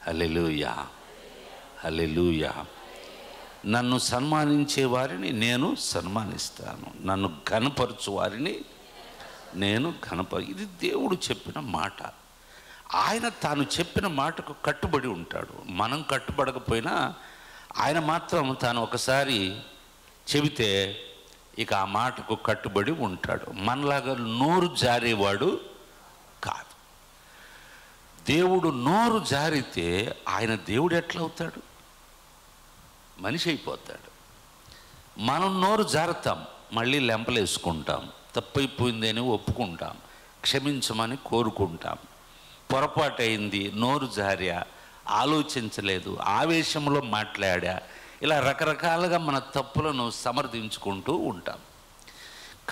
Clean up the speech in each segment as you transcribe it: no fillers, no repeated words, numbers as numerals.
హల్లెలూయా, హల్లెలూయా. నన్ను సన్మానించే వారిని నేను సన్మానిస్తాను, నన్ను ఘనపరచు వారిని నేను ఇది దేవుడు చెప్పిన మాట. ఆయన తాను చెప్పిన మాటకు కట్టుబడి ఉంటాడు. మనం కట్టుబడకపోయినా ఆయన మాత్రం తాను ఒకసారి చెబితే ఇక ఆ మాటకు కట్టుబడి ఉంటాడు. మనలాగా నోరు జారేవాడు కాదు. దేవుడు నోరు జారితే ఆయన దేవుడు ఎట్లా అవుతాడు? మనిషి అయిపోతాడు. మనం నోరు జారుతాం, మళ్ళీ లెంపలేసుకుంటాం, తప్పైపోయిందని ఒప్పుకుంటాం, క్షమించమని కోరుకుంటాం. పొరపాటు అయింది, నోరు జారా, ఆలోచించలేదు, ఆవేశంలో మాట్లాడా, ఇలా రకరకాలుగా మన తప్పులను సమర్థించుకుంటూ ఉంటాం.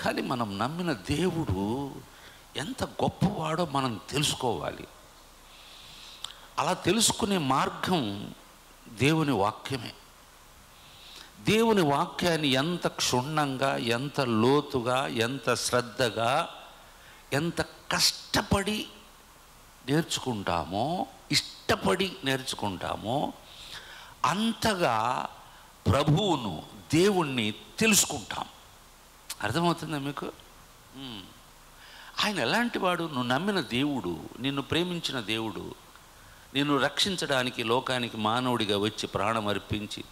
కానీ మనం నమ్మిన దేవుడు ఎంత గొప్పవాడో మనం తెలుసుకోవాలి. అలా తెలుసుకునే మార్గం దేవుని వాక్యమే. దేవుని వాక్యాన్ని ఎంత క్షుణ్ణంగా, ఎంత లోతుగా, ఎంత శ్రద్ధగా, ఎంత కష్టపడి నేర్చుకుంటామో, ఇష్టపడి నేర్చుకుంటామో అంతగా ప్రభువును, దేవుణ్ణి తెలుసుకుంటాం. అర్థమవుతుందా మీకు? ఆయన ఎలాంటి వాడు? నువ్వు నమ్మిన దేవుడు, నిన్ను ప్రేమించిన దేవుడు, నిన్ను రక్షించడానికి లోకానికి మానవుడిగా వచ్చి ప్రాణం అర్పించి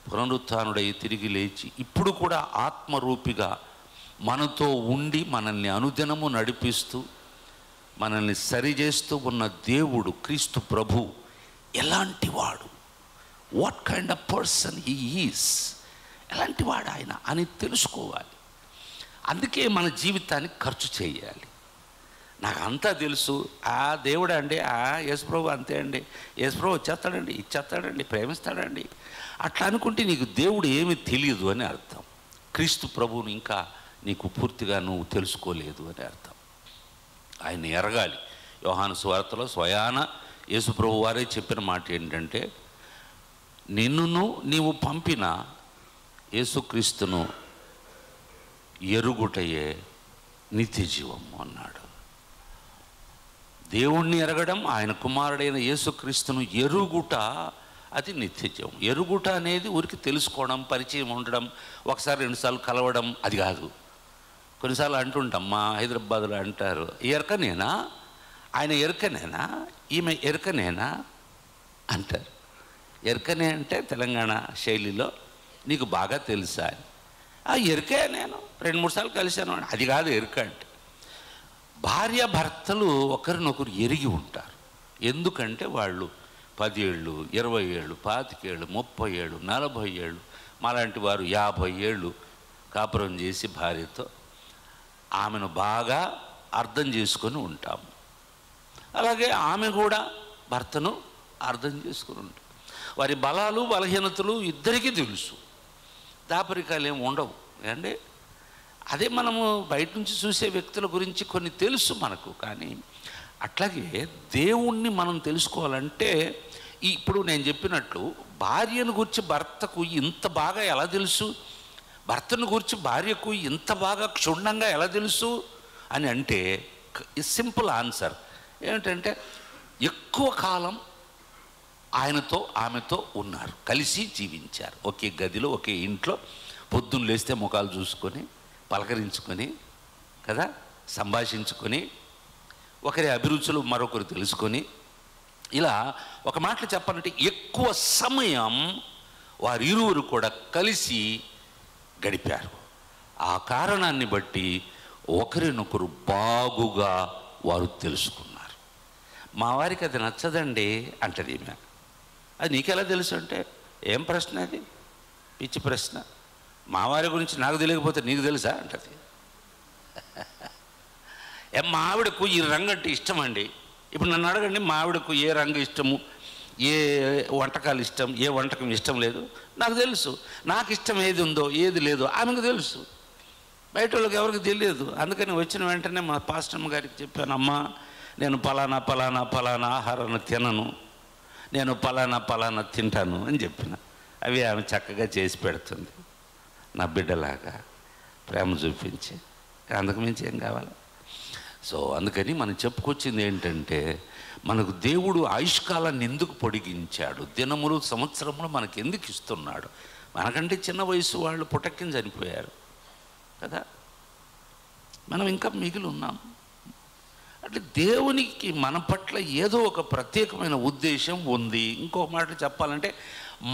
పునరుత్థానుడై తిరిగి లేచి ఇప్పుడు కూడా ఆత్మరూపిగా మనతో ఉండి మనల్ని అనుదినము నడిపిస్తూ మనల్ని సరిచేస్తూ ఉన్న దేవుడు క్రీస్తు ప్రభు ఎలాంటి వాడు? What kind of person he is? ఎలాంటి వాడు ఆయన అని తెలుసుకోవాలి. అందుకే మన జీవితాన్ని ఖర్చు చేయాలి. నాకు అంతా తెలుసు, దేవుడు అండి, యేసు ప్రభు అంతే అండి, యేసు ప్రభు వచ్చేస్తాడండి, ఇచ్చేస్తాడండి, ప్రేమిస్తాడండి, అట్లా అనుకుంటే నీకు దేవుడు ఏమీ తెలియదు అని అర్థం. క్రీస్తు ప్రభువుని ఇంకా నీకు పూర్తిగా నువ్వు తెలుసుకోలేదు అని అర్థం. ఆయన ఎరగాలి. యోహాను సువార్తలో స్వయాన యేసు ప్రభు వారే చెప్పిన మాట ఏంటంటే, నిన్నును నీవు పంపిన యేసుక్రీస్తును ఎరుగుటయే నిత్య జీవము అన్నాడు. దేవుణ్ణి ఎరగడం, ఆయన కుమారుడైన యేసుక్రీస్తును ఎరుగుట, అది నిత్య జీవం. ఎరుగుట అనేది ఊరికి తెలుసుకోవడం, పరిచయం ఉండడం, ఒకసారి రెండుసార్లు కలవడం, అది కాదు. కొన్నిసార్లు అంటుంటాం, మా హైదరాబాద్లో అంటారు, ఎరకనేనా, ఆయన ఎరకనేనా, ఈమె ఎరకనేనా అంటారు. ఎరకనే అంటే తెలంగాణ శైలిలో నీకు బాగా తెలుసా అని. ఎరకే, నేను 2-3 సార్లు కలిశాను, అది కాదు ఎరుక అంటే. భార్య భర్తలు ఒకరినొకరు ఎరిగి ఉంటారు. ఎందుకంటే వాళ్ళు 10 ఏళ్ళు, 20 ఏళ్ళు, 25 ఏళ్ళు, 30 ఏళ్ళు, 40 ఏళ్ళు, మాలాంటి వారు 50 ఏళ్ళు కాపురం చేసి భార్యతో ఆమెను బాగా అర్థం చేసుకొని ఉంటాము. అలాగే ఆమె కూడా భర్తను అర్థం చేసుకుని ఉంటాం. వారి బలాలు బలహీనతలు ఇద్దరికీ తెలుసు. దాపరికాలు ఏమి ఉండవు అండి. అదే మనము బయట నుంచి చూసే వ్యక్తుల గురించి కొన్ని తెలుసు మనకు. కానీ అట్లాగే దేవుణ్ణి మనం తెలుసుకోవాలంటే ఇప్పుడు నేను చెప్పినట్లు భార్యను గురించి భర్తకు ఇంత బాగా ఎలా తెలుసు, భర్తను గురించి భార్యకు ఇంత బాగా క్షుణ్ణంగా ఎలా తెలుసు అని అంటే సింపుల్ ఆన్సర్ ఏమిటంటే, ఎక్కువ కాలం ఆయనతో ఆమెతో ఉన్నారు, కలిసి జీవించారు, ఒకే గదిలో ఒకే ఇంట్లో, పొద్దున్న లేస్తే ముఖాలు చూసుకొని పలకరించుకొని కదా, సంభాషించుకొని ఒకరి అభిరుచులు మరొకరు తెలుసుకొని, ఇలా ఒక మాటలు చెప్పాలంటే ఎక్కువ సమయం వారిరువురు కూడా కలిసి గడిపారు. ఆ కారణాన్ని బట్టి ఒకరినొకరు బాగుగా వారు తెలుసుకున్నారు. మా వారికి అది నచ్చదండి అంటది ఈమె. అది నీకెలా తెలుసు అంటే, ఏం ప్రశ్న అది, పిచ్చి ప్రశ్న. మా వారి గురించి నాకు తెలియకపోతే నీకు తెలుసా అంటది. మా ఆవిడకు ఈ రంగు అంటే ఇష్టం అండి. ఇప్పుడు నన్ను అడగండి, మా ఆవిడకు ఏ రంగు ఇష్టము, ఏ వంటకాలు ఇష్టం, ఏ వంటకం ఇష్టం లేదు నాకు తెలుసు. నాకు ఇష్టం ఏది ఉందో ఏది లేదో ఆమెకు తెలుసు. బయట వాళ్ళకి ఎవరికి తెలియదు. అందుకని వచ్చిన వెంటనే మా పాస్టమ్మ గారికి చెప్పాను, అమ్మా నేను పలానా పలానా పలానా ఆహారాన్ని తినను, నేను పలానా తింటాను అని చెప్పిన. అవి ఆమె చక్కగా చేసి పెడుతుంది, నా బిడ్డలాగా ప్రేమ చూపించి. అందుకు మించి ఏం కావాలి? సో అందుకని మనం చెప్పుకొచ్చింది ఏంటంటే, మనకు దేవుడు ఆయుష్కాలాన్ని ఎందుకు పొడిగించాడు, దినములు సంవత్సరములు మనకు ఎందుకు ఇస్తున్నాడు? మనకంటే చిన్న వయసు వాళ్ళు పుట్టక్కిన చనిపోయారు కదా, మనం ఇంకా మిగిలి ఉన్నాం. అంటే దేవునికి మన పట్ల ఏదో ఒక ప్రత్యేకమైన ఉద్దేశం ఉంది. ఇంకో మాట చెప్పాలంటే,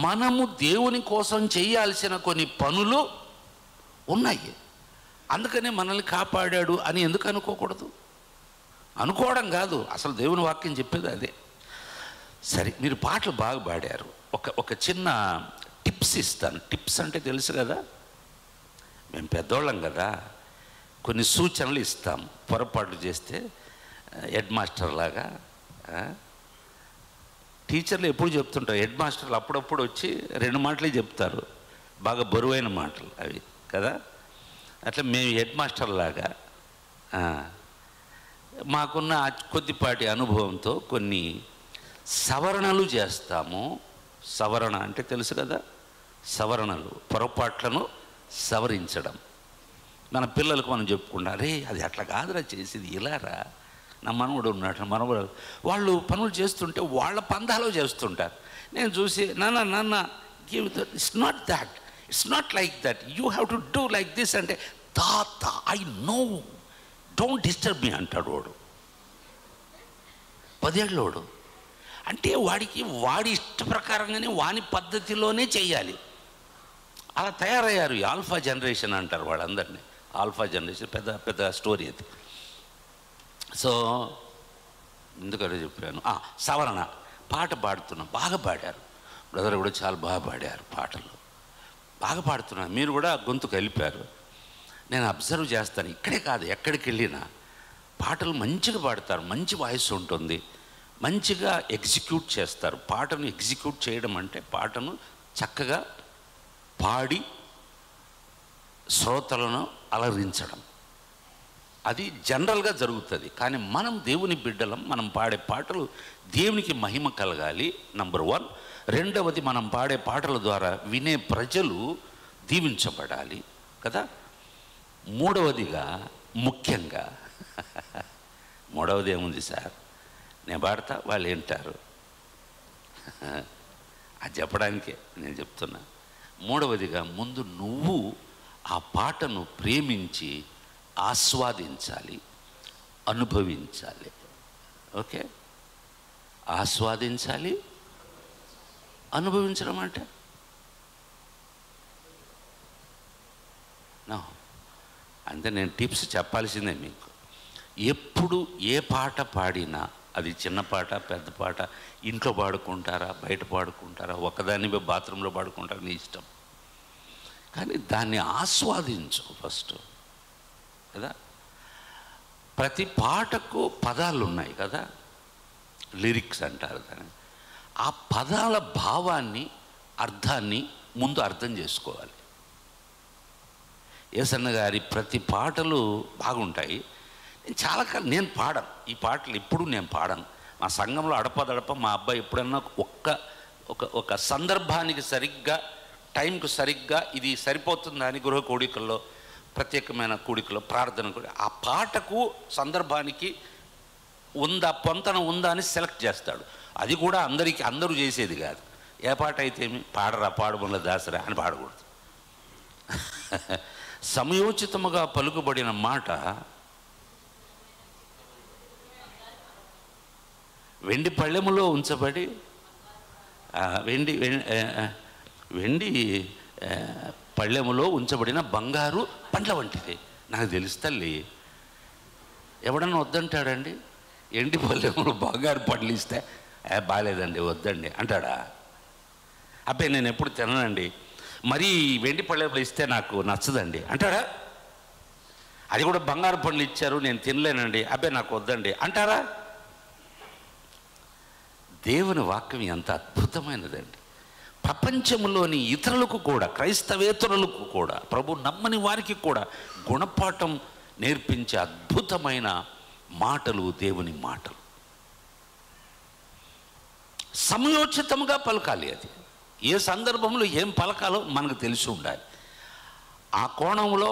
మనము దేవుని కోసం చేయాల్సిన కొన్ని పనులు ఉన్నాయి. అందుకనే మనల్ని కాపాడాడు అని ఎందుకు అనుకోకూడదు? అనుకోవడం కాదు, అసలు దేవుని వాక్యం చెప్పేది అదే. సరే, మీరు పాటలు బాగా పాడారు. ఒక చిన్న టిప్స్ ఇస్తాను. టిప్స్ అంటే తెలుసు కదా, మేము పెద్దోళ్ళం కదా, కొన్ని సూచనలు ఇస్తాం. పొరపాటు చేస్తే హెడ్ మాస్టర్ లాగా, టీచర్లు ఎప్పుడు చెప్తుంటారు, హెడ్ మాస్టర్లు అప్పుడప్పుడు వచ్చి 2 మాటలే చెప్తారు, బాగా బరువైన మాటలు అవి కదా. అట్లా మేము హెడ్ మాస్టర్ లాగా మాకున్న కొద్దిపాటి అనుభవంతో కొన్ని సవరణలు చేస్తాము. సవరణ అంటే తెలుసు కదా, సవరణలు, పొరపాట్లను సవరించడం. మన పిల్లలకు మనం చెప్పుకుంటాం, అరే అది అట్లా కాదురా చేసేది, ఇలారా. నా మనవడు ఉన్నాడు, మనవడు వాళ్ళు పనులు చేస్తుంటే వాళ్ళ పందాలో చేస్తుంటారు. నేను చూసి, నాన్న give that, it's not that, it's not like that, you have to do like this అంటే, తాత I know, don't disturb me అంటాడు వాడు, 10 ఏళ్ళోడు. అంటే వాడికి వాడి ఇష్ట ప్రకారంగానే వాని పద్ధతిలోనే చేయాలి. అలా తయారయ్యారు. ఈ ఆల్ఫా జనరేషన్ అంటారు వాళ్ళందరినీ. ఆల్ఫా జనరేషన్ పెద్ద పెద్ద స్టోరీ అది. సో ఎందుకంటే చెప్పాను, సవరణ. పాట పాడుతున్నాం, బాగా పాడారు. బ్రదర్ కూడా చాలా బాగా పాడారు, పాటలు బాగా పాడుతున్నారు. మీరు కూడా గొంతు కలిపారు. నేను అబ్జర్వ్ చేస్తాను, ఇక్కడే కాదు ఎక్కడికి వెళ్ళినా పాటలు మంచిగా పాడతారు, మంచి వాయిస్ ఉంటుంది, మంచిగా ఎగ్జిక్యూట్ చేస్తారు. పాటను ఎగ్జిక్యూట్ చేయడం అంటే పాటను చక్కగా పాడి శ్రోతలను అలరించడం, అది జనరల్గా జరుగుతుంది. కానీ మనం దేవుని బిడ్డలం, మనం పాడే పాటలు దేవునికి మహిమ కలగాలి, నంబర్ 1. రెండవది, మనం పాడే పాటల ద్వారా వినే ప్రజలు దీవించబడాలి కదా. మూడవదిగా, ముఖ్యంగా మూడవది ఏముంది సార్, నేను పాడతా వాళ్ళు వింటారు, అది చెప్పడానికే నేను చెప్తున్నా. మూడవదిగా, ముందు నువ్వు ఆ పాటను ప్రేమించి ఆస్వాదించాలి, అనుభవించాలి. ఓకే, ఆస్వాదించాలి, అనుభవించడం అంటే అంతే. నేను టిప్స్ చెప్పాల్సిందే మీకు. ఎప్పుడు ఏ పాట పాడినా, అది చిన్న పాట పెద్ద పాట, ఇంట్లో పాడుకుంటారా బయట పాడుకుంటారా, ఒకదాన్ని బాత్రూంలో పాడుకుంటారా, నీ ఇష్టం. కానీ దాన్ని ఆస్వాదించు ఫస్ట్ కదా. ప్రతి పాటకు పదాలు ఉన్నాయి కదా, లిరిక్స్ అంటారు దాన్ని. ఆ పదాల భావాన్ని, అర్థాన్ని ముందు అర్థం చేసుకోవాలి. యేసన్న గారి ప్రతి పాటలు బాగుంటాయి. నేను చాలా కాలం నేను పాడను ఈ పాటలు, ఎప్పుడు నేను పాడను. మా సంఘంలో అడపదడప మా అబ్బాయి ఎప్పుడన్నా ఒక సందర్భానికి సరిగ్గా, టైంకు సరిగ్గా ఇది సరిపోతుందా అని గృహ కూడికల్లో, ప్రత్యేకమైన కూడికలో, ప్రార్థన కూడా ఆ పాటకు సందర్భానికి ఉందా, పొంతన ఉందా అని సెలెక్ట్ చేస్తాడు. అది కూడా అందరూ చేసేది కాదు. ఏ పాట అయితే ఏమి, పాడరా పాడుబొమ్మల దాసరా అని పాడకూడదు. సమయోచితముగా పలుకుబడిన మాట వెండి పళ్ళెములో ఉంచబడి, వెండి పళ్ళెములో ఉంచబడిన బంగారు పండ్ల వంటిది. నాకు తెలుసు తల్లి, ఎవడన్నా వద్దంటాడండి? ఎండి పళ్ళెములో బంగారు పండ్లు ఇస్తే బాగాలేదండి వద్దండి అంటాడా? అబ్బాయి నేను ఎప్పుడు తిననండి, మరీ వెండి పళ్ళెములు ఇస్తే నాకు నచ్చదండి అంటాడా? అది కూడా బంగారు పండ్లు ఇచ్చారు నేను తినలేనండి, అబ్బాయి నాకు వద్దండి అంటారా? దేవుని వాక్యం ఎంత అద్భుతమైనదండి. ప్రపంచంలోని ఇతరులకు కూడా, క్రైస్తవేతరులకు కూడా, ప్రభు నమ్మని వారికి కూడా గుణపాఠం నేర్పించే అద్భుతమైన మాటలు దేవుని మాటలు. సమయోచితంగా పలకాలి. అది ఏ సందర్భంలో ఏం పలకాలో మనకు తెలిసి ఉండాలి. ఆ కోణంలో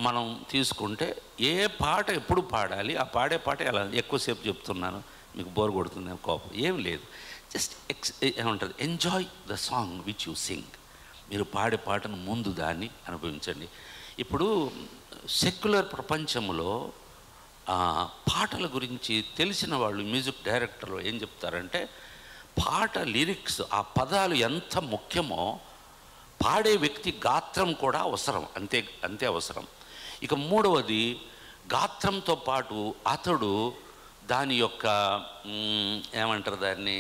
మనం తీసుకుంటే ఏ పాట ఎప్పుడు పాడాలి, ఆ పాడే పాట ఎలా, ఎక్కువసేపు చెప్తున్నాను మీకు బోర్ కొడుతుంది కోపం ఏం లేదు. జస్ట్ ఏమంటారు, enjoy the song which you sing. మీరు పాడే పాటను ముందు దాన్ని అనుభవించండి. ఇప్పుడు సెక్యులర్ ప్రపంచంలో పాటల గురించి తెలిసిన వాళ్ళు, మ్యూజిక్ డైరెక్టర్లు ఏం చెప్తారంటే, పాట లిరిక్స్, ఆ పదాలు ఎంత ముఖ్యమో పాడే వ్యక్తి గాత్రం కూడా అవసరం, అంతే అవసరం. ఇక మూడవది, గాత్రంతో పాటు అతడు దాని యొక్క ఏమంటారు దాన్ని,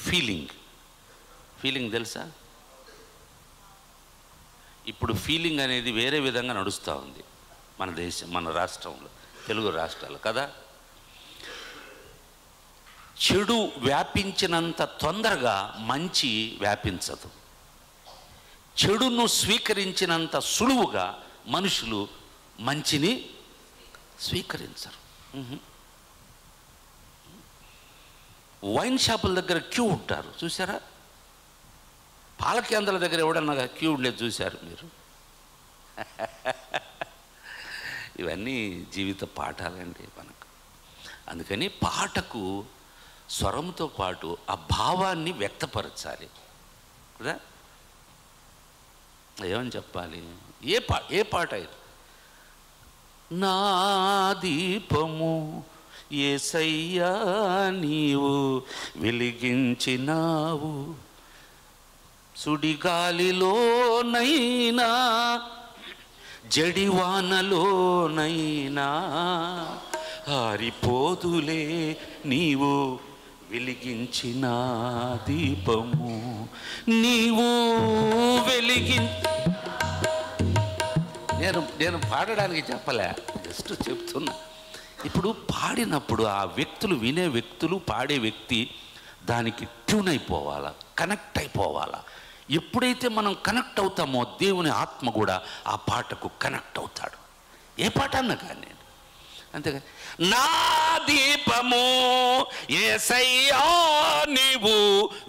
ఫీలింగ్ తెలుసా? ఇప్పుడు ఫీలింగ్ అనేది వేరే విధంగా నడుస్తూ ఉంది మన దేశం, మన రాష్ట్రంలో, తెలుగు రాష్ట్రాలు కదా. చెడు వ్యాపించినంత తొందరగా మంచి వ్యాపించదు. చెడును స్వీకరించినంత సులువుగా మనుషులు మంచిని స్వీకరించరు. వైన్ షాపుల దగ్గర క్యూ ఉంటారు చూసారా? పాల కేంద్రాల దగ్గర ఎవడన్నా క్యూ ఉండేది చూశారు మీరు? ఇవన్నీ జీవిత పాఠాలండి మనకు. అందుకని పాటకు స్వరంతో పాటు ఆ భావాన్ని వ్యక్తపరచాలి కదా. ఏమని చెప్పాలి? ఏ పాట అయితే, నా దీపము యేసయ్యా నీవు వెలిగించినావు, సుడిగాలిలోనైనా జడివానలోనైనా ఆరిపోదులే నీవు వెలిగించిన దీపము, నీవు నేను పాడడానికి చెప్పలే, జస్ట్ చెప్తున్నా. ఇప్పుడు పాడినప్పుడు ఆ వ్యక్తులు, వినే వ్యక్తులు, పాడే వ్యక్తి దానికి ట్యూన్ అయిపోవాలా, కనెక్ట్ అయిపోవాలా. ఎప్పుడైతే మనం కనెక్ట్ అవుతామో దేవుని ఆత్మ కూడా ఆ పాటకు కనెక్ట్ అవుతాడు. ఏ పాట అన్నా కానీ. అంతేగా, నా దీపము యేసయ్యా నీవు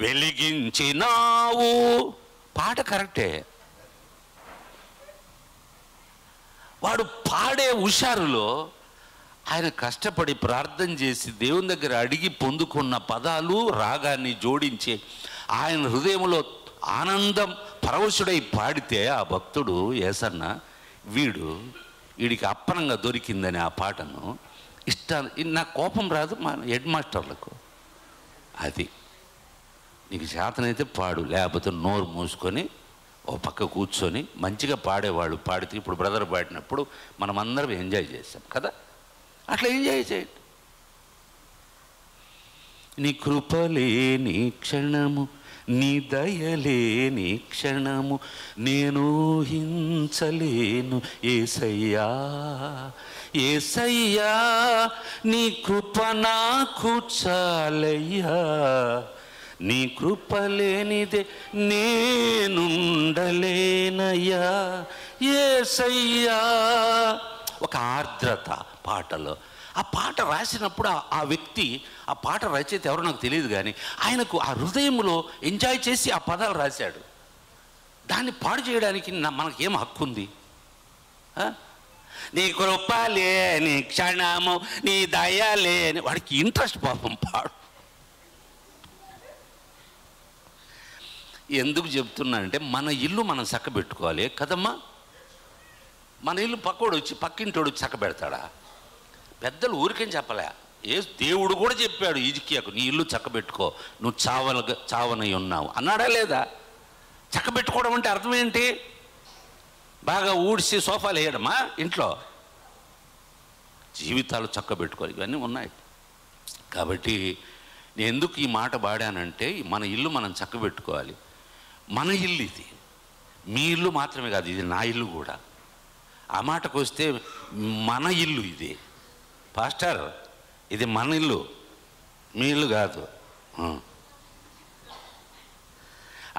వెలిగించినావు, పాట కరెక్టే. వాడు పాడే హుషారులో ఆయన కష్టపడి ప్రార్థన చేసి దేవుని దగ్గర అడిగి పొందుకున్న పదాలు రాగాన్ని జోడించి ఆయన హృదయంలో ఆనందం పరవశుడై పాడితే ఆ భక్తుడు యేసన్న వీడికి అప్పనంగా దొరికిందని ఆ పాటను నాకు కోపం రాదు మా హెడ్ మాస్టర్లకు. అది నీకు చేతనైతే పాడు, లేకపోతే నోరు మూసుకొని ఓ పక్క కూర్చొని మంచిగా పాడేవాళ్ళు పాడితే, ఇప్పుడు బ్రదర్ పాడినప్పుడు మనం అందరం ఎంజాయ్ చేసాం కదా, అట్లా ఎంజాయ్ చేయండి. నీ కృపలేని క్షణము, నీ దయలేని క్షణము నేను ఊహించలేను యేసయ్యా, యేసయ్యా నీ కృప నాకు చాలయ్యా, నీ కృప లేనిదే నేనుండలేనయ్యా యేసయ్యా. ఒక ఆర్ద్రత పాటలో. ఆ పాట రాసినప్పుడు ఆ వ్యక్తి, ఆ పాట రచయిత ఎవరో నాకు తెలియదు కానీ ఆయనకు ఆ హృదయంలో ఎంజాయ్ చేసి ఆ పదాలు రాశాడు. దాన్ని పాడు చేయడానికి మనకేం హక్కు ఉంది? నీ కృప లేని క్షణము, నీ దయ లేని, వాడికి ఇంట్రెస్ట్ పాపం పాడు. ఎందుకు చెప్తున్నానంటే మన ఇల్లు మనం చక్కబెట్టుకోవాలి కదమ్మా. మన ఇల్లు పక్కోడు వచ్చి పక్కింటోడు చక్కబెడతాడా? పెద్దలు ఊరికేం చెప్పలే, దేవుడు కూడా చెప్పాడు హిజ్కియాకు, నీ ఇల్లు చక్కబెట్టుకో, నువ్వు చావనై ఉన్నావు అన్నాడా లేదా? చక్కబెట్టుకోవడం అంటే అర్థం ఏంటి? బాగా ఊడ్చి సోఫాలు వేయడమా ఇంట్లో? జీవితాలు చక్కబెట్టుకోవాలి, ఇవన్నీ ఉన్నాయి. కాబట్టి నేను ఎందుకు ఈ మాట పాడానంటే, మన ఇల్లు మనం చక్కబెట్టుకోవాలి. మన ఇల్లు ఇది, మీ ఇల్లు మాత్రమే కాదు, ఇది నా ఇల్లు కూడా. ఆ మాటకు వస్తే మన ఇల్లు ఇది పాస్టర్, ఇది మన ఇల్లు, మీ ఇల్లు కాదు.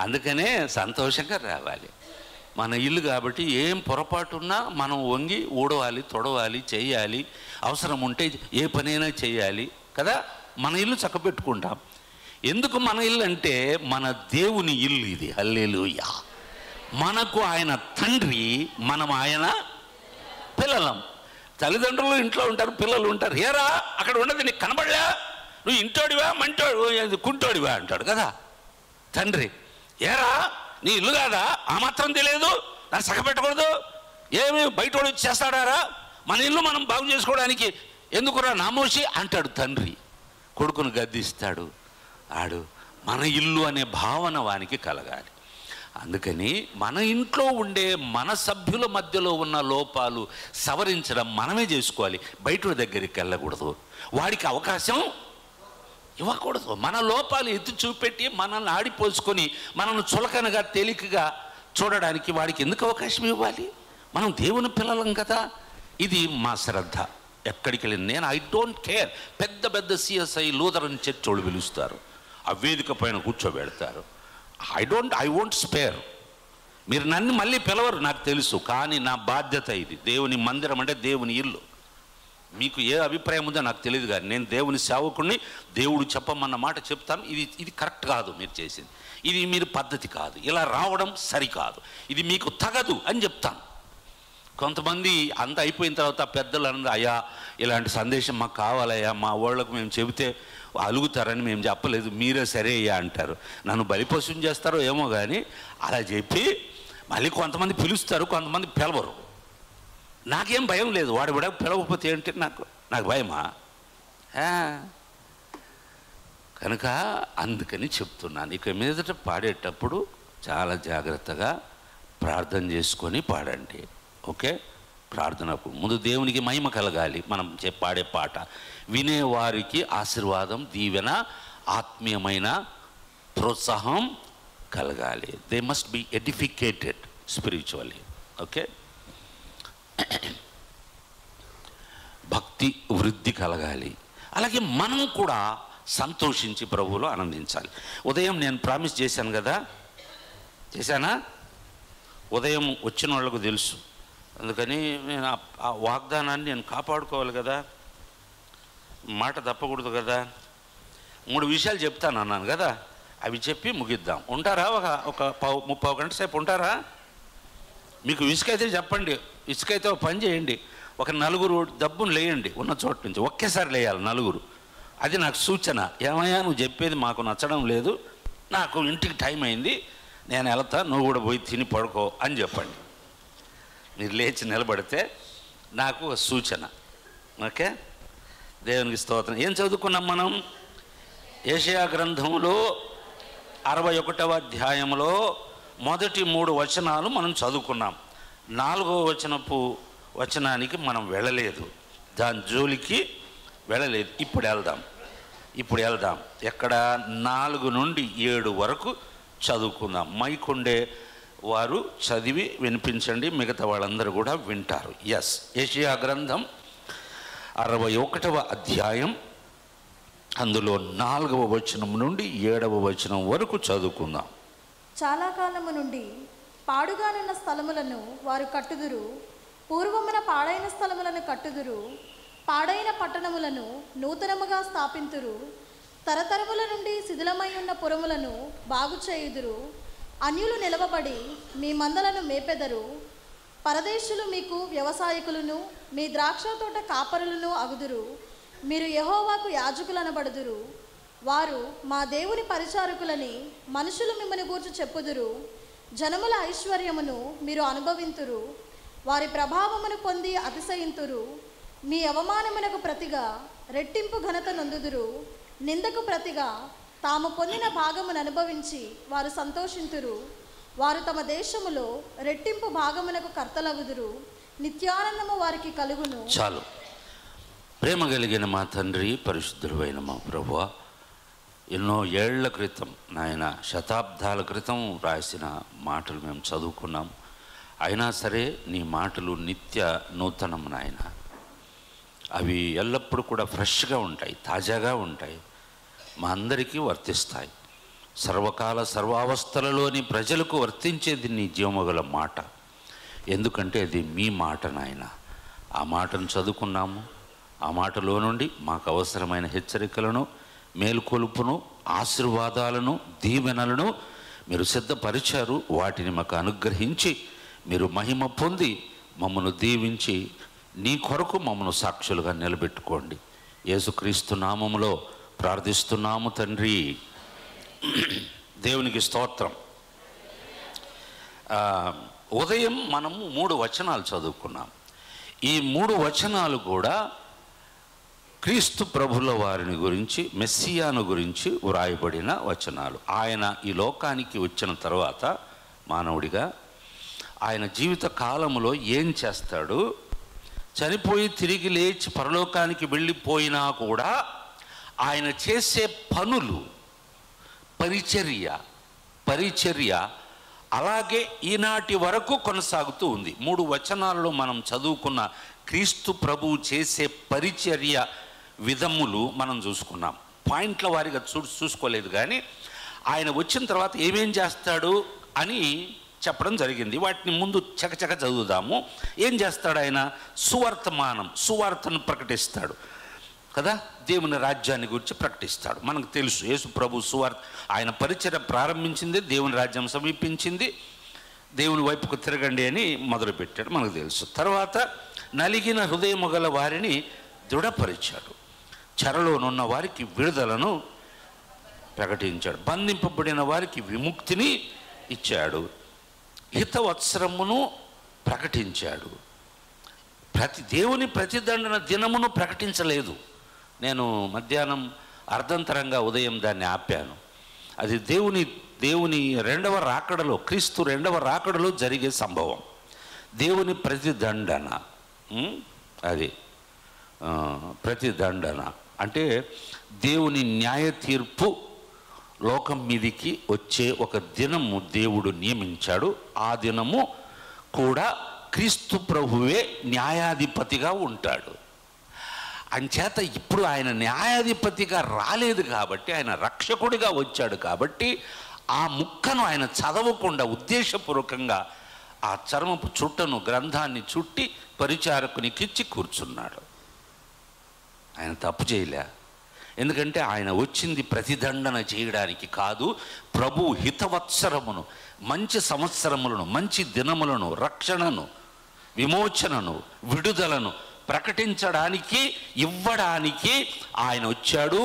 అందుకనే సంతోషంగా రావాలి. మన ఇల్లు కాబట్టి ఏం పొరపాటున్నా మనం వంగి ఊడవాలి, తొడవాలి, చేయాలి, అవసరం ఉంటే ఏ పనైనా చేయాలి కదా. మన ఇల్లు చక్కబెట్టుకుంటాం. ఎందుకు మన ఇల్లు అంటే మన దేవుని ఇల్లు ఇది. హల్లెలూయా. మనకు ఆయన తండ్రి, మనం ఆయన పిల్లలం. తల్లిదండ్రులు ఇంట్లో ఉంటారు, పిల్లలు ఉంటారు. ఏరా అక్కడ ఉన్నది నీకు కనబడలే, నువ్వు ఇంటోడివా మంటోడి కుంటోడివా అంటాడు కదా తండ్రి. ఏరా నీ ఇల్లు కాదా, ఆ మాత్రం తెలియదు, దాన్ని సగపెట్టకూడదు, ఏమి బయట వాడు చేస్తాడారా, మన ఇల్లు మనం బాగు చేసుకోవడానికి ఎందుకురా నామోషి అంటాడు తండ్రి. కొడుకును గద్దిస్తాడు. ఆడు మన ఇల్లు అనే భావన వానికి కలగాలి. అందుకని మన ఇంట్లో ఉండే మన సభ్యుల మధ్యలో ఉన్న లోపాలు సవరించడం మనమే చేసుకోవాలి. బయట దగ్గరికి వెళ్ళకూడదు, వాడికి అవకాశం ఇవ్వకూడదు. మన లోపాలు ఎత్తి చూపెట్టి మనల్ని ఆడిపోసుకొని మనల్ని చులకనగా తేలికగా చూడడానికి వాడికి ఎందుకు అవకాశం ఇవ్వాలి? మనం దేవుని పిల్లలం కదా. ఇది మా శ్రద్ధ. ఎక్కడికి వెళ్ళిన నేను ఐ డోంట్ కేర్. పెద్ద పెద్ద సిఎస్ఐ లూథరన్ చర్చ్ వాళ్ళు పిలుస్తారు, ఆ వేదిక పైన కూర్చోబెడతారు. I won't spare. మీరు నన్ను మళ్ళీ పిలవరు నాకు తెలుసు, కానీ నా బాధ్యత ఇది. దేవుని మందిరం అంటే దేవుని ఇల్లు. మీకు ఏ అభిప్రాయం ఉందో నాకు తెలియదు, కానీ నేను దేవుని సేవకుడిని. దేవుడు చెప్పమన్న మాట చెప్తాను. ఇది కరెక్ట్ కాదు మీరు చేసింది, ఇది మీరు పద్ధతి కాదు, ఇలా రావడం సరికాదు, ఇది మీకు తగదు అని చెప్తాను. కొంతమంది అంత అయిపోయిన తర్వాత పెద్దలు అన్నది, అయ్యా ఇలాంటి సందేశం మాకు కావాలయ్యా, మా వాళ్ళకు మేము చెబితే అలుగుతారని మేము చెప్పలేదు, మీరే సరే అయ్యా అంటారు. నన్ను బలిపశుం చేస్తారో ఏమో కానీ అలా చెప్పి మళ్ళీ కొంతమంది పిలుస్తారు, కొంతమంది పిలవరు. నాకేం భయం లేదు, వాడు కూడా పిలవకపోతే ఏంటి నాకు భయమా? కనుక అందుకని చెప్తున్నాను, ఇక మీదట పాడేటప్పుడు చాలా జాగ్రత్తగా ప్రార్థన చేసుకొని పాడండి. ఓకే, ప్రార్థనకు ముందు దేవునికి మహిమ కలగాలి. మనం పాడే పాట వినేవారికి ఆశీర్వాదం, దీవెన, ఆత్మీయమైన ప్రోత్సాహం కలగాలి. They must be edificated spiritually. Okay, భక్తి వృద్ధి కలగాలి. అలాగే మనం కూడా సంతోషించి ప్రభువులో ఆనందించాలి. ఉదయం నేను ప్రామిస్ చేశాను కదా, చేశానా? ఉదయం వచ్చిన వాళ్ళకు తెలుసు, అందుకని నేను ఆ వాగ్దానాన్ని నేను కాపాడుకోవాలి కదా, మాట తప్పకూడదు కదా. 3 విషయాలు చెప్తాను అన్నాను కదా, అవి చెప్పి ముగిద్దాం. ఉంటారా? ఒక 30 గంట సేపు ఉంటారా? మీకు ఇసుకైతే చెప్పండి, ఇసుకైతే ఒక పని చేయండి, ఒక 4 దబ్బును లేయండి, ఉన్న చోటు నుంచి ఒకేసారి లేయాలి 4. అది నాకు సూచన. ఏమయ్యా నువ్వు చెప్పేది మాకు నచ్చడం లేదు, నాకు ఇంటికి టైం అయింది, నేను వెళ్తా, నువ్వు కూడా పోయి తిని పడుకో అని చెప్పండి. మీరు లేచి నిలబడితే నాకు ఒక సూచన. ఓకే, దేవునికి స్తోత్రం. ఏం చదువుకున్నాం మనం? యెషయా గ్రంథంలో 61వ అధ్యాయంలో మొదటి 3 వచనాలు మనం చదువుకున్నాం. 4వ వచనానికి మనం వెళ్ళలేదు, దాని జోలికి వెళ్ళలేదు. ఇప్పుడు వెళ్దాం. ఎక్కడ? 4 నుండి 7 వరకు చదువుకుందాం. మైకుండే వారు చదివి వినిపించండి, మిగతా వాళ్ళందరూ కూడా వింటారు. యెషయా గ్రంథం 61వ అధ్యాయం, అందులో 4వ వచనం నుండి 7వ వచనం వరకు చదువుకుందాం. చాలా కాలము నుండి పాడుగానున్న స్థలములను వారు కట్టుదురు, పూర్వమున పాడైన స్థలములను కట్టుదురు, పాడైన పట్టణములను నూతనముగా స్థాపింతురు, తరతరముల నుండి శిథిలమై ఉన్న పురములను బాగు చేయుదురు. అన్యులు నిలవబడి మీ మందలను మేపెదరు, పరదేశులు మీకు వ్యవసాయకులను మీ ద్రాక్ష తోట కాపరులను అగుదురు. మీరు యెహోవాకు యాజకులనబడుదురు. వారు మా దేవుని పరిచారకులని మనుషులు మిమ్మల్ని గూర్చి చెప్పుదురు. జనముల ఐశ్వర్యమును మీరు అనుభవింతురు, వారి ప్రభావమును పొంది అతిశయింతురు. మీ అవమానమునకు ప్రతిగా రెట్టింపు ఘనత నొందుదురు. నిందకు ప్రతిగా తాము పొందిన భాగమును అనుభవించి వారు సంతోషింతురు. వారు తమ దేశములో రెట్టింపు భాగమునకు కర్తలగుదురు. నిత్యానందము వారికి కలుగును. చాలు. ప్రేమ కలిగిన మా తండ్రి, పరిశుద్ధుడైన మా ప్రభువా, ఎన్నో ఏళ్ల క్రితం, నాయన శతాబ్దాల క్రితం రాసిన మాటలు మేము చదువుకున్నాం. అయినా సరే నీ మాటలు నిత్య నూతనం నాయన. అవి ఎల్లప్పుడూ కూడా ఫ్రెష్గా ఉంటాయి, తాజాగా ఉంటాయి, మా అందరికీ వర్తిస్తాయి. సర్వకాల సర్వావస్థలలోని ప్రజలకు వర్తించేది నీ జీవమగల మాట. ఎందుకంటే అది మీ మాట నాయన. ఆ మాటను చదువుకున్నాము. ఆ మాటలో నుండి మాకు అవసరమైన హెచ్చరికలను, మేలుకొలుపును, ఆశీర్వాదాలను, దీవెనలను మీరు సిద్ధపరిచారు. వాటిని మాకు అనుగ్రహించి మీరు మహిమ పొంది మమ్మను దీవించి నీ కొరకు మమ్మల్ని సాక్షులుగా నిలబెట్టుకోండి. యేసుక్రీస్తు నామములో ప్రార్థిస్తున్నాము తండ్రి. దేవునికి స్తోత్రం. ఉదయం మనము 3 వచనాలు చదువుకున్నాం. ఈ 3 వచనాలు కూడా క్రీస్తు ప్రభుల వారిని గురించి, మెస్సియాను గురించి వ్రాయబడిన వచనాలు. ఆయన ఈ లోకానికి వచ్చిన తర్వాత మానవుడిగా ఆయన జీవిత కాలంలో ఏం చేస్తాడు, చనిపోయి తిరిగి లేచి పరలోకానికి వెళ్ళిపోయినా కూడా ఆయన చేసే పనులు, పరిచర్య అలాగే ఈనాటి వరకు కొనసాగుతూ ఉంది. 3 వచనాలలో మనం చదువుకున్న క్రీస్తు ప్రభువు చేసే పరిచర్య విధములు మనం చూసుకున్నాం. పాయింట్ల వారిగా చూసుకోలేదు, కానీ ఆయన వచ్చిన తర్వాత ఏమేం చేస్తాడు అని చెప్పడం జరిగింది. వాటిని ముందు చకచక చదువుదాము. ఏం చేస్తాడు ఆయన? సువార్తను ప్రకటిస్తాడు కదా, దేవుని రాజ్యాన్ని గురించి ప్రకటిస్తాడు. మనకు తెలుసు యేసు ప్రభు సువార్త ఆయన పరిచర్య ప్రారంభించింది, దేవుని రాజ్యం సమీపించింది, దేవుని వైపుకు తిరగండి అని మొదలుపెట్టాడు, మనకు తెలుసు. తర్వాత నలిగిన హృదయము గల వారిని దృఢపరిచాడు, చెరలోనున్న వారికి విడుదలను ప్రకటించాడు, బంధింపబడిన వారికి విముక్తిని ఇచ్చాడు, హితవత్సరమును ప్రకటించాడు. దేవుని ప్రతిదండన దినమును ప్రకటించలేదు. నేను మధ్యాహ్నం అర్ధంతరంగా ఉదయం దాన్ని ఆపాను. అది దేవుని 2వ రాకడలో, క్రీస్తు 2వ రాకడలో జరిగే సంభవం. దేవుని ప్రతిదండన, అది ప్రతిదండన అంటే దేవుని న్యాయ తీర్పు లోకం మీదికి వచ్చే ఒక దినము దేవుడు నియమించాడు. ఆ దినము కూడా క్రీస్తు ప్రభువే న్యాయాధిపతిగా ఉంటాడు. అంచేత ఇప్పుడు ఆయన న్యాయాధిపతిగా రాలేదు కాబట్టి, ఆయన రక్షకుడిగా వచ్చాడు కాబట్టి ఆ ముక్కను ఆయన చదవకుండా ఉద్దేశపూర్వకంగా ఆ చర్మపు చుట్టను, గ్రంథాన్ని చుట్టి పరిచారకునికిచ్చి కూర్చున్నాడు. ఆయన తప్పు చేయలే, ఎందుకంటే ఆయన వచ్చింది ప్రతిదండన చేయడానికి కాదు, ప్రభు హితవత్సరమును, మంచి సంవత్సరములను, మంచి దినములను, రక్షణను, విమోచనను, విడుదలను ప్రకటించడానికి, ఇవ్వడానికి ఆయన వచ్చాడు.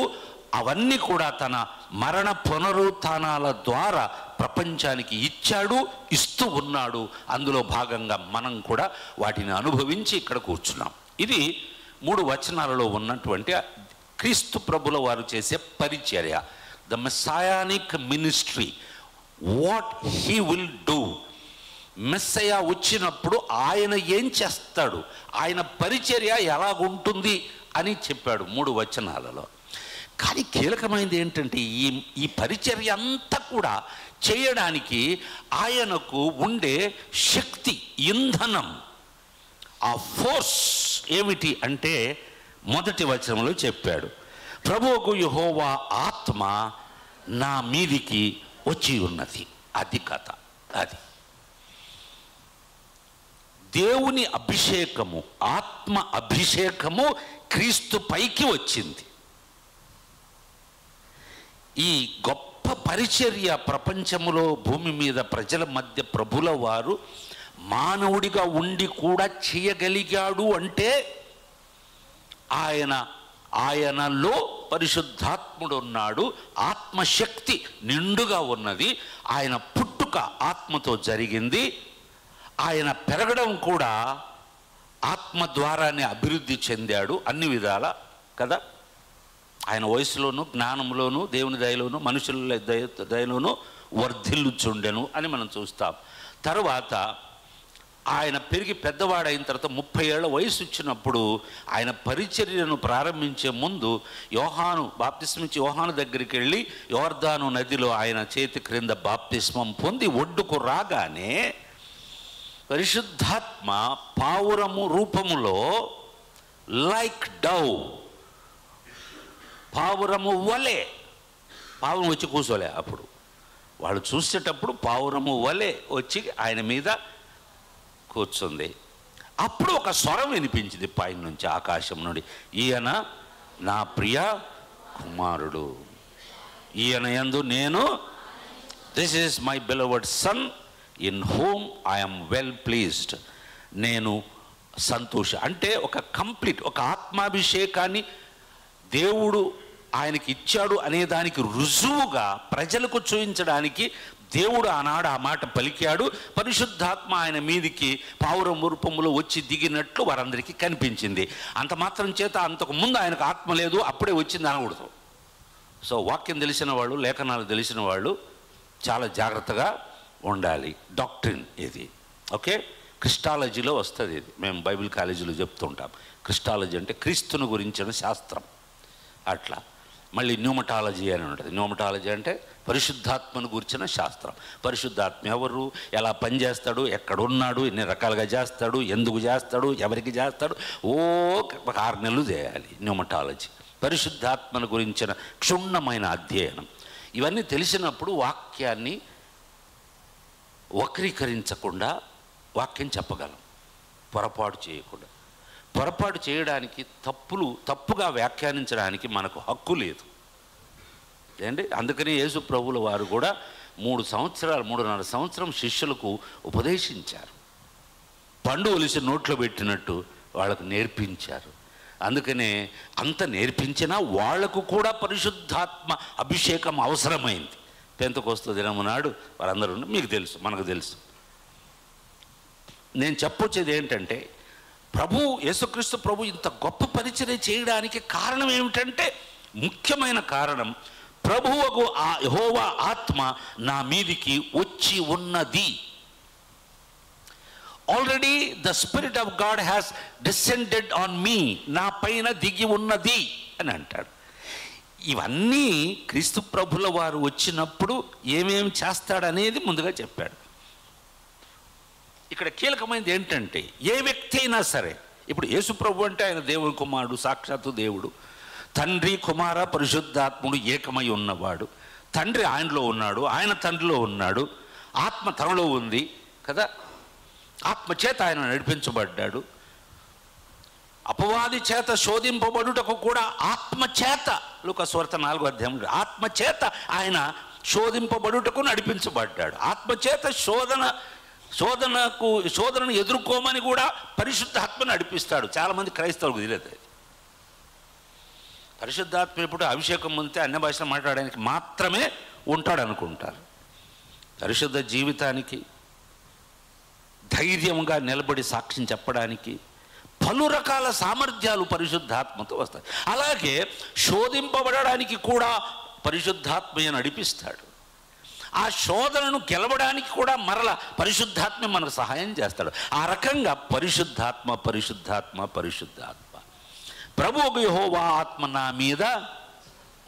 అవన్నీ కూడా తన మరణ పునరుత్థానాల ద్వారా ప్రపంచానికి ఇచ్చాడు, ఇస్తూ ఉన్నాడు. అందులో భాగంగా మనం కూడా వాటిని అనుభవించి ఇక్కడ కూర్చున్నాం. ఇది 3 వచనాలలో ఉన్నటువంటి క్రీస్తు ప్రభుల వారు చేసే పరిచర్య, the messianic ministry, what he will do. Messiah వచ్చినప్పుడు ఆయన ఏం చేస్తాడు, ఆయన పరిచర్య ఎలాగుంటుంది అని చెప్పాడు 3 వచనాలలో. కానీ కీలకమైనది ఏంటంటే ఈ పరిచర్య అంతా కూడా చేయడానికి ఆయనకు ఉండే శక్తి, ఇంధనం, ఆ ఫోర్స్ ఏమిటి అంటే మొదటి వచనంలో చెప్పాడు, ప్రభువుకు యెహోవా ఆత్మ నా మీదికి వచ్చి ఉన్నది. అది కథ. అది దేవుని అభిషేకము, ఆత్మ అభిషేకము క్రీస్తు పైకి వచ్చింది. ఈ గొప్ప పరిచర్య ప్రపంచములో, భూమి మీద ప్రజల మధ్య ప్రభుల వారు మానవుడిగా ఉండి కూడా చేయగలిగాడు అంటే ఆయనలో పరిశుద్ధాత్ముడు ఉన్నాడు, ఆత్మశక్తి నిండుగా ఉన్నది. ఆయన పుట్టుక ఆత్మతో జరిగింది, ఆయన పెరగడం కూడా ఆత్మ ద్వారానే అభివృద్ధి చెందాడు అన్ని విధాల కదా. ఆయన వయసులోను, జ్ఞానంలోను, దేవుని దయలోను, మనుషుల దయలోను వర్ధిల్లుచుండెను అని మనం చూస్తాం. తర్వాత ఆయన పెరిగి పెద్దవాడైన తర్వాత 30 ఏళ్ల వయసు వచ్చినప్పుడు ఆయన పరిచర్యను ప్రారంభించే ముందు యోహాను దగ్గరికి వెళ్ళి యోర్దాను నదిలో ఆయన చేతి క్రింద బాప్తిస్మం పొంది ఒడ్డుకు రాగానే పరిశుద్ధాత్మ పావురము రూపములో, లైక్ డవ్, పావురము వలె, పావురం వచ్చి కూర్చోలే, అప్పుడు వాళ్ళు చూసేటప్పుడు పావురము వలె వచ్చి ఆయన మీద కూర్చుంది. అప్పుడు ఒక స్వరం వినిపించింది పైన నుంచి, ఆకాశం నుండి, ఈయన నా ప్రియ కుమారుడు, ఈయన యందు నేను, this is my beloved son in whom I am well pleased, నేను సంతోష అంటే ఒక కంప్లీట్ ఒక ఆత్మాభిషేకాన్ని దేవుడు ఆయనకి ఇచ్చాడు అనే దానికి రుజువుగా ప్రజలకు చూపించడానికి దేవుడు ఆనాడు ఆ మాట పలికాడు. పరిశుద్ధాత్మ ఆయన మీదికి పావురం రూపంలో వచ్చి దిగినట్లు వారందరికీ కనిపించింది. అంత మాత్రం చేత అంతకు ముందు ఆయనకు ఆత్మ లేదు, అప్పుడే వచ్చింది అనకూడదు. సో వాక్యం తెలిసిన వాళ్ళు, లేఖనాలు తెలిసిన వాళ్ళు చాలా జాగ్రత్తగా ఉండాలి. డాక్ట్రిన్ ఇది. ఓకే, క్రిస్టాలజీలో వస్తుంది ఇది. మేము బైబిల్ కాలేజీలో చెప్తుంటాం. క్రిస్టాలజీ అంటే క్రీస్తుని గురించిన శాస్త్రం. అట్లా మళ్ళీ న్యూమటాలజీ అని ఉంటుంది. న్యూమటాలజీ అంటే పరిశుద్ధాత్మను గురించిన శాస్త్రం. పరిశుద్ధాత్మ ఎవరు, ఎలా పనిచేస్తాడు, ఎక్కడున్నాడు, ఎన్ని రకాలుగా చేస్తాడు, ఎందుకు చేస్తాడు, ఎవరికి చేస్తాడు, ఒక 6 నెలలు చేయాలి న్యూమటాలజీ. పరిశుద్ధాత్మను గురించిన క్షుణ్ణమైన అధ్యయనం. ఇవన్నీ తెలిసినప్పుడు వాక్యాన్ని వక్రీకరించకుండా వాక్యం చెప్పగలం, పొరపాటు చేయకుండా. పొరపాటు చేయడానికి, తప్పుగా వ్యాఖ్యానించడానికి మనకు హక్కు లేదు ఏంటి. అందుకని యేసు ప్రభువుల వారు కూడా 3.5 సంవత్సరం శిష్యులకు ఉపదేశించారు. పండు ఒలిసి నోట్లో పెట్టినట్టు వాళ్ళకు నేర్పించారు. అందుకనే అంత నేర్పించినా వాళ్లకు కూడా పరిశుద్ధాత్మ అభిషేకం అవసరమైంది. పెంతెకొస్తు దినము నాడు వారందరూ, మీకు తెలుసు, మనకు తెలుసు. నేను చెప్పొచ్చేది ఏంటంటే, యేసుక్రీస్తు ప్రభు ఇంత గొప్ప పరిచర్య చేయడానికి కారణం ఏమిటంటే, ముఖ్యమైన కారణం ప్రభువుకు యెహోవా ఆత్మ నా మీదికి వచ్చి ఉన్నది. Already the spirit of God has descended on me, నా పైన దిగి ఉన్నది అని అంటాడు. ఇవన్నీ క్రీస్తు ప్రభుల వారు వచ్చినప్పుడు ఏమేమి చేస్తాడనేది ముందుగా చెప్పాడు. ఇక్కడ కీలకమైనది ఏంటంటే, ఏ వ్యక్తి అయినా సరే, ఇప్పుడు యేసు ప్రభు అంటే ఆయన దేవుని కుమారుడు, సాక్షాత్తు దేవుడు, తండ్రి కుమార పరిశుద్ధాత్ముడు ఏకమై ఉన్నవాడు. తండ్రి ఆయనలో ఉన్నాడు, ఆయన తండ్రిలో ఉన్నాడు, ఆత్మ తనలో ఉంది కదా. ఆత్మ చేత ఆయన నడిపించబడ్డాడు. అపవాది చేత శోధింపబడుటకు కూడా ఆత్మ చేత, లూకా సువార్త 4వ అధ్యాయంలో ఆత్మ చేత ఆయన శోధింపబడుటకు నడిపించబడ్డాడు. ఆత్మ చేత శోధనను ఎదుర్కోమని కూడా పరిశుద్ధాత్మ నడిపిస్తాడు. చాలామంది క్రైస్తవులకు తెలియదు. పరిశుద్ధాత్మ ఎప్పుడు అభిషేకం ఉంటే అన్య భాషలు మాట్లాడడానికి మాత్రమే ఉంటాడు అనుకుంటారు. పరిశుద్ధ జీవితానికి, ధైర్యంగా నిలబడి సాక్ష్యం చెప్పడానికి పలు రకాల సామర్థ్యాలు పరిశుద్ధాత్మతో వస్తాయి. అలాగే శోధింపబడడానికి కూడా పరిశుద్ధాత్మయ్య నడిపిస్తాడు. ఆ శోధనను గెలవడానికి కూడా మరల పరిశుద్ధాత్మ మనకు సహాయం చేస్తాడు. ఆ రకంగా పరిశుద్ధాత్మ పరిశుద్ధాత్మ పరిశుద్ధాత్మ. ప్రభువుకు యెహోవా ఆత్మ నా మీద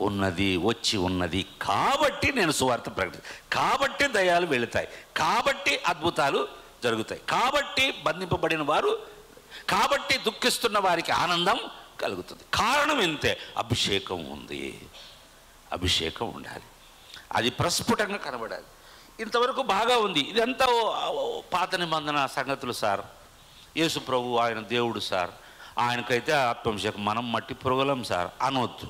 ఉన్నది, వచ్చి ఉన్నది, కాబట్టి నేను సువార్త ప్రకటిస్తాను, కాబట్టి దయ్యాలు వెళుతాయి, కాబట్టి అద్భుతాలు జరుగుతాయి, కాబట్టి బంధింపబడిన వారు, కాబట్టి దుఃఖిస్తున్న వారికి ఆనందం కలుగుతుంది. కారణం ఇంతే, అభిషేకం ఉంది. అభిషేకం ఉండాలి, అది ప్రస్ఫుటంగా కనబడాలి. ఇంతవరకు బాగా ఉంది. ఇదంతా పాత నిబంధన సంగతులు సార్. యేసు ప్రభు ఆయన దేవుడు సార్, ఆయనకైతే ఆత్మాభిషేకం, మనం మట్టి పురుగులం సార్ అనొద్దు.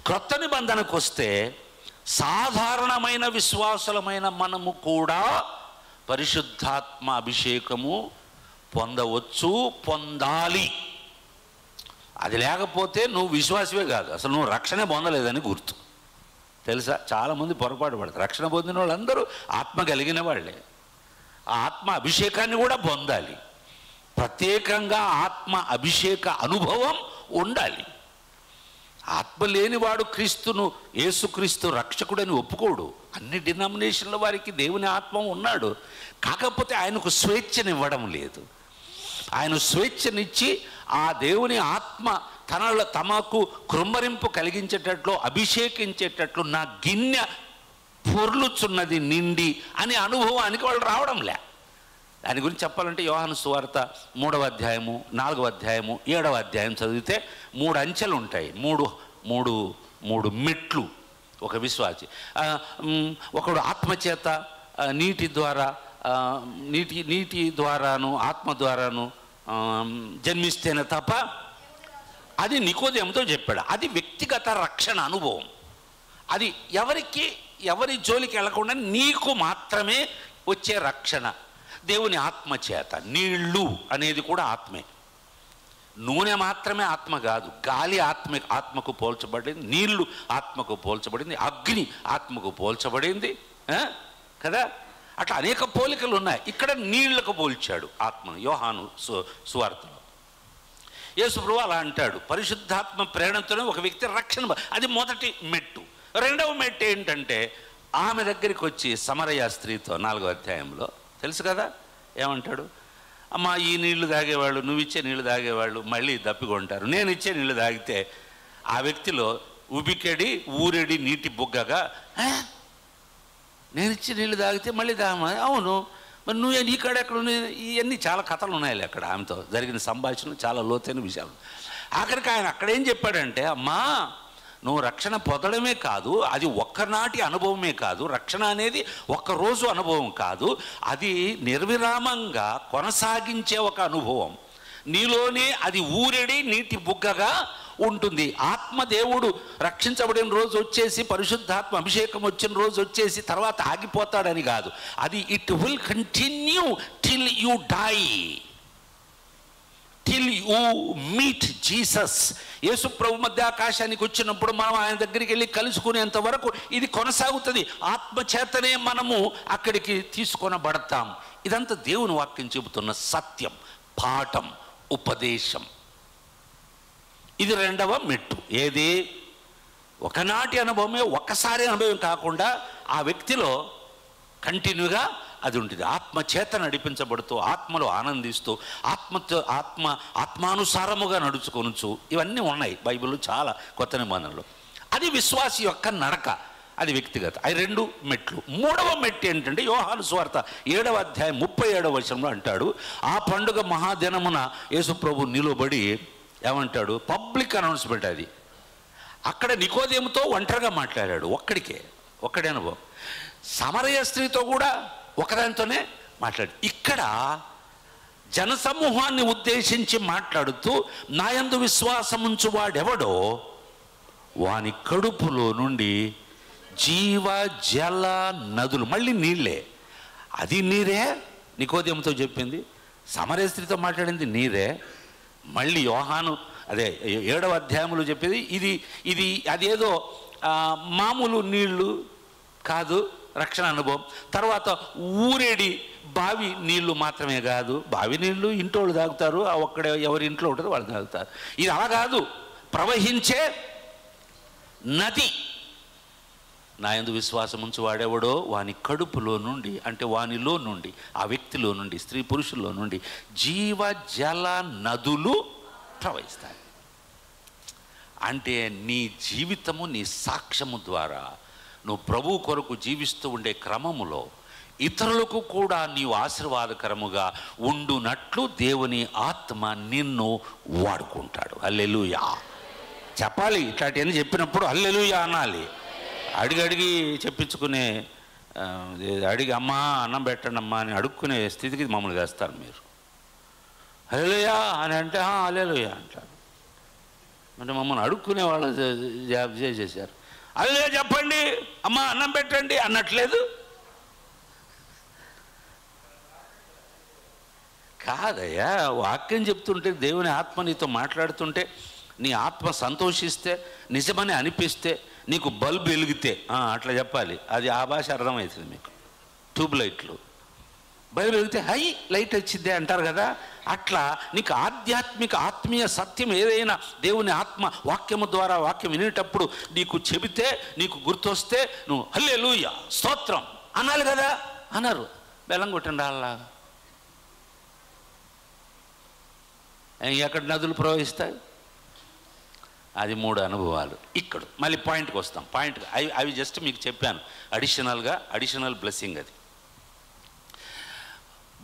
క్రొత్త నిబంధనకు వస్తే సాధారణమైన విశ్వాసులమైన మనము కూడా పరిశుద్ధాత్మ అభిషేకము పొందవచ్చు, పొందాలి. అది లేకపోతే నువ్వు విశ్వాసమే కాదు, అసలు నువ్వు రక్షణ పొందలేదని గుర్తు. తెలుసా, చాలామంది పొరపాటు పడతారు. రక్షణ పొందిన వాళ్ళందరూ ఆత్మ కలిగిన వాళ్ళే. ఆ ఆత్మ అభిషేకాన్ని కూడా పొందాలి. ప్రత్యేకంగా ఆత్మ అభిషేక అనుభవం ఉండాలి. ఆత్మ లేనివాడు క్రీస్తును, యేసుక్రీస్తు రక్షకుడని ఒప్పుకోడు. అన్ని డినామినేషన్ల వారికి దేవుని ఆత్మ ఉన్నాడు, కాకపోతే ఆయనకు స్వేచ్ఛనివ్వడం లేదు. ఆయన స్వేచ్ఛనిచ్చి ఆ దేవుని ఆత్మ తమకు కృమ్మరింపు కలిగించేటట్లు, అభిషేకించేటట్లు నా గిన్నె పొర్లుచున్నది నిండి అనే అనుభవానికి వాళ్ళు రావడంలే. దాని గురించి చెప్పాలంటే యోహాను సువార్త 3వ అధ్యాయము, 4వ అధ్యాయము, 7వ అధ్యాయం చదివితే 3 అంచెలు ఉంటాయి. మూడు మెట్లు ఒక విశ్వాసి. ఒకడు ఆత్మచేత నీటి ద్వారాను ఆత్మ ద్వారాను జన్మిస్తేనే తప్ప, అది నికోదేముతో చెప్పాడు. అది వ్యక్తిగత రక్షణ అనుభవం. అది ఎవరి జోలికి వెళ్లకుండా నీకు మాత్రమే వచ్చే రక్షణ. దేవుని ఆత్మ చేత. నీళ్ళు అనేది కూడా ఆత్మే. నూనె మాత్రమే ఆత్మ కాదు, గాలి ఆత్మకు పోల్చబడింది, నీళ్లు ఆత్మకు పోల్చబడింది, అగ్ని ఆత్మకు పోల్చబడింది కదా. అట్లా అనేక పోలికలు ఉన్నాయి. ఇక్కడ నీళ్లకు పోల్చాడు ఆత్మను యోహాను సువార్తలో. యేసుప్రభువు అలా అంటాడు, పరిశుద్ధాత్మ ప్రేరణతోనే ఒక వ్యక్తి రక్షణ. అది మొదటి మెట్టు. రెండవ మెట్టు ఏంటంటే ఆమె దగ్గరికి వచ్చి సమరయ స్త్రీతో 4వ అధ్యాయంలో తెలుసు కదా ఏమంటాడు, అమ్మ ఈ నీళ్లు తాగేవాళ్ళు, నువ్వు ఇచ్చే నీళ్లు తాగేవాళ్ళు మళ్ళీ దప్పికొంటారు, నేను ఇచ్చే నీళ్లు తాగితే ఆ వ్యక్తిలో ఉబికెడి ఊరెడి నీటి బుగ్గగా, నేను ఇచ్చే నీళ్ళు తాగితే మళ్ళీ తాగమా, అవును మరి నువ్వే నీ కాడ ఎక్కడ ఉన్నాయి, ఇవన్నీ చాలా కథలు ఉన్నాయిలే అక్కడ ఆమెతో జరిగిన సంభాషణ, చాలా లోతైన విషయాలు. ఆఖరికి ఆయన అక్కడేం చెప్పాడంటే, అమ్మా నువ్వు రక్షణ పొందడమే కాదు, అది ఒక్కనాటి అనుభవమే కాదు, రక్షణ అనేది ఒక్కరోజు అనుభవం కాదు, అది నిర్విరామంగా కొనసాగించే ఒక అనుభవం. నీలోనే అది ఊరెడి నీటి బుగ్గగా ఉంటుంది. ఆత్మదేవుడు రక్షించబడిన రోజు వచ్చేసి, పరిశుద్ధాత్మ అభిషేకం వచ్చిన రోజు వచ్చేసి తర్వాత ఆగిపోతాడని కాదు, అది it will continue till you die, till you meet Jesus. యేసు ప్రభు మధ్య ఆకాశానికి వచ్చినప్పుడు మనం ఆయన దగ్గరికి వెళ్ళి కలుసుకునేంత వరకు ఇది కొనసాగుతుంది. ఆత్మ చేతనే మనము అక్కడికి తీసుకొనబడతాం. ఇదంతా దేవుని వాక్యం చెబుతున్న సత్యం, పాఠం, ఉపదేశం. ఇది రెండవ మెట్టు. ఏది? ఒకనాటి అనుభవమే, ఒక్కసారి అనుభవం కాకుండా ఆ వ్యక్తిలో కంటిన్యూగా అది ఉంటుంది. ఆత్మ చేత నడిపించబడుతూ, ఆత్మలో ఆనందిస్తూ, ఆత్మానుసారముగా నడుచుకొనుచు, ఇవన్నీ ఉన్నాయి బైబిల్లో చాలా కొత్త నిబంధనలు. అది విశ్వాసి యొక్క నడక, అది వ్యక్తిగత. అవి 2 మెట్లు. మూడవ మెట్టు ఏంటంటే యోహాను సువార్త 7వ అధ్యాయం 37వ వచనంలో అంటాడు, ఆ పండుగ మహాదినమున యేసుప్రభు నిలబడి ఏమంటాడు, పబ్లిక్ అనౌన్స్మెంట్ అది. అక్కడ నికోదేముతో ఒంటరిగా మాట్లాడాడు, ఒక్కడే అనుభవం. సమరయ స్త్రీతో కూడా ఒకదానితోనే మాట్లాడు. ఇక్కడ జనసమూహాన్ని ఉద్దేశించి మాట్లాడుతూ, నాయందు విశ్వాసముంచు వాడెవడో వాని కడుపులో నుండి జీవ జల నదులు, మళ్ళీ నీళ్ళే, అది నీరే. నికోదేముతో చెప్పింది, సమరయ స్త్రీతో మాట్లాడింది నీరే. మళ్ళీ యోహాను అదే 7వ అధ్యాయంలో చెప్పేది ఇది అదేదో మామూలు నీళ్లు కాదు, రక్షణ అనుభవం. తర్వాత ఊరేడి బావి నీళ్లు మాత్రమే కాదు, బావి నీళ్లు ఇంటోళ్ళు తాగుతారు, ఒక్కడే ఎవరి ఇంట్లో ఉంటుందో వాళ్ళు తాగుతారు. ఇది అలా కాదు, ప్రవహించే నది. నా యందు విశ్వాసం ఉంచి వాడేవాడో వాని కడుపులో నుండి, అంటే వానిలో నుండి, ఆ వ్యక్తిలో నుండి, స్త్రీ పురుషుల్లో నుండి జీవ జల నదులు ప్రవహిస్తాయి. అంటే నీ జీవితము, నీ సాక్ష్యము ద్వారా నువ్వు ప్రభు కొరకు జీవిస్తూ ఉండే క్రమములో ఇతరులకు కూడా నీవు ఆశీర్వాదకరముగా ఉండునట్లు దేవుని ఆత్మ నిన్ను వాడుకుంటాడు. హల్లెలూయా చెప్పాలి. ఇట్లాంటివన్నీ చెప్పినప్పుడు హల్లెలూయా అనాలి. అడిగి చెప్పించుకునే, అడిగి అమ్మా అన్నం పెట్టండి అమ్మా అని అడుక్కునే స్థితికి మమ్మల్ని వేస్తారు మీరు. హల్లెలూయా అని అంటే హల్లెలూయా అంటారు. అంటే మమ్మల్ని అడుక్కునే వాళ్ళు చేసేసారు. హల్లెలూయా చెప్పండి, అమ్మా అన్నం పెట్టండి అన్నట్లేదు కాదయ్యా. వాక్యం చెప్తుంటే, దేవుని ఆత్మ నీతో మాట్లాడుతుంటే, నీ ఆత్మ సంతోషిస్తే, నిజమని అనిపిస్తే, నీకు బల్బు వెలిగితే అట్లా చెప్పాలి. అది ఆ భాష అర్థమవుతుంది మీకు. ట్యూబ్ లైట్లు బల్బు వెలిగితే హై లైట్ వచ్చిందే అంటారు కదా. అట్లా నీకు ఆత్మీయ సత్యం ఏదైనా దేవుని ఆత్మ వాక్యము ద్వారా వాక్యం వినేటప్పుడు నీకు చెబితే, నీకు గుర్తొస్తే నువ్వు హల్లెలూయా స్తోత్రం అనాలి కదా. అన్నారు, బెల్లం కొట్టండి అలా. ఎక్కడ నదులు ప్రవహిస్తాయి? అది 3 అనుభవాలు. ఇక్కడ మళ్ళీ పాయింట్కి వస్తాం. అవి జస్ట్ మీకు చెప్పాను, అడిషనల్ బ్లెస్సింగ్. అది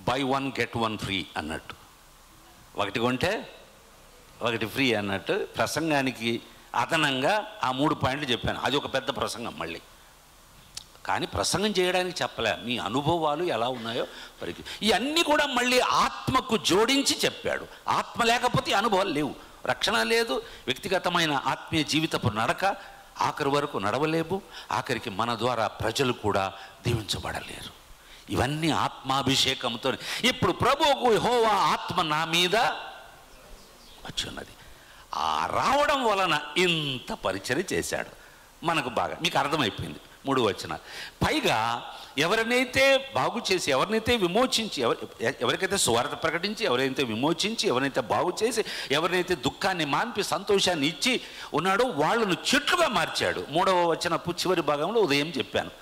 బై 1 get 1 ఫ్రీ అన్నట్టు, 1 కొంటే 1 ఫ్రీ అన్నట్టు. ప్రసంగానికి అదనంగా ఆ 3 పాయింట్లు చెప్పాను. అది ఒక పెద్ద ప్రసంగం మళ్ళీ. కానీ ప్రసంగం చేయడానికి చెప్పలే, మీ అనుభవాలు ఎలా ఉన్నాయో పరిధి. ఇవన్నీ కూడా మళ్ళీ ఆత్మకు జోడించి చెప్పాడు. ఆత్మ లేకపోతే అనుభవాలు లేవు, రక్షణ లేదు, వ్యక్తిగతమైన ఆత్మీయ జీవితపు నడక ఆఖరి వరకు నడవలేము. ఆఖరికి మన ద్వారా ప్రజలు కూడా దీవించబడలేరు. ఇవన్నీ ఆత్మాభిషేకంతో. ఇప్పుడు ప్రభువుకు యెహోవా ఆత్మ నా మీద వచ్చి ఉన్నది. ఆ రావడం వలన ఇంత పరిచర్య చేశాడు. మనకు బాగా మీకు అర్థమైపోయింది 3 వచనాలు. పైగా ఎవరినైతే బాగు చేసి, ఎవరినైతే విమోచించి, ఎవరికైతే సువార్త ప్రకటించి, ఎవరైతే విమోచించి, ఎవరైతే బాగు చేసి, ఎవరినైతే దుఃఖాన్ని మాన్పి సంతోషాన్ని ఇచ్చి ఉన్నాడో వాళ్ళను చెట్లుగా మార్చాడు. 3వ వచనపు చివరి భాగంలో ఉదయం చెప్పాను,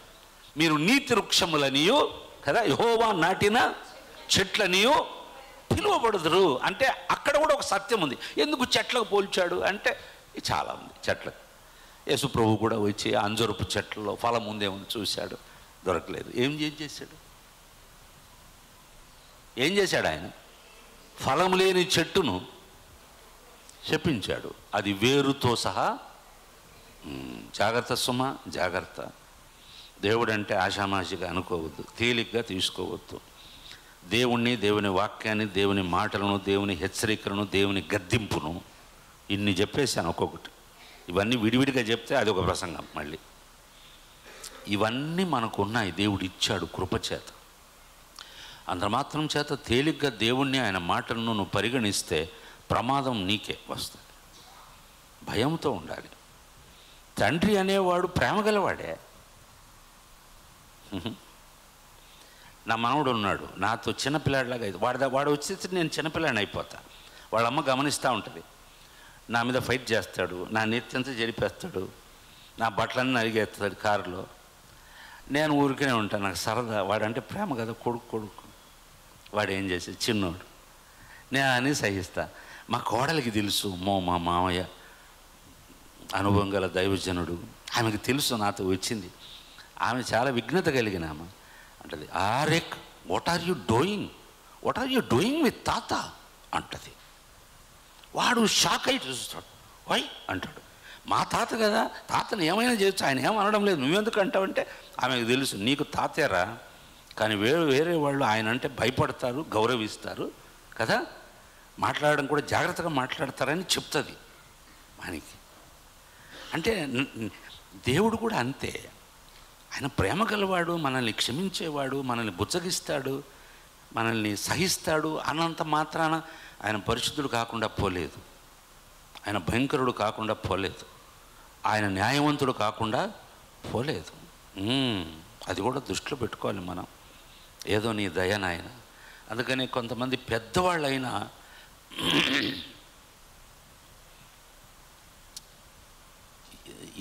మీరు నీతి వృక్షములనియో కదా యెహోవా నాటిన చెట్లనియో పిలువబడుదురు. అంటే అక్కడ కూడా ఒక సత్యం ఉంది. ఎందుకు చెట్లకు పోల్చాడు అంటే చాలా ఉంది చెట్లకు. యేసు ప్రభు కూడా వచ్చి అంజూరపు చెట్లలో ఫలం ఉందేమని చూశాడు, దొరకలేదు. ఏం చేశాడు? ఏం చేశాడు ఆయన? ఫలం లేని చెట్టును శపించాడు. అది వేరుతో సహా. జాగ్రత్త సుమ, జాగ్రత్త. దేవుడు అంటే ఆషామాషిగా అనుకోవద్దు, తేలిగ్గా తీసుకోవద్దు. దేవుణ్ణి, దేవుని వాక్యాన్ని, దేవుని మాటలను, దేవుని హెచ్చరికలను, దేవుని గద్దింపును ఇన్ని చెప్పేశాను ఒక్కొక్కటి. ఇవన్నీ విడివిడిగా చెప్తే అది ఒక ప్రసంగం మళ్ళీ. ఇవన్నీ మనకు ఉన్నాయి, దేవుడు ఇచ్చాడు కృపచేత. అంత మాత్రం చేత తేలిగ్గా దేవుణ్ణి, ఆయన మాటలను నువ్వు పరిగణిస్తే ప్రమాదం నీకే వస్తుంది. భయంతో ఉండాలి. తండ్రి అనేవాడు ప్రేమ గలవాడే. నా మనవడు ఉన్నాడు, నాతో చిన్నపిల్లాడిలాగా అయితే వాడు వచ్చేసి నేను చిన్నపిల్లాడిని అయిపోతా. వాళ్ళమ్మ గమనిస్తూ ఉంటుంది, నా మీద ఫైట్ చేస్తాడు, నా నెత్తంతా జరిపేస్తాడు, నా బట్టలన్నీ అరిగేస్తాడు కారులో. నేను ఊరికనే ఉంటాను, నాకు సరదా. వాడంటే ప్రేమ కదా, కొడుకు. వాడు ఏం చేసేది చిన్నోడు, నేను అని సహిస్తా. మా కోడలికి తెలుసు, మా మామయ్య అనుభవం గల దైవజనుడు, ఆమెకు తెలుసు నాతో వచ్చింది. ఆమె చాలా విఘ్నత కలిగిన ఆమె. అంటది, ఆరెక్ what are you doing with తాత అంటది. వాడు షాక్ అయి చూస్తాడు. వై అంటాడు, మా తాత కదా, తాతను ఏమైనా చేయొచ్చు, ఆయన ఏమనడం లేదు, నువ్వెందుకు అంటావంటే ఆమెకు తెలుసు నీకు తాతేరా, కానీ వేరే వాళ్ళు ఆయన అంటే భయపడతారు, గౌరవిస్తారు కదా, మాట్లాడడం కూడా జాగ్రత్తగా మాట్లాడతారని చెప్తుంది మనకి. అంటే దేవుడు కూడా అంతే, ఆయన ప్రేమ గలవాడు, మనల్ని క్షమించేవాడు, మనల్ని బుజ్జగిస్తాడు, మనల్ని సహిస్తాడు. అన్నంత మాత్రాన ఆయన పరిశుద్ధుడు కాకుండా పోలేదు, ఆయన భయంకరుడు కాకుండా పోలేదు, ఆయన న్యాయవంతుడు కాకుండా పోలేదు. అది కూడా దృష్టిలో పెట్టుకోవాలి మనం. ఏదో నీ దయ నాయన. అందుకని కొంతమంది పెద్దవాళ్ళైనా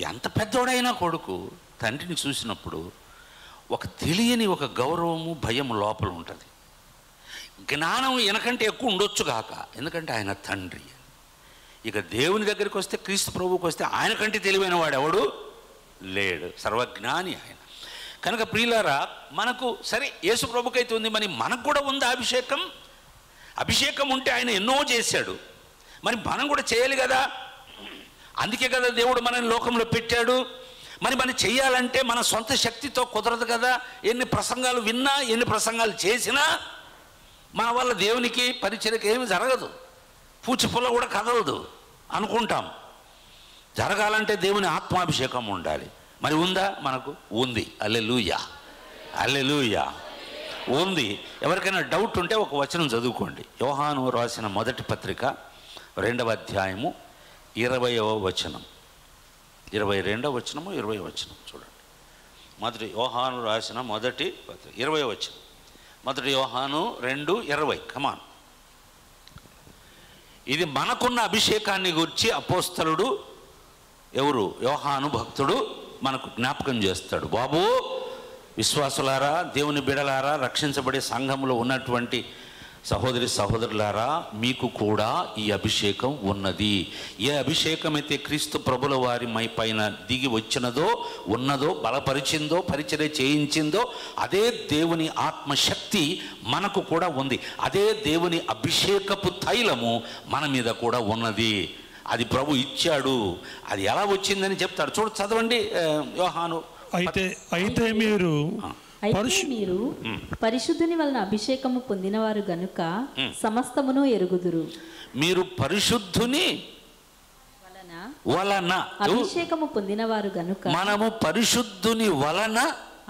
ఎంత పెద్దవాడైనా కొడుకు తండ్రిని చూసినప్పుడు ఒక తెలియని ఒక గౌరవము, భయం లోపల ఉంటుంది. జ్ఞానం ఎనకంటే ఎక్కువ ఉండొచ్చు కాక, ఎందుకంటే ఆయన తండ్రి. ఇక దేవుని దగ్గరికి వస్తే, క్రీస్తు ప్రభువుకి వస్తే ఆయన కంటే తెలివైన వాడు ఎవడు లేడు, సర్వజ్ఞాని ఆయన. కనుక ప్రియులారా, మనకు సరే యేసు ప్రభుకైతే ఉంది, మరి మనకు కూడా ఉంది అభిషేకం ఉంటే ఆయన ఎన్నో చేశాడు, మరి మనం కూడా చేయాలి కదా. అందుకే కదా దేవుడు మనల్ని లోకంలో పెట్టాడు. మరి మనం చెయ్యాలంటే మన సొంత శక్తితో కుదరదు కదా. ఎన్ని ప్రసంగాలు విన్నా, ఎన్ని ప్రసంగాలు చేసినా మన వల్ల దేవునికి పరిచర్యకి ఏమి జరగదు, పూచిపుల్ల కూడా కదలదు అనుకుంటాం. జరగాలంటే దేవుని ఆత్మాభిషేకం ఉండాలి. మరి ఉందా? మనకు ఉంది. హల్లెలూయా, హల్లెలూయా, ఉంది. ఎవరికైనా డౌట్ ఉంటే ఒక వచనం చదువుకోండి. యోహాను రాసిన మొదటి పత్రిక 2వ అధ్యాయము 20వ వచనం, 22వ వచనము 20వ వచనం చూడండి. మొదటి యోహాను రాసిన మొదటి పత్రిక 20వ వచనం. మొదటి యోహాను 2:20. కమాన్. ఇది మనకున్న అభిషేకాన్ని గురించి అపోస్తలుడు ఎవరు? యోహాను భక్తుడు మనకు జ్ఞాపకం చేస్తాడు. బాబు, విశ్వాసులారా, దేవుని బిడలారా, రక్షించబడే సంఘంలో ఉన్నటువంటి సహోదరి సహోదరులారా, మీకు కూడా ఈ అభిషేకం ఉన్నది. ఏ అభిషేకం అయితే క్రీస్తు ప్రభుల వారి పైన దిగి వచ్చినదో, ఉన్నదో, బలపరిచిందో, పరిచర్య చేయించిందో, అదే దేవుని ఆత్మశక్తి మనకు కూడా ఉంది. అదే దేవుని అభిషేకపు తైలము మన మీద కూడా ఉన్నది. అది ప్రభు ఇచ్చాడు. అది ఎలా వచ్చిందని చెప్తాడు. చదవండి యోహాను. అయితే మీరు పరిశుద్ధుని వలన అభిషేకము పొందినవారు గనుక సమస్తమును ఎరుగుదురు. మీరు పరిశుద్ధుని వలన అభిషేకము పొందినవారు గనుక, మనము పరిశుద్ధుని వలన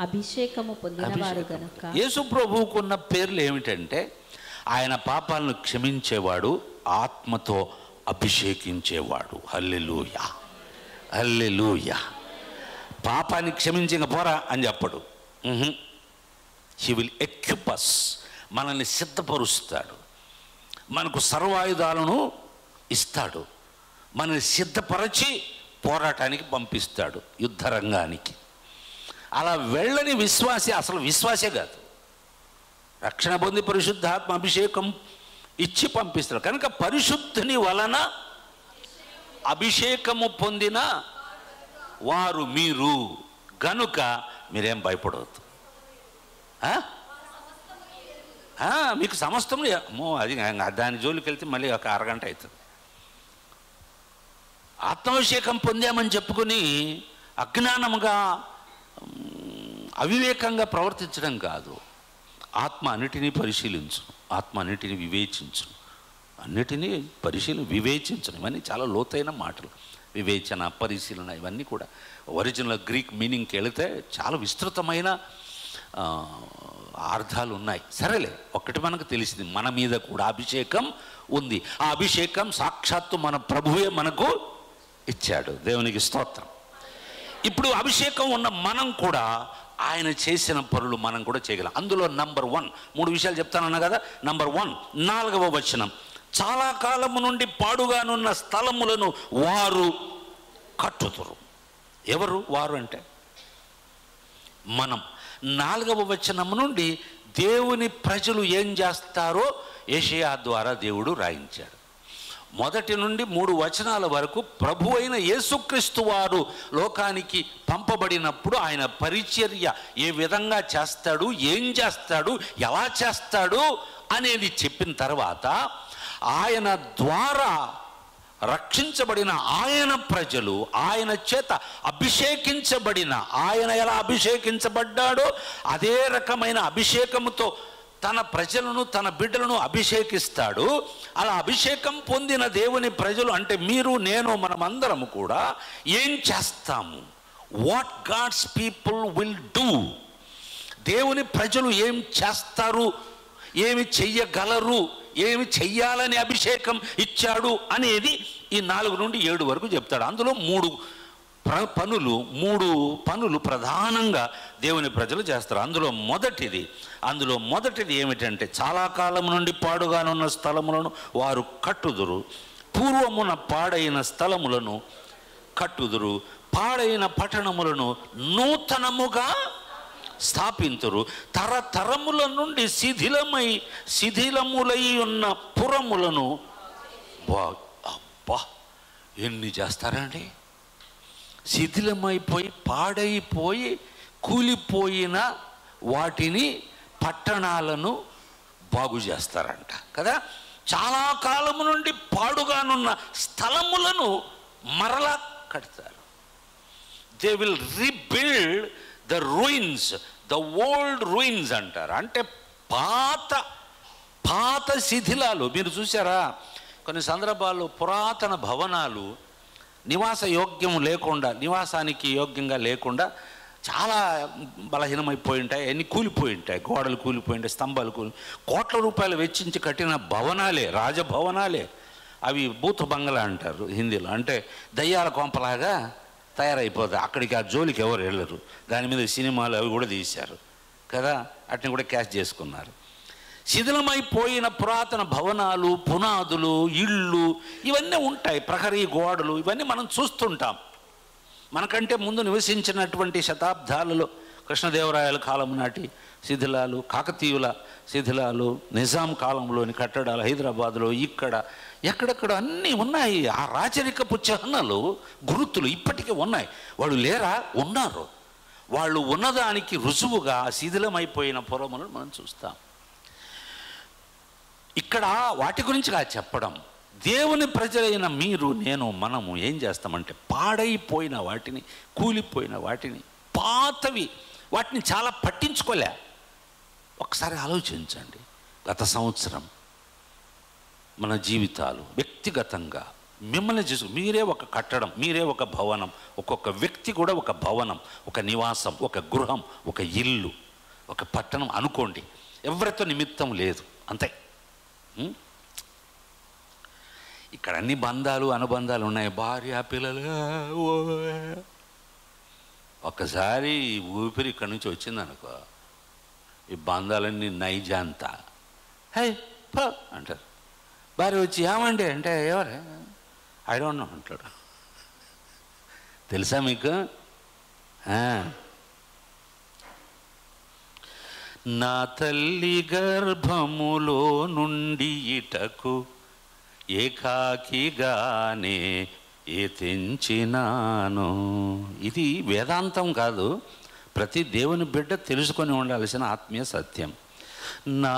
అభిషేకము పొందినవారు గనుక. యేసు ప్రభువుకున్న పేర్లు ఏమిటంటే ఆయన పాపాలను క్షమించేవాడు, ఆత్మతో అభిషేకించేవాడు. హల్లెలూయా, హల్లెలూయా. పాపాన్ని క్షమించి ఇంక పోరా అని చెప్పడు. హీ విల్ ఎక్విప్ us, మనల్ని సిద్ధపరుస్తాడు, మనకు సర్వాయుధాలను ఇస్తాడు, మనల్ని సిద్ధపరచి పోరాటానికి పంపిస్తాడు, యుద్ధరంగానికి. అలా వెళ్ళని విశ్వాసి అసలు విశ్వాసే కాదు. రక్షణ పొంది పరిశుద్ధాత్మ అభిషేకం ఇచ్చి పంపిస్తాడు కనుక పరిశుద్ధుని వలన అభిషేకము పొందిన వారు మీరు గనుక మీరేం భయపడవద్దు. మీకు సమస్తము అది దాని జోలికి వెళ్తే మళ్ళీ ఒక అరగంట అవుతుంది. ఆత్మాభిషేకం పొందామని చెప్పుకొని అజ్ఞానముగా అవివేకంగా ప్రవర్తించడం కాదు. ఆత్మ అన్నిటినీ పరిశీలించు, ఆత్మ అన్నిటినీ వివేచించు, అన్నిటినీ వివేచించను. ఇవన్నీ చాలా లోతైన మాటలు. వివేచన, పరిశీలన ఇవన్నీ కూడా ఒరిజినల్ గ్రీక్ మీనింగ్కి వెళితే చాలా విస్తృతమైన అర్థాలు ఉన్నాయి. సరేలే, ఒక్కటి మనకు తెలిసింది, మన మీద కూడా అభిషేకం ఉంది. ఆ అభిషేకం సాక్షాత్తు మన ప్రభువే మనకు ఇచ్చాడు. దేవునికి స్తోత్రం. ఇప్పుడు అభిషేకం ఉన్న మనం కూడా ఆయన చేసిన పనులు మనం కూడా చేయగలం. అందులో నంబర్ 1 3 విషయాలు చెప్తానన్నా కదా. నంబర్ 1 4వ వచనం, చాలా కాలము నుండి పాడుగానున్న స్థలములను వారు కట్టుదురు. ఎవరు వారు అంటే మనం. 4వ వచనం నుండి దేవుని ప్రజలు ఏం చేస్తారో యెషయా ద్వారా దేవుడు రాయించాడు. 1 నుండి 3 వచనాల వరకు ప్రభు అయిన యేసుక్రీస్తు వారు లోకానికి పంపబడినప్పుడు ఆయన పరిచర్య ఏ విధంగా చేస్తాడు, ఏం చేస్తాడు, ఎలా చేస్తాడు అనేది చెప్పిన తర్వాత ఆయన ద్వారా రక్షించబడిన ఆయన ప్రజలు, ఆయన చేత అభిషేకించబడిన, ఆయన ఎలా అభిషేకించబడ్డాడో అదే రకమైన అభిషేకముతో తన ప్రజలను, తన బిడ్డలను అభిషేకిస్తాడు. అలా అభిషేకం పొందిన దేవుని ప్రజలు అంటే మీరు, నేను, మనమందరము కూడా ఏం చేస్తాము? What God's people will do. దేవుని ప్రజలు ఏం చేస్తారు, ఏమి చెయ్యగలరు, ఏమి చెయ్యాలని అభిషేకం ఇచ్చాడు అనేది ఈ 4 నుండి 7 వరకు చెప్తాడు. అందులో 3 పనులు ప్రధానంగా దేవుని ప్రజలు చేస్తారు. అందులో మొదటిది ఏమిటంటే చాలా కాలం నుండి పాడుగానున్న స్థలములను వారు కట్టుదురు, పూర్వమున పాడైన స్థలములను కట్టుదురు, పాడైన పట్టణములను నూతనముగా స్థాపింతురు, తరతరముల నుండి శిథిలములై ఉన్న పురములను. అబ్బా, ఎన్ని చేస్తారండి! శిథిలమైపోయి పాడైపోయి కూలిపోయిన వాటిని, పట్టణాలను బాగు చేస్తారంట కదా. చాలా కాలము నుండి పాడుగానున్న స్థలములను మరలా కడతారు. They will rebuild the ruins, the old ruins అంటారు. అంటే పాత శిథిలాలు. మీరు చూసారా కొన్ని సందర్భాల్లో పురాతన భవనాలు నివాసానికి యోగ్యంగా లేకుండా చాలా బలహీనమైపోయి ఉంటాయి, అన్నీ కూలిపోయి ఉంటాయి, గోడలు కూలిపోయి ఉంటాయి, స్తంభాలు కోట్ల రూపాయలు వెచ్చించి కట్టిన భవనాలే, రాజభవనాలే. అవి భూత బంగళా అంటారు హిందీలో. అంటే దయ్యాల కొంపలాగా తయారైపోతాయి. అక్కడికి ఆ జోలికి ఎవరు వెళ్ళరు. దాని మీద సినిమాలు అవి కూడా తీశారు కదా, వాటిని కూడా క్యాష్ చేసుకున్నారు. శిథిలమైపోయిన పురాతన భవనాలు, పునాదులు, ఇళ్ళు ఇవన్నీ ఉంటాయి, ప్రహరీ గోడలు ఇవన్నీ మనం చూస్తుంటాం. మనకంటే ముందు నివసించినటువంటి శతాబ్దాలలో కృష్ణదేవరాయల కాలం నాటి శిథిలాలు, కాకతీయుల శిథిలాలు, నిజాం కాలంలోని కట్టడాలు హైదరాబాద్లో ఎక్కడెక్కడ అన్నీ ఉన్నాయి. ఆ రాచరికపు చిహ్నాలు, గుర్తులు ఇప్పటికీ ఉన్నాయి. వాళ్ళు లేరా? ఉన్నారు. వాళ్ళు ఉన్నదానికి రుజువుగా శిథిలమైపోయిన పురములను మనం చూస్తాం. ఇక్కడ వాటి గురించి చెప్పడం, దేవుని ప్రజలైన మీరు, నేను, మనము ఏం చేస్తామంటే పాడైపోయిన వాటిని, కూలిపోయిన వాటిని, పాతవి వాటిని చాలా పట్టించుకోలే. ఒకసారి ఆలోచించండి. గత సంవత్సరం మన జీవితాలు వ్యక్తిగతంగా మిమ్మల్ని చూసు, మీరే ఒక కట్టడం, మీరే ఒక భవనం, ఒక్కొక్క వ్యక్తి కూడా ఒక భవనం, ఒక నివాసం, ఒక గృహం, ఒక ఇల్లు, ఒక పట్టణం అనుకోండి. ఎవరితో నిమిత్తం లేదు, అంతే. ఇక్కడ అన్ని బంధాలు అనుబంధాలు ఉన్నాయి, భార్య పిల్లలు. ఒక్కసారి ఊపిరి ఇక్కడి నుంచి వచ్చిందనుకో, ఈ బంధాలన్నీ నైజాంతా హై పో అంటారు. భార్య వచ్చి ఏమండి అంటే ఎవరే ఐ డోంట్ నో అంటాడు. తెలుసా మీకు? నా తల్లి గర్భములో నుండి ఇటకు ఏకాకిగానే తెంచినాను. ఇది వేదాంతం కాదు, ప్రతి దేవుని బిడ్డ తెలుసుకొని ఉండాల్సిన ఆత్మీయ సత్యం. నా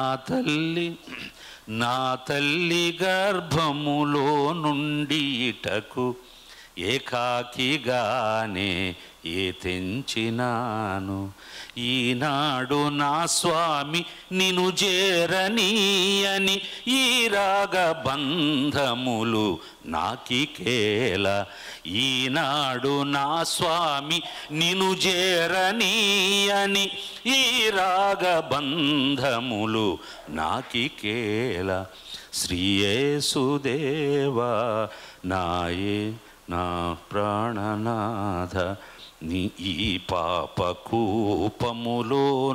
తల్లి గర్భములో నుండి ఇటకు ఏకాకిగానే తెంచినాను. ఈనాడు నా స్వామి నిను చేరనీయని ఈ రాగబంధములు నాకికేల. ఈనాడు నా స్వామి నిను చేరనీయని ఈ రాగబంధములు నాకికేల. శ్రీయేసుదేవా నాయే నా ప్రాణనాథ, నీ ఈ పాపకూపములో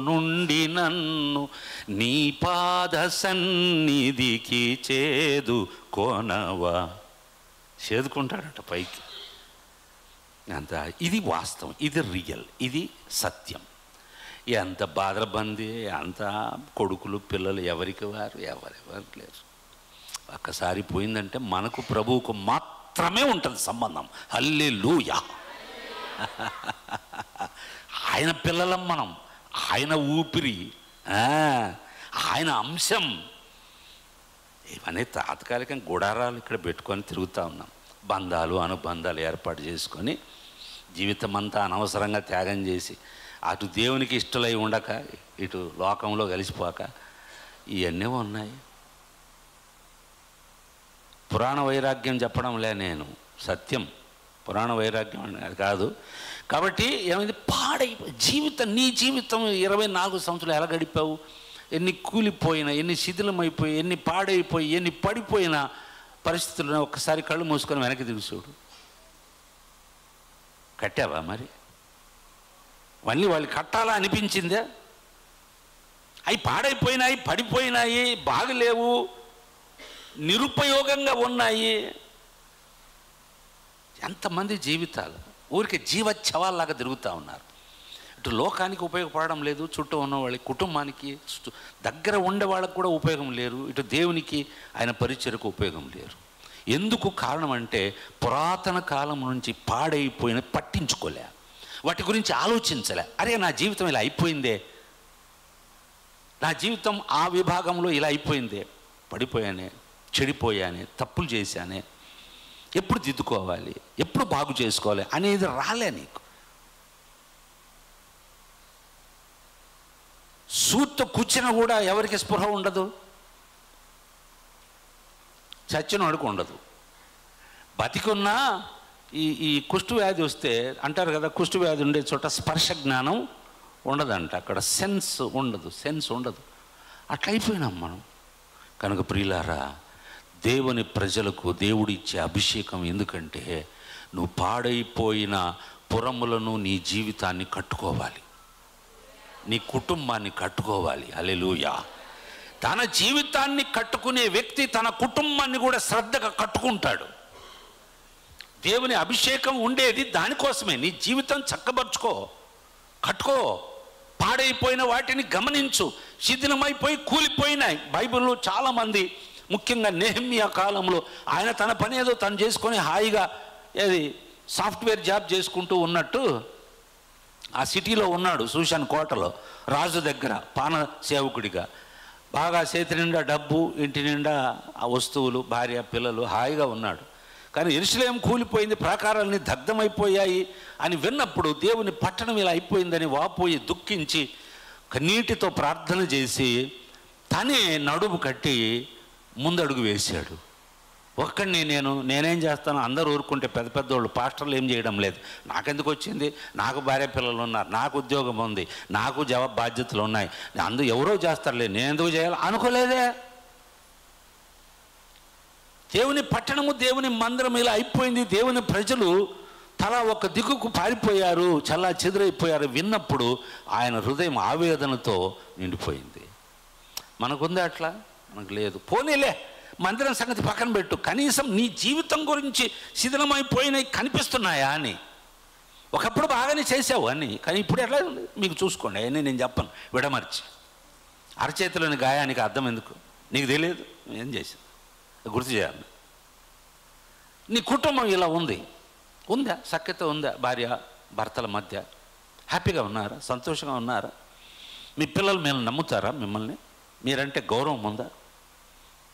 నుండి నన్ను నీ పాద సన్నిధికి చేదుకొనవా. చేదుకుంటాడట పైకి. అంత ఇది వాస్తవం, ఇది రియల్, ఇది సత్యం. ఎంత బాధబంది, అంత కొడుకులు పిల్లలు ఎవరికి వారు, ఎవరెవరు లేరు. ఒక్కసారి పోయిందంటే మనకు ప్రభువుకు మాత్రమే ఉంటుంది సంబంధం. హల్లెలూయా. ఆయన పిల్లలం మనం, ఆయన ఊపిరి, ఆయన అంశం. ఇవన్నీ తాత్కాలికంగా గుడారాలు ఇక్కడ పెట్టుకొని తిరుగుతూ ఉన్నాం. బంధాలు అనుబంధాలు ఏర్పాటు చేసుకొని జీవితం అంతా అనవసరంగా త్యాగం చేసి అటు దేవునికి ఇష్టలై ఉండక ఇటు లోకంలో కలిసిపోక ఇవన్నీ ఉన్నాయి. పురాణ వైరాగ్యం చెప్పడంలే నేను, సత్యం. పురాణ వైరాగ్యం అని కాదు. కాబట్టి ఏమైంది, పాడైపోయి జీవితం, నీ జీవితం 24 సంవత్సరాలు ఎలా గడిపావు? ఎన్ని కూలిపోయినా, ఎన్ని శిథిలమైపోయి, ఎన్ని పాడైపోయి, ఎన్ని పడిపోయిన పరిస్థితుల్లో ఒక్కసారి కళ్ళు మూసుకొని వెనక్కి తిరిగి చూడు. కట్టావా మరి? మళ్ళీ వాళ్ళు కట్టాలా అనిపించిందే? అవి పాడైపోయినాయి, పడిపోయినాయి, బాగలేవు, నిరుపయోగంగా ఉన్నాయి. ఎంతమంది జీవితాలు ఊరికి జీవచ్చవాల్లాగా తిరుగుతూ ఉన్నారు. ఇటు లోకానికి ఉపయోగపడడం లేదు, చుట్టూ ఉన్న వాళ్ళకి, కుటుంబానికి, దగ్గర ఉండే వాళ్ళకు కూడా ఉపయోగం లేరు, ఇటు దేవునికి ఆయన పరిచర్యకు ఉపయోగం లేరు. ఎందుకు కారణం అంటే పురాతన కాలం నుంచి పాడైపోయిన పట్టించుకోలే, వాటి గురించి ఆలోచించలే. అరే నా జీవితం ఇలా అయిపోయిందే, నా జీవితం ఆ విభాగంలో ఇలా అయిపోయిందే, పడిపోయానే, చెడిపోయానే, తప్పులు చేశానే, ఎప్పుడు దిద్దుకోవాలి, ఎప్పుడు బాగు చేసుకోవాలి అనేది రాలే నీకు. సూత్తో కూర్చున్నా కూడా ఎవరికి స్పృహ ఉండదు, చచ్చినోడికి ఉండదు. బతికున్నా ఈ కుష్టు వ్యాధి వస్తే అంటారు కదా, కుష్టు వ్యాధి ఉండే చోట స్పర్శ జ్ఞానం ఉండదంట, అక్కడ సెన్స్ ఉండదు. అట్లా అయిపోయినాం మనం. కనుక ప్రియులారా, దేవుని ప్రజలకు దేవుడిచ్చే అభిషేకం ఎందుకంటే నువ్వు పాడైపోయిన పురములను నీ జీవితాన్ని కట్టుకోవాలి, నీ కుటుంబాన్ని కట్టుకోవాలి. హల్లెలూయా. తన జీవితాన్ని కట్టుకునే వ్యక్తి తన కుటుంబాన్ని కూడా శ్రద్ధగా కట్టుకుంటాడు. దేవుని అభిషేకం ఉండేది దానికోసమే. నీ జీవితం చక్కబరుచుకో, కట్టుకో. పాడైపోయిన వాటిని గమనించు, శిథిలమైపోయి కూలిపోయినాయి. బైబిల్లో చాలామంది, ముఖ్యంగా నెహెమ్యా కాలంలో ఆయన తన పని ఏదో తను చేసుకొని హాయిగా ఏది సాఫ్ట్వేర్ జాబ్ చేసుకుంటూ ఉన్నట్టు ఆ సిటీలో ఉన్నాడు, షూషాన్ కోటలో, రాజు దగ్గర పాన సేవకుడిగా. బాగా చేతి నిండా డబ్బు, ఇంటి నిండా ఆ వస్తువులు, భార్య పిల్లలు, హాయిగా ఉన్నాడు. కానీ యెరూషలేము కూలిపోయింది, ప్రాకారాలన్నీ దగ్ధమైపోయాయి అని విన్నప్పుడు దేవుని పట్టణం ఇలా అయిపోయిందని వాపోయి దుఃఖించి కన్నీటితో ప్రార్థన చేసి తనే నడుము కట్టి ముందడుగు వేశాడు. ఒక్కడిని నేనేం చేస్తాను, అందరూ ఊరుకుంటే పెద్ద పెద్దోళ్ళు పాస్టర్లు ఏం చేయడం లేదు. నాకెందుకు వచ్చింది, నాకు భార్య పిల్లలు ఉన్నారు, నాకు ఉద్యోగం ఉంది, నాకు బాధ్యతలు ఉన్నాయి, ఎవరో చేస్తారులే, నేను ఎందుకు చేయాలి అనుకోలేదే. దేవుని పట్టణము, దేవుని మందిరం ఇలా అయిపోయింది. దేవుని ప్రజలు తల ఒక దిక్కుకు పారిపోయారు, చల్లా చెదురైపోయారు. విన్నప్పుడు ఆయన హృదయం ఆవేదనతో నిండిపోయింది. మనకుంది అట్లా? మనకు లేదు. పోనీలే, మందిరం సంగతి పక్కన పెట్టు, కనీసం నీ జీవితం గురించి శిథిలమైపోయినాయి కనిపిస్తున్నాయా అని. ఒకప్పుడు బాగానే చేసావు అని, కానీ ఇప్పుడు ఎట్లా ఉంది మీకు చూసుకోండి. అవన్నీ నేను చెప్పను, విడమర్చి. అరచేతిలోని గాయానికి అర్థం ఎందుకు, నీకు తెలియదు ఏం చేసావు, గుర్తు చేయాలి. నీ కుటుంబం ఇలా ఉందా, సఖ్యత ఉందా? భార్య భర్తల మధ్య హ్యాపీగా ఉన్నారా, సంతోషంగా ఉన్నారా? మీ పిల్లలు మీరు నమ్ముతారా? మిమ్మల్ని మీరంటే గౌరవం ఉందా?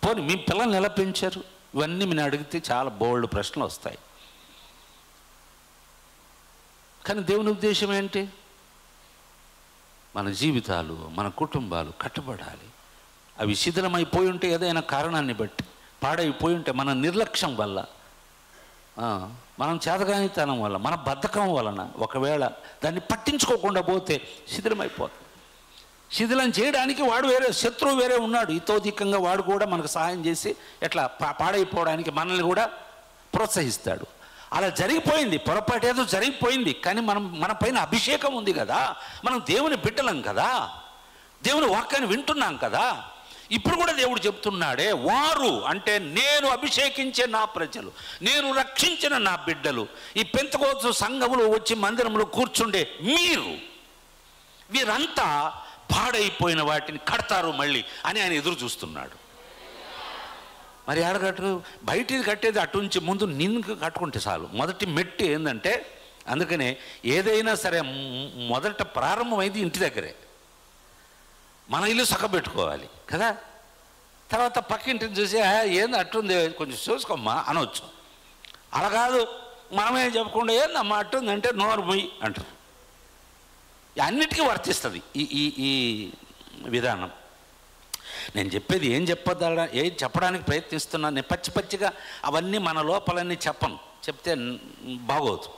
పోనీ మీ పిల్లల్ని ఎలా పెంచారు? ఇవన్నీ మీరు అడిగితే చాలా బోల్డ్ ప్రశ్నలు వస్తాయి. కానీ దేవుని ఉద్దేశం ఏంటి? మన జీవితాలు, మన కుటుంబాలు కట్టబడాలి. అవి శిథిలమైపోయి ఉంటే ఏదైనా కారణాన్ని బట్టి, పాడైపోయి ఉంటే మన నిర్లక్ష్యం వల్ల, మనం చేతగానితనం వల్ల, మన బద్ధకం వలన ఒకవేళ దాన్ని పట్టించుకోకుండా పోతే శిథిలమైపోతుంది. శిథిలం చేయడానికి వాడు వేరే, శత్రువు వేరే ఉన్నాడు. ఇతోధికంగా వాడు కూడా మనకు సహాయం చేసి ఎట్లా పాడైపోవడానికి మనల్ని కూడా ప్రోత్సహిస్తాడు. అలా జరిగిపోయింది, పొరపాటు ఏదో జరిగిపోయింది. కానీ మన పైన అభిషేకం ఉంది కదా, మనం దేవుని బిడ్డలం కదా, దేవుని వాక్యాన్ని వింటున్నాం కదా. ఇప్పుడు కూడా దేవుడు చెప్తున్నాడే, వారు అంటే నేను అభిషేకించే నా ప్రజలు, నేను రక్షించిన నా బిడ్డలు, ఈ పెంతెకోస్తు సంఘములు వచ్చి మందిరంలో కూర్చుండే మీరు, వీరంతా పాడైపోయిన వాటిని కడతారు మళ్ళీ అని ఆయన ఎదురు చూస్తున్నాడు. మరి ఆడగట్టు బయటిది కట్టేది అటు నుంచి ముందు నిన్ను కట్టుకుంటే చాలు. మొదటి మెట్టు ఏంటంటే, అందుకనే ఏదైనా సరే మొదట ప్రారంభమైంది ఇంటి దగ్గరే. మన ఇల్లు చక్కబెట్టుకోవాలి కదా. తర్వాత పక్కింటిని చూసి ఏంది అట్టుంది కొంచెం చూసుకోమ్మా అనవచ్చు. అలా కాదు, మనమే చెప్పకుండా ఏందమ్మా అట్టుంది అంటే నోరు మొయ్యి అంటారు. అన్నిటికీ వర్తిస్తుంది ఈ విధానం. నేను చెప్పేది ఏం చెప్పడానికి ప్రయత్నిస్తున్నాను. నేను పచ్చిగా అవన్నీ మన లోపలన్నీ చెప్పను, చెప్తే బాగోదు.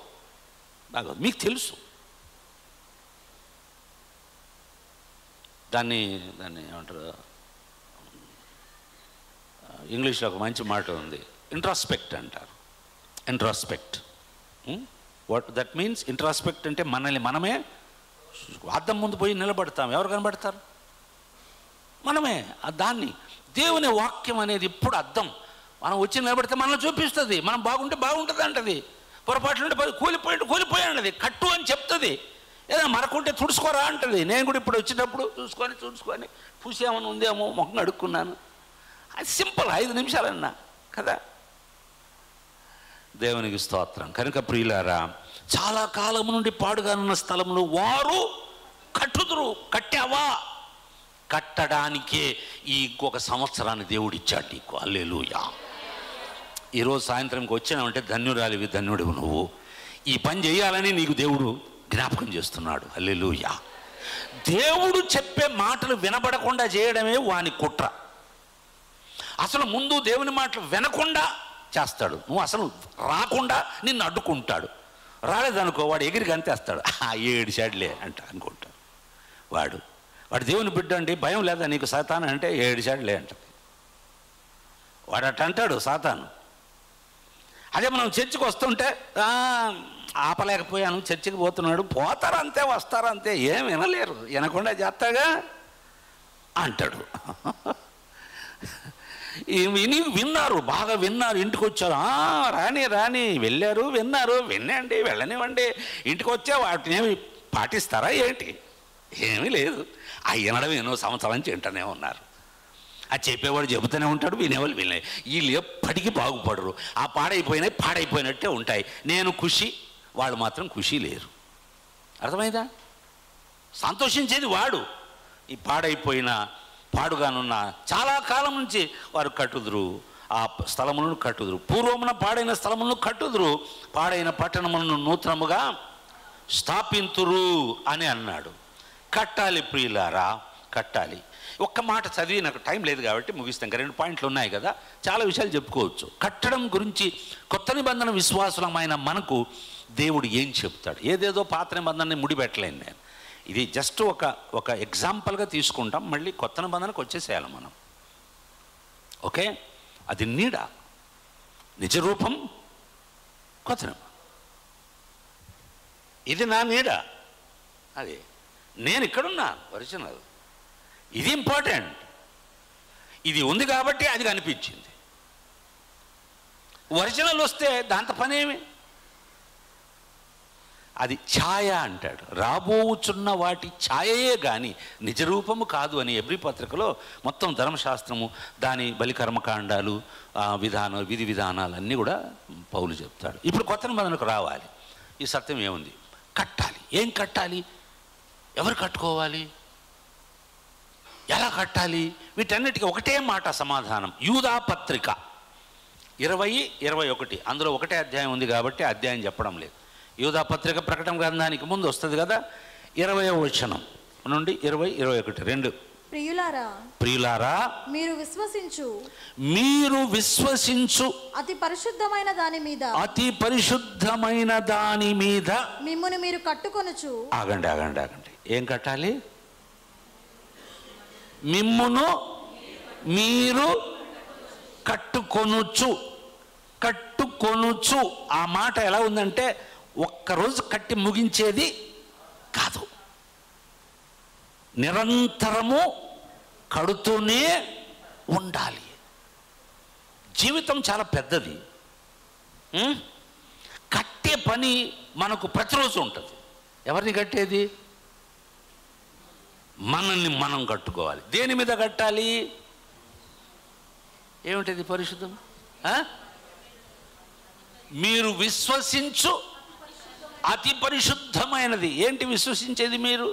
మీకు తెలుసు. దాన్ని ఏమంటారు, ఇంగ్లీష్లో ఒక మంచి మాట ఉంది, ఇంట్రాస్పెక్ట్ అంటారు. Introspect, what that means. Introspect అంటే మనల్ని మనమే అద్దం ముందు పోయి నిలబడతాం. ఎవరు కనబడతారు? మనమే. దాన్ని దేవుని వాక్యం అనేది ఇప్పుడు అద్దం. మనం వచ్చి నిలబడితే మనల్ని చూపిస్తుంది. మనం బాగుంటే బాగుంటుంది అంటది, పొరపాట్లు ఉంటే కూలిపోయి అంటది, కట్టు అని చెప్తుంది. ఏదైనా మరకుంటే తుడుచుకోరా అంటది. నేను కూడా ఇప్పుడు వచ్చినప్పుడు చూసుకొని పూసేమని ఉందేమో మొహం అడుక్కున్నాను. అది సింపుల్, 5 నిమిషాలన్నా కదా. దేవునికి స్తోత్రం. కనుక ప్రియులారా, చాలా కాలం నుండి పాడుగానున్న స్థలంలో వారు కట్టుదురు. కట్టావా? కట్టడానికే ఈ ఇంకొక సంవత్సరాన్ని దేవుడు ఇచ్చాడు నీకు. హల్లెలూయా. ఈరోజు సాయంత్రంకి వచ్చినావంటే ధన్యురాలివి, ధన్యుడివి నువ్వు. ఈ పని చేయాలని నీకు దేవుడు జ్ఞాపకం చేస్తున్నాడు. హల్లెలూయా. దేవుడు చెప్పే మాటలు వినబడకుండా చేయడమే వాని కుట్ర. అసలు ముందు దేవుని మాటలు వినకుండా చేస్తాడు. నువ్వు అసలు రాకుండా నిన్ను అడ్డుకుంటాడు. రాలేదనుకో వాడు ఎగిరి గంతేస్తాడు. 7 షాడ్లే అనుకుంటాడు. వాడు దేవుని బిడ్డ అండి, భయం లేదా నీకు సాతాను అంటే 7 షాడ్లే అంటాడు. వాడు అట్ట అంటాడు సాతాను. అదే మనం చర్చికి వస్తుంటే ఆపలేకపోయాను, చర్చికి పోతున్నాడు, పోతారంతే వస్తారంతే, ఏం వినలేరు, వినకుండా చేస్తాగా అంటాడు. విన్నారు, బాగా విన్నారు, ఇంటికి వచ్చారు. రాని వెళ్ళారు, వినండి, వెళ్ళనివ్వండి. ఇంటికి వచ్చే వాటిని ఏమి పాటిస్తారా ఏంటి? ఏమీ లేదు. వినడం ఎన్నో సంవత్సరాల నుంచి వింటూనే ఉన్నారు. అది చెప్పేవాడు చెబుతూనే ఉంటాడు, వినేవాళ్ళు వినలే. వీళ్ళు ఎప్పటికీ బాగుపడరు. ఆ పాడైపోయినట్టే ఉంటాయి. నేను ఖుషి, వాళ్ళు మాత్రం ఖుషి లేరు. అర్థమైందా? సంతోషించేది వాడు. ఈ పాడుగానున్న చాలా కాలం నుంచి వారు కట్టుదురు, ఆ స్థలములను కట్టుదురు. పూర్వమున పాడైన స్థలములను కట్టుదురు, పాడైన పట్టణములను నూతనముగా స్థాపింతురు అని అన్నాడు. కట్టాలి ప్రియులారా, కట్టాలి. ఒక్క మాట చదివి నాకు టైం లేదు కాబట్టి ముగిస్తాం. ఇంకా 2 పాయింట్లు ఉన్నాయి కదా, చాలా విషయాలు చెప్పుకోవచ్చు. కట్టడం గురించి కొత్త నిబంధన విశ్వాసులమైన మనకు దేవుడు ఏం చెప్తాడు? ఏదేదో పాత నిబంధనని ముడిపెట్టలేను నేను. ఇది జస్ట్ ఒక ఎగ్జాంపుల్గా తీసుకుంటాం, మళ్ళీ కొత్త నిబంధనకు వచ్చేసేయాలి మనం. ఓకే, అది నీడ, నిజరూపం కొత్త నిబంధన. ఇది నా నీడ, అది నేను ఇక్కడున్నా ఒరిజినల్. ఇది ఇంపార్టెంట్. ఇది ఉంది కాబట్టి అది కనిపించింది. ఒరిజినల్ వస్తే దాంతో పనేమి? అది ఛాయ అంటాడు. రాబోచున్న వాటి ఛాయయే కానీ నిజరూపము కాదు అని ఎబ్రీ పత్రికలో మొత్తం ధర్మశాస్త్రము, దాని బలికర్మకాండాలు, విధి విధానాలు అన్నీ కూడా పౌలు చెప్తాడు. ఇప్పుడు కొత్త నిబంధనకు రావాలి. ఈ సత్యం ఏముంది? కట్టాలి. ఏం కట్టాలి? ఎవరు కట్టుకోవాలి? ఎలా కట్టాలి? వీటన్నిటికీ ఒకటే మాట సమాధానం. యూదా పత్రిక 20-21, అందులో ఒకటే అధ్యాయం ఉంది కాబట్టి అధ్యాయం చెప్పడం లేదు. యూదా పత్రిక ప్రకటన గ్రంథానికి ముందు వస్తుంది కదా, 20వ వచనం నుండి 20-21 2. ప్రియులారా, మీరు విశ్వసించు అతి పరిశుద్ధమైన దాని మీద మిమ్మును మీరు కట్టుకొనుచు. ఆగండి. ఏం కట్టాలి? మిమ్మును మీరు కట్టుకొనుచు. ఆ మాట ఎలా ఉందంటే ఒక్కరోజు కట్టి ముగించేది కాదు, నిరంతరము కడుతూనే ఉండాలి. జీవితం చాలా పెద్దది. కట్టే పని మనకు ప్రతిరోజు ఉంటుంది. ఎవరిని కట్టేది? మనల్ని మనం కట్టుకోవాలి. దేని మీద కట్టాలి? ఏమిటది? పరిశుద్ధం. మీరు విశ్వసించు అతి పరిశుద్ధమైనది. ఏంటి విశ్వసించేది? మీరు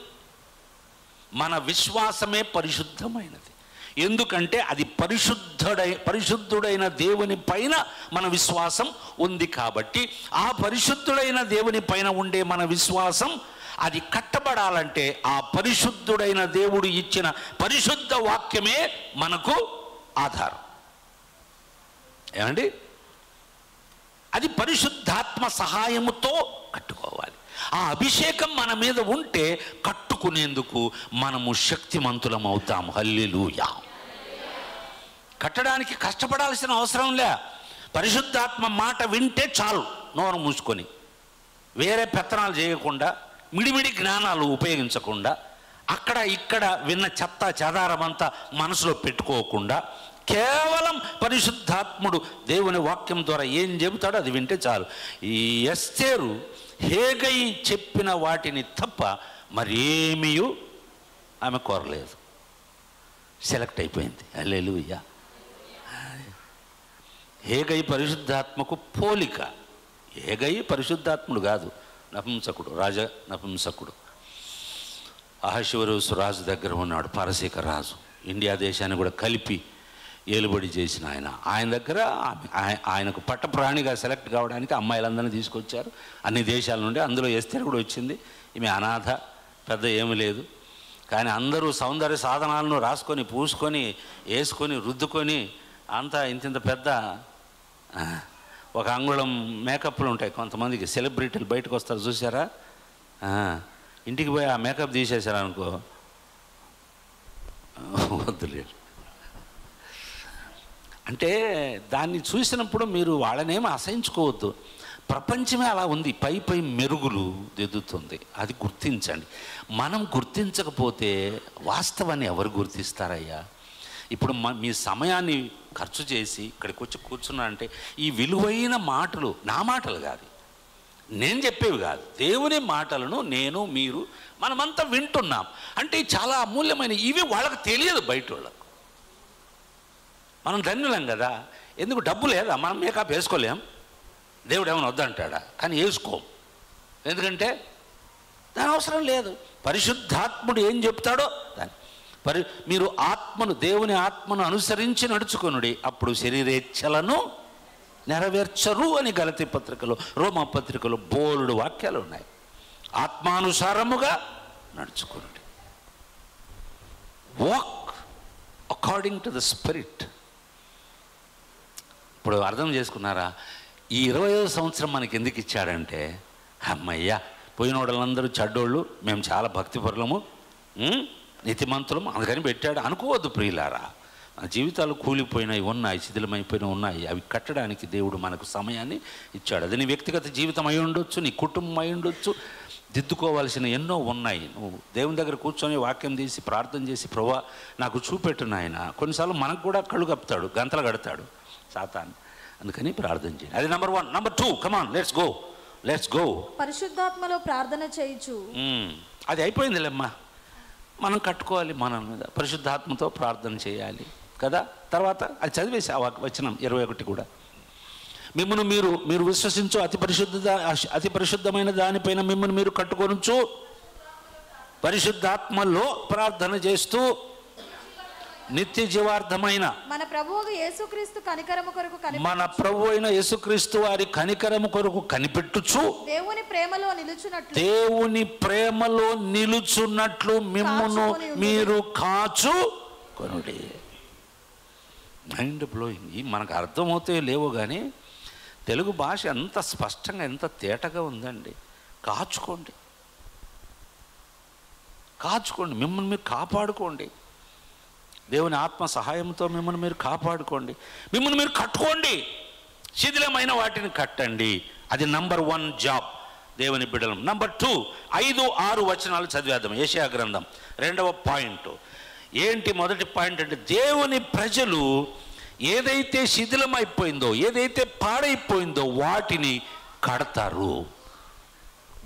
మన విశ్వాసమే పరిశుద్ధమైనది. ఎందుకంటే అది పరిశుద్ధుడైన దేవుని పైన మన విశ్వాసం ఉంది కాబట్టి, ఆ పరిశుద్ధుడైన దేవుని పైన ఉండే మన విశ్వాసం అది కట్టబడాలంటే ఆ పరిశుద్ధుడైన దేవుడు ఇచ్చిన పరిశుద్ధ వాక్యమే మనకు ఆధారం. ఏమండి? అది పరిశుద్ధాత్మ సహాయముతో కట్టుకోవాలి. ఆ అభిషేకం మన మీద ఉంటే కట్టుకునేందుకు మనము శక్తిమంతులం అవుతాం. హల్లెలూయా. కట్టడానికి కష్టపడాల్సిన అవసరం లే. పరిశుద్ధాత్మ మాట వింటే చాలు, నోరు మూసుకొని, వేరే పెత్తనాలు చేయకుండా, మిడిమిడి జ్ఞానాలు ఉపయోగించకుండా, అక్కడ ఇక్కడ విన్న చెత్త చెదారమంతా మనసులో పెట్టుకోకుండా, కేవలం పరిశుద్ధాత్ముడు దేవుని వాక్యం ద్వారా ఏం చెబుతాడో అది వింటే చాలు. ఈ ఎస్తేరు హేగై చెప్పిన వాటిని తప్ప మరేమీ ఆమె కోరలేదు. సెలెక్ట్ అయిపోయింది. హల్లెలూయా. హేగై పరిశుద్ధాత్మకు పోలిక. హేగై పరిశుద్ధాత్ముడు కాదు, నపుంసకుడు, నపుంసకుడు. అహష్వేరోషు రాజు దగ్గర ఉన్నాడు, పారసీక రాజు. ఇండియా దేశాన్ని కూడా కలిపి ఏలుబడి చేసిన ఆయన దగ్గర ఆయనకు పట్టప్రాణిగా సెలెక్ట్ కావడానికి అమ్మాయిలందరినీ తీసుకొచ్చారు అన్ని దేశాల నుండి. అందులో ఎస్తేరు కూడా వచ్చింది. ఈమె అనాథ, పెద్ద ఏమీ లేదు. కానీ అందరూ సౌందర్య సాధనాలను రాసుకొని, పూసుకొని, వేసుకొని, రుద్దుకొని, అంతా ఇంత పెద్ద ఒక అంగుళం మేకప్లు ఉంటాయి కొంతమందికి. సెలబ్రిటీలు బయటకు వస్తారు చూసారా? ఇంటికి పోయి ఆ మేకప్ తీసేశారు అనుకో, వద్దులేదు. అంటే దాన్ని చూసినప్పుడు మీరు వాళ్ళనేమో అసహించుకోవద్దు. ప్రపంచమే అలా ఉంది, పై మెరుగులు దిద్దుతుంది. అది గుర్తించండి. మనం గుర్తించకపోతే వాస్తవాన్ని ఎవరు గుర్తిస్తారయ్యా? ఇప్పుడు మీ సమయాన్ని ఖర్చు చేసి ఇక్కడికి వచ్చి కూర్చున్నారంటే ఈ విలువైన మాటలు నా మాటలు కాదు, నేను చెప్పేవి కాదు, దేవుని మాటలను నేను మీరు మనమంతా వింటున్నాం. అంటే చాలా అమూల్యమైన ఇవి వాళ్ళకి తెలియదు, బయట వాళ్ళకు. మనం ధన్యులం కదా. ఎందుకు? డబ్బు లేదా, మనం మేకప్ వేసుకోలేం. దేవుడు ఏమైనా వద్దంటాడా? కానీ వేసుకోం. ఎందుకంటే దాని అవసరం లేదు. పరిశుద్ధాత్ముడు ఏం చెప్తాడో దాన్ని మీరు దేవుని ఆత్మను అనుసరించి నడుచుకొనుడి, అప్పుడు శరీరేచ్ఛలను నెరవేర్చరు అని గలతీ పత్రికలో, రోమా పత్రికలో బోలుడు వాక్యాలు ఉన్నాయి. ఆత్మానుసారముగా నడుచుకొనుడి. Walk according to the spirit. ఇప్పుడు అర్థం చేసుకున్నారా? ఈ 25వ సంవత్సరం మనకి ఎందుకు ఇచ్చాడంటే, అమ్మయ్యా పోయిన వాళ్ళందరూ చెడ్డోళ్ళు, మేము చాలా భక్తిపరులము, నీతిమంతులము అందుకని పెట్టాడు అనుకోవద్దు ప్రియులారా. మన జీవితాలు కూలిపోయినాయి, ఉన్నాయి, శిథిలమైపోయినా ఉన్నాయి. అవి కట్టడానికి దేవుడు మనకు సమయాన్ని ఇచ్చాడు. అది నీ వ్యక్తిగత జీవితం అయి ఉండొచ్చు, నీ కుటుంబం అయి ఉండొచ్చు, దిద్దుకోవాల్సిన ఎన్నో ఉన్నాయి. నువ్వు దేవుని దగ్గర కూర్చొని వాక్యం తీసి ప్రార్థన చేసి, ప్రభువా నాకు చూపెట్టు నాయన. కొన్నిసార్లు మనకు కూడా కళ్ళు కప్పుతాడు, గంతలు కడతాడు సాతాను. అందుకని ప్రార్థన చేయాలి. అది number 1. Number 2, come on let's go. పరిశుద్ధాత్మలో ప్రార్థన చేయుచు. అది అయిపోయిందిలేమ్మా, మనం కట్టుకోవాలి మన మీద. పరిశుద్ధాత్మతో ప్రార్థన చేయాలి కదా. తర్వాత అది చదివేసి ఆ వచనం 21 కూడా, మిమ్మల్ని మీరు విశ్వసించు అతి పరిశుద్ధమైన దానిపైన మిమ్మల్ని మీరు కట్టుకొనొచ్చు, పరిశుద్ధాత్మలో ప్రార్థన చేస్తూ నిత్య జీవార్థమైన మన ప్రభువు యేసుక్రీస్తు కనికరము వారి కనికరము కొరకు కనిపెట్టుచు దేవుని ప్రేమలో నిలుచున్నట్లు మిమ్మును మీరు కాచుకొనుడి. Mind blowing. మనకు అర్థమవుతే లేవో కానీ తెలుగు భాష ఎంత స్పష్టంగా ఎంత తేటగా ఉందండి. కాచుకోండి, మిమ్మల్ని మీరు కాపాడుకోండి. దేవుని ఆత్మ సహాయంతో మిమ్మల్ని మీరు కాపాడుకోండి, మిమ్మల్ని మీరు కట్టుకోండి, శిథిలమైన వాటిని కట్టండి. అది నంబర్ 1 జాబ్ దేవుని బిడ్డలం. నంబర్ 2, 5-6 వచనాలు చదివేద్దాం. యెషయా గ్రంథం 2వ పాయింట్ ఏంటి? మొదటి పాయింట్ అంటే దేవుని ప్రజలు ఏదైతే శిథిలమైపోయిందో, ఏదైతే పాడైపోయిందో వాటిని కడతారు.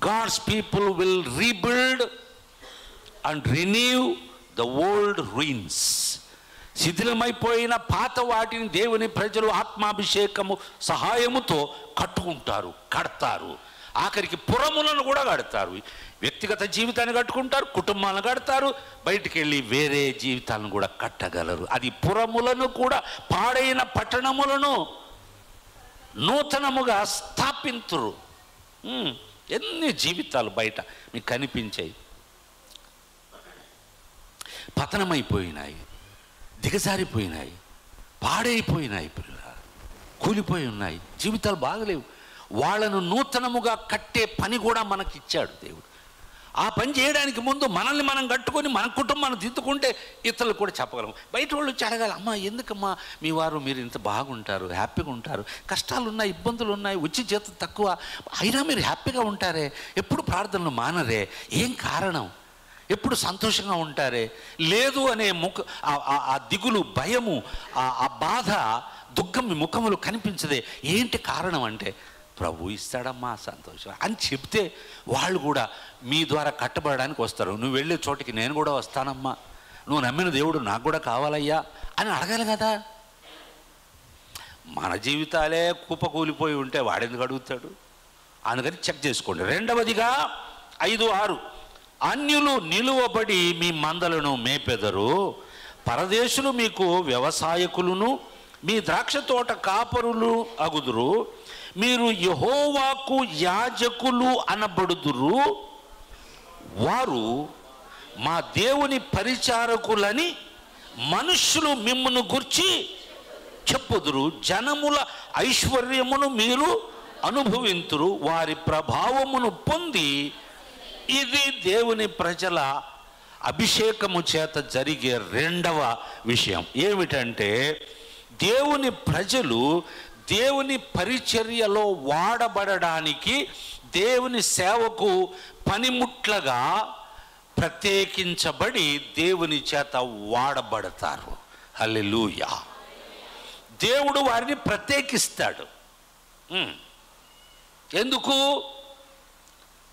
God's people will rebuild and renew the old ruins. శిథిలమైపోయిన పాత వాటిని దేవుని ప్రజలు ఆత్మాభిషేకము సహాయముతో కట్టుకుంటారు, కడతారు. ఆఖరికి పురములను కూడా కడతారు. వ్యక్తిగత జీవితాన్ని కట్టుకుంటారు, కుటుంబాలను కడతారు, బయటికి వెళ్ళి వేరే జీవితాలను కూడా కట్టగలరు. అది పురములను కూడా, పాడైన పట్టణములను నూతనముగా స్థాపింతురు. ఎన్ని జీవితాలు బయట మీకు కనిపించాయి, పతనమైపోయినాయి, దిగజారిపోయినాయి, పాడైపోయినాయి, కూలిపోయి ఉన్నాయి, జీవితాలు బాగలేవు. వాళ్ళను నూతనముగా కట్టే పని కూడా మనకిచ్చాడు దేవుడు. ఆ పని చేయడానికి ముందు మనల్ని మనం కట్టుకొని మన కుటుంబాన్ని దిద్దుకుంటే ఇతరులు కూడా చెప్పగలము. బయట వాళ్ళు వచ్చి అడగాలి, అమ్మా ఎందుకమ్మా మీరు ఇంత బాగుంటారు, హ్యాపీగా ఉంటారు, కష్టాలు ఉన్నాయి, ఇబ్బందులు ఉన్నాయి, వచ్చి జీతం తక్కువ, అయినా మీరు హ్యాపీగా ఉంటారే, ఎప్పుడు ప్రార్థనలు మానరే, ఏం కారణం? ఎప్పుడు సంతోషంగా ఉంటారే, లేదు అనే ఆ దిగులు, భయము, ఆ బాధ, దుఃఖం మీ ముఖములు కనిపించదే, ఏంటి కారణం అంటే ప్రభు ఇస్తాడమ్మా సంతోషం అని చెప్తే వాళ్ళు కూడా మీ ద్వారా కట్టబడడానికి వస్తారు. నువ్వు వెళ్ళే చోటికి నేను కూడా వస్తానమ్మా, నువ్వు నమ్మిన దేవుడు నాకు కూడా కావాలయ్యా అని అడగాలి కదా. మన జీవితాలే కుప్పకూలిపోయి ఉంటే వాడెందుకు అడుగుతాడు? అందుకని చెక్ చేసుకోండి. రెండవదిగా 5-6, అన్యులు నిలువబడి మీ మందలను మేపెదరు, పరదేశులు మీకు వ్యవసాయకులను మీ ద్రాక్ష తోట కాపరులు అగుదురు, మీరు యెహోవాకు యాజకులు అనబడుదురు, వారు మా దేవుని పరిచారకులని మనుష్యులు మిమ్మును గుర్చి చెప్పుదురు, జనముల ఐశ్వర్యమును మీరు అనుభవింతురు, వారి ప్రభావమును పొంది. ఇది దేవుని ప్రజల అభిషేకము చేత జరిగే రెండవ విషయం. ఏమిటంటే దేవుని ప్రజలు దేవుని పరిచర్యలో వాడబడడానికి, దేవుని సేవకు పనిముట్లుగా ప్రత్యేకించబడి దేవుని చేత వాడబడతారు. హల్లెలూయా. దేవుడు వారిని ప్రత్యేకిస్తాడు. ఎందుకు?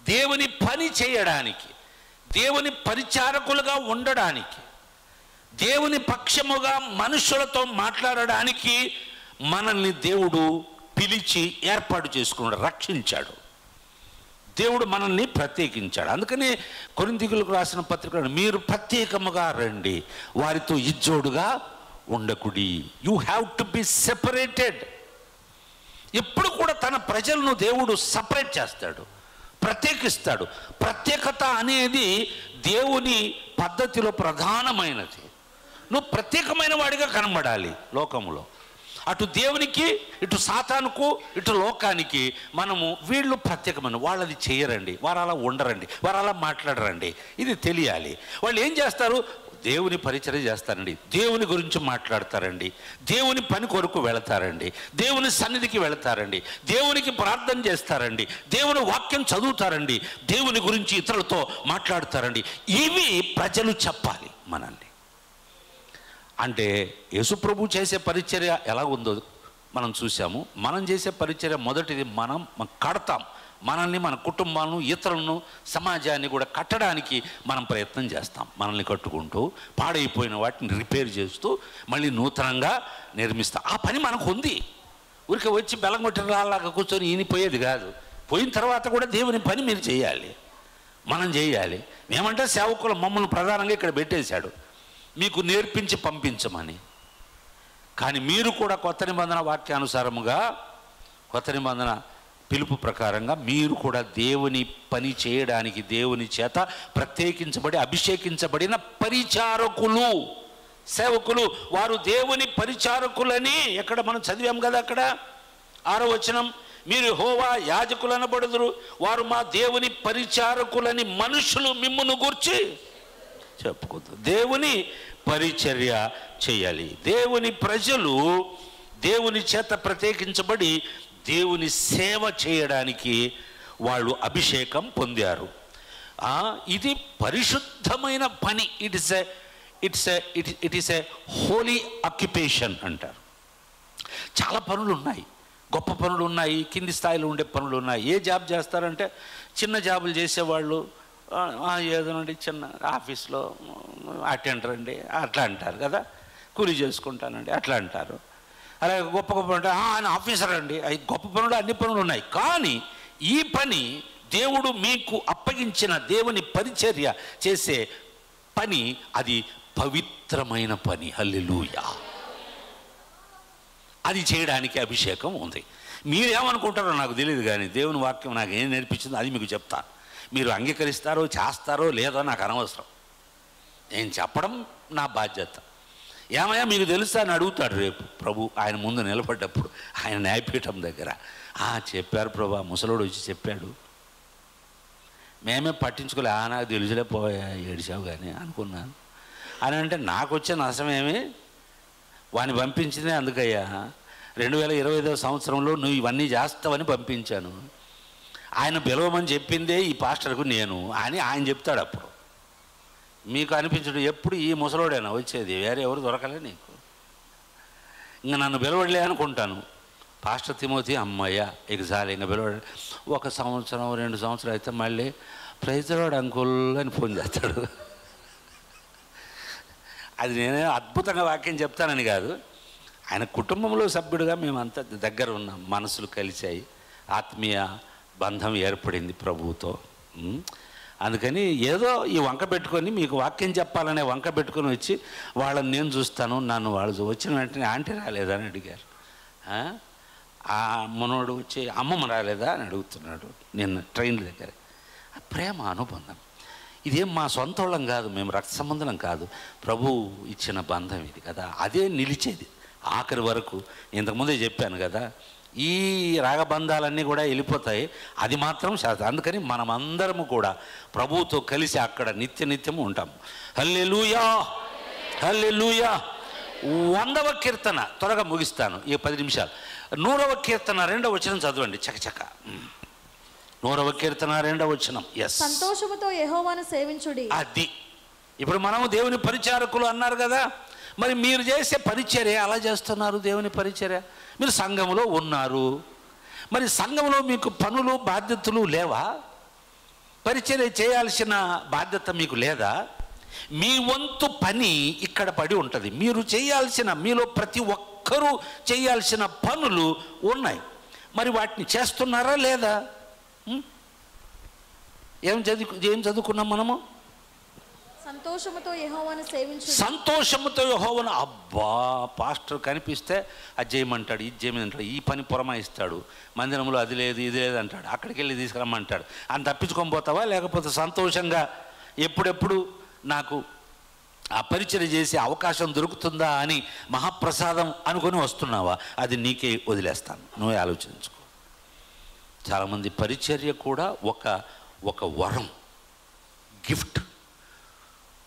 దేవుని పని చేయడానికి, దేవుని పరిచారకులుగా ఉండడానికి, దేవుని పక్షముగా మనుషులతో మాట్లాడడానికి మనల్ని దేవుడు పిలిచి ఏర్పాటు చేసుకున్నాడు, రక్షించాడు. దేవుడు మనల్ని ప్రత్యేకించాడు. అందుకని కొరింథీయులకు రాసిన పత్రికలో మీరు ప్రత్యేకముగా రండి, వారితో ఇజ్జోడుగా ఉండకుడి. You have to be separated. ఎప్పుడు కూడా తన ప్రజలను దేవుడు సపరేట్ చేస్తాడు, ప్రత్యేకిస్తాడు. ప్రత్యేకత అనేది దేవుని పద్ధతిలో ప్రధానమైనది. నువ్వు ప్రత్యేకమైన వాడిగా కనబడాలి లోకంలో. అటు దేవునికి, ఇటు సాతానుకు, ఇటు లోకానికి మనము వీళ్ళు ప్రత్యేకమైన వాళ్ళది చేయరండి, వారు అలా ఉండరండి, వారు అలా మాట్లాడరండి. ఇది తెలియాలి. వాళ్ళు ఏం చేస్తారు? దేవుని పరిచర్య చేస్తారండి, దేవుని గురించి మాట్లాడతారండి, దేవుని పని కొరకు వెళతారండి, దేవుని సన్నిధికి వెళతారండి, దేవునికి ప్రార్థన చేస్తారండి, దేవుని వాక్యం చదువుతారండి, దేవుని గురించి ఇతరులతో మాట్లాడతారండి. ఇవి ప్రజలు చెప్పాలి మనల్ని. అంటే యేసుప్రభు చేసే పరిచర్య ఎలా ఉందో మనం చూసాము. మనం చేసే పరిచర్య మొదటిది మనం కడతాం. మనల్ని, మన కుటుంబాలను, ఇతరులను, సమాజాన్ని కూడా కట్టడానికి మనం ప్రయత్నం చేస్తాం. మనల్ని కట్టుకుంటూ పాడైపోయిన వాటిని రిపేర్ చేస్తూ మళ్ళీ నూతనంగా నిర్మిస్తాం. ఆ పని మనకు ఉంది. ఊరికే వచ్చి బెల్లంగొట్టిన రాళ్ళగా కూర్చొని ఈనిపోయేది కాదు. పోయిన తర్వాత కూడా దేవుని పని మీరు చేయాలి, మనం చేయాలి. మేమంటే సేవకులు మమ్మల్ని ప్రధానంగా ఇక్కడ పెట్టేశాడు మీకు నేర్పించి పంపించమని. కానీ మీరు కూడా కొత్త నిబంధన వాక్యానుసారముగా, కొత్త నిబంధన పిలుపు ప్రకారంగా మీరు కూడా దేవుని పని చేయడానికి దేవుని చేత ప్రత్యేకించబడి అభిషేకించబడిన పరిచారకులు, సేవకులు. వారు దేవుని పరిచారకులని ఎక్కడ మనం చదివాం కదా, అక్కడ 6వ వచనం, మీరు యెహోవా యాజకులనబడుదురు, వారు మా దేవుని పరిచారకులని మనుషులు మిమ్మును గూర్చి చెప్పుకోద్దు. దేవుని పరిచర్య చేయాలి. దేవుని ప్రజలు దేవుని చేత ప్రత్యేకించబడి దేవుని సేవ చేయడానికి వాళ్ళు అభిషేకం పొందారు. ఇది పరిశుద్ధమైన పని. It is a holy occupation అంటారు. చాలా పనులు ఉన్నాయి, గొప్ప పనులు ఉన్నాయి, కింది స్థాయిలో ఉండే పనులు ఉన్నాయి. ఏ జాబ్ చేస్తారంటే చిన్న జాబులు చేసేవాళ్ళు ఏదోనండి చిన్న ఆఫీస్లో అటెండర్ అండి అట్లా అంటారు కదా, కూలీ చేసుకుంటానండి అట్లా అంటారు. అలాగే గొప్ప గొప్ప అంటే ఆయన ఆఫీసర్ అండి. అవి గొప్ప పనులు, అన్ని పనులు ఉన్నాయి. కానీ ఈ పని దేవుడు మీకు అప్పగించిన దేవుని పరిచర్య చేసే పని, అది పవిత్రమైన పని. హల్లెలూయా. అది చేయడానికి అభిషేకం ఉంది. మీరేమనుకుంటారో నాకు తెలియదు, కానీ దేవుని వాక్యం నాకు ఏం నేర్పించిందో అది మీకు చెప్తాను. మీరు అంగీకరిస్తారో చేస్తారో లేదో నాకు అనవసరం. నేను చెప్పడం నా బాధ్యత. ఏమయ్యా మీకు తెలుసా అని అడుగుతాడు రేపు ప్రభు ఆయన ముందు నిలబడ్డప్పుడు, ఆయన న్యాయపీఠం దగ్గర. చెప్పారు ప్రభు, ముసలోడు వచ్చి చెప్పాడు, మేమే పట్టించుకోలే. నాకు తెలుసులే పోయా ఏడిచావు కానీ అనుకున్నాను అని. అంటే నాకు వచ్చే నష్టమేమి, వాడిని పంపించిందే అందుకయ్యా. 2025వ సంవత్సరంలో నువ్వు ఇవన్నీ చేస్తావని పంపించాను. ఆయన పిలవమని చెప్పిందే ఈ పాస్టర్కు నేను అని ఆయన చెప్తాడు. అప్పుడు మీకు అనిపించడు, ఎప్పుడు ఈ ముసలోడైనా వచ్చేది, వేరే ఎవరు దొరకలే నీకు, ఇంకా నన్ను పిలవడలే అనుకుంటాను. పాస్టర్ తిమోతి అమ్మయ్య ఇక చాలు, ఇంకా పిలవడు. 1 సంవత్సరం 2 సంవత్సరాలు అయితే మళ్ళీ ప్రైజ్ లార్డ్ అంకుల్ అని ఫోన్ చేస్తాడు. అది నేనే అద్భుతంగా వాక్యం చెప్తానని కాదు, ఆయన కుటుంబంలో సభ్యుడిగా మేమంతా దగ్గర ఉన్నాం, మనసులు కలిశాయి, ఆత్మీయ బంధం ఏర్పడింది ప్రభువుతో. అందుకని ఏదో ఈ వంక పెట్టుకొని మీకు వాక్యం చెప్పాలనే వంక పెట్టుకొని వచ్చి వాళ్ళని నేను చూస్తాను, నన్ను వాళ్ళు వచ్చిన వెంటనే ఆంటీ రాలేదని అడిగారు. ఆ మనోడు వచ్చి అమ్మమ్మ రాలేదా అని అడుగుతున్నాడు నిన్న ట్రైన్ దగ్గర. ప్రేమ అనుబంధం ఇదేం మా సొంత వాళ్ళం కాదు, మేము రక్త సంబంధం కాదు, ప్రభు ఇచ్చిన బంధం ఇది కదా, అదే నిలిచేది ఆఖరి వరకు. ఇంతకుముందే చెప్పాను కదా, ఈ రాగబంధాలన్నీ కూడా వెళ్ళిపోతాయి, అది మాత్రం శాస్త్రం. అందుకని మనమందరము కూడా ప్రభువుతో కలిసి అక్కడ నిత్యము ఉంటాం. హల్లెలూయా, హల్లెలూయా. 100వ కీర్తన త్వరగా ముగిస్తాను, ఈ 10 నిమిషాలు. 100వ కీర్తన 2వ వచనం చదవండి చకచక. 100వ కీర్తన 2వ వచనం. సంతోషముతో యెహోవాను సేవించుడి. అది ఇప్పుడు మనము దేవుని పరిచారకులు అన్నారు కదా, మరి మీరు చేసే పరిచర్య ఎలా చేస్తున్నారు? దేవుని పరిచర్య మీరు సంఘంలో ఉన్నారు, మరి సంఘంలో మీకు పనులు బాధ్యతలు లేవా? పరిచర్య చేయాల్సిన బాధ్యత మీకు లేదా? మీ వంతు పని ఇక్కడ పడి ఉంటుంది. మీరు చేయాల్సిన, మీలో ప్రతి ఒక్కరూ చేయాల్సిన పనులు ఉన్నాయి. మరి వాటిని చేస్తున్నారా లేదా? ఏం చదువుకున్నాం మనము? సంతోషముతో యెహోవాను సేవించుడి. సంతోషముతో యెహోవాను. అబ్బా, పాస్టర్ కనిపిస్తే అది చేయమంటాడు, ఇది చేయమంటాడు, ఈ పని పురమాయిస్తాడు, మందిరంలో అది లేదు ఇది లేదు అంటాడు, అక్కడికి వెళ్ళి తీసుకురమ్మంటాడు. అని తప్పించుకొని పోతావా? లేకపోతే సంతోషంగా ఎప్పుడెప్పుడు నాకు ఆ పరిచర్య చేసే అవకాశం దొరుకుతుందా అని మహాప్రసాదం అనుకొని వస్తున్నావా, అది నీకే వదిలేస్తాను, నువ్వే ఆలోచించుకో. చాలామంది పరిచర్య కూడా ఒక వరం, గిఫ్ట్.